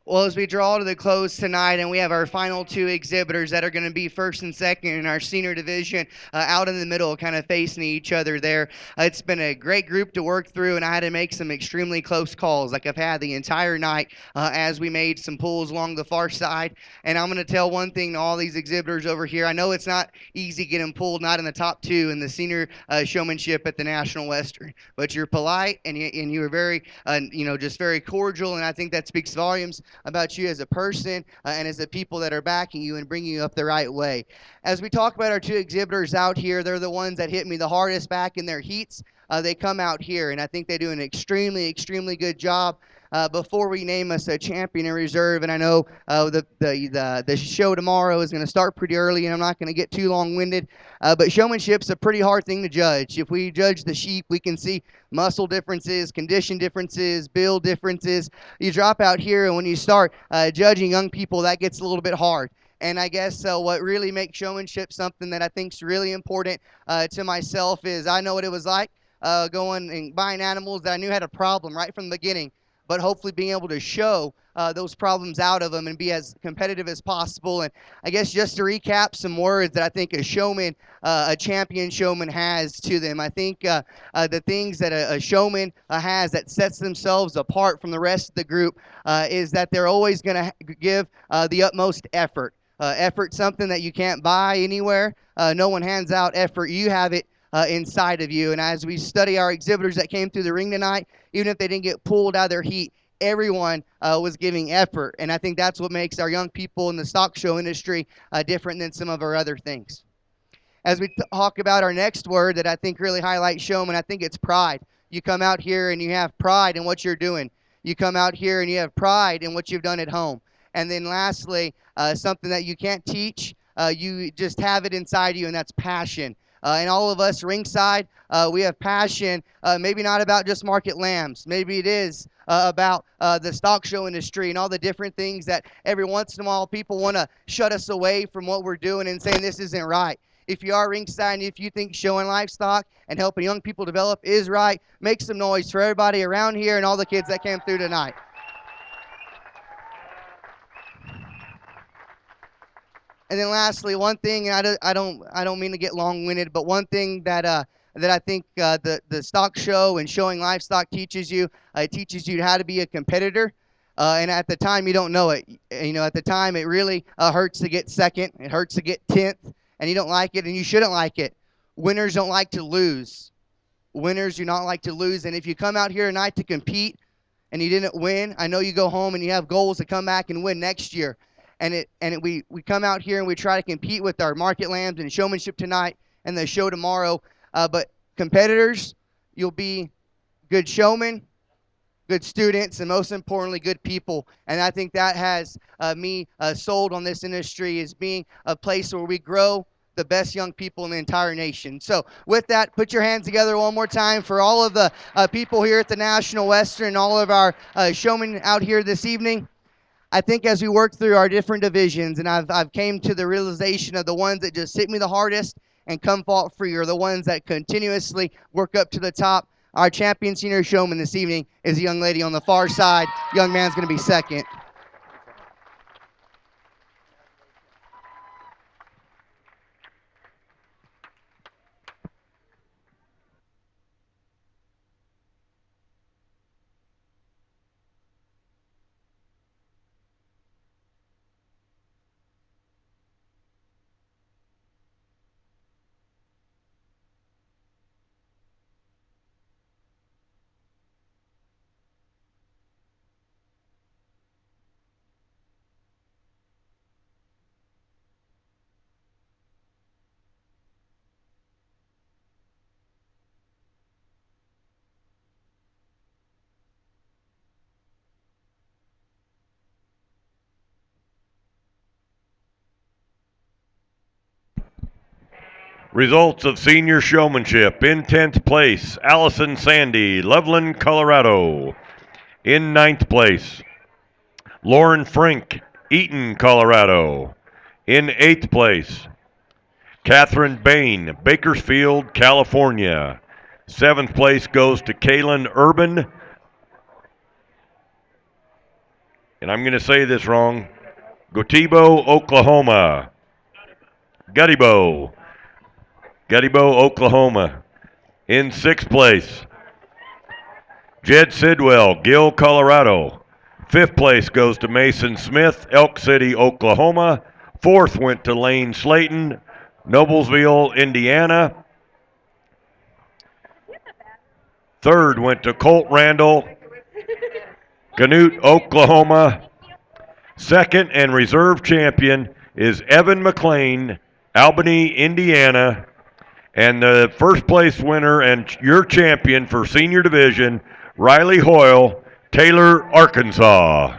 Well, as we draw to the close tonight, and we have our final two exhibitors that are going to be first and second in our senior division out in the middle, kind of facing each other there. It's been a great group to work through, and I had to make some extremely close calls, like I've had the entire night as we made some pulls along the far side. And I'm going to tell one thing to all these exhibitors over here. I know it's not easy getting pulled, not in the top two in the senior showmanship at the National Western, but you're polite and you were very, just very cordial, and I think that speaks volumes about you as a person and as the people that are backing you and bringing you up the right way. As we talk about our two exhibitors out here, they're the ones that hit me the hardest back in their heats. They come out here, and I think they do an extremely, extremely good job. Before we name us a champion in reserve, and I know the show tomorrow is going to start pretty early, and I'm not going to get too long-winded, but showmanship's a pretty hard thing to judge. If we judge the sheep, we can see muscle differences, condition differences, build differences. You drop out here, and when you start judging young people, that gets a little bit hard. And I guess what really makes showmanship something that I think is really important to myself is I know what it was like going and buying animals that I knew had a problem right from the beginning, but hopefully being able to show those problems out of them and be as competitive as possible. And I guess just to recap some words that I think a showman, a champion showman has to them. I think the things that a showman has that sets themselves apart from the rest of the group is that they're always going to give the utmost effort. Effort, something that you can't buy anywhere. No one hands out effort. You have it inside of you. And as we study our exhibitors that came through the ring tonight, even if they didn't get pulled out of their heat, everyone was giving effort. And I think that's what makes our young people in the stock show industry different than some of our other things. As we talk about our next word that I think really highlights showman, I think it's pride. You come out here and you have pride in what you're doing. You come out here and you have pride in what you've done at home. And then lastly, something that you can't teach, you just have it inside you, and that's passion. And all of us ringside, we have passion, maybe not about just market lambs. Maybe it is about the stock show industry and all the different things that every once in a while people want to shut us away from what we're doing and saying this isn't right. If you are ringside and if you think showing livestock and helping young people develop is right, make some noise for everybody around here and all the kids that came through tonight. And then lastly, one thing, and I don't mean to get long-winded, but one thing that that I think the stock show and showing livestock teaches you, it teaches you how to be a competitor. And at the time, you don't know it. You know, at the time, it really hurts to get second. It hurts to get 10th, and you don't like it, and you shouldn't like it. Winners don't like to lose. Winners do not like to lose. And if you come out here tonight to compete and you didn't win, I know you go home and you have goals to come back and win next year. We come out here and we try to compete with our market lambs and showmanship tonight and the show tomorrow. But competitors, you'll be good showmen, good students, and most importantly, good people. And I think that has me sold on this industry as being a place where we grow the best young people in the entire nation. So with that, put your hands together one more time for all of the people here at the National Western, all of our showmen out here this evening. I think as we work through our different divisions, and I've came to the realization of the ones that just hit me the hardest and come fault free are the ones that continuously work up to the top. Our champion senior showman this evening is a young lady on the far side. Young man's going to be second. Results of senior showmanship. In 10th place, Allison Sandy, Loveland, Colorado. In 9th place, Lauren Frink, Eaton, Colorado. In 8th place, Catherine Bain, Bakersfield, California. 7th place goes to Kaylin Urban, and I'm going to say this wrong, Gotebo, Oklahoma. Guttibo, Oklahoma. In sixth place, Jed Sidwell, Gill, Colorado. Fifth place goes to Mason Smith, Elk City, Oklahoma. Fourth went to Lane Slayton, Noblesville, Indiana. Third went to Colt Randall, Canute, Oklahoma. Second and reserve champion is Evan McLean, Albany, Indiana. And the first place winner and your champion for senior division, Riley Hoyle, Taylor, Arkansas.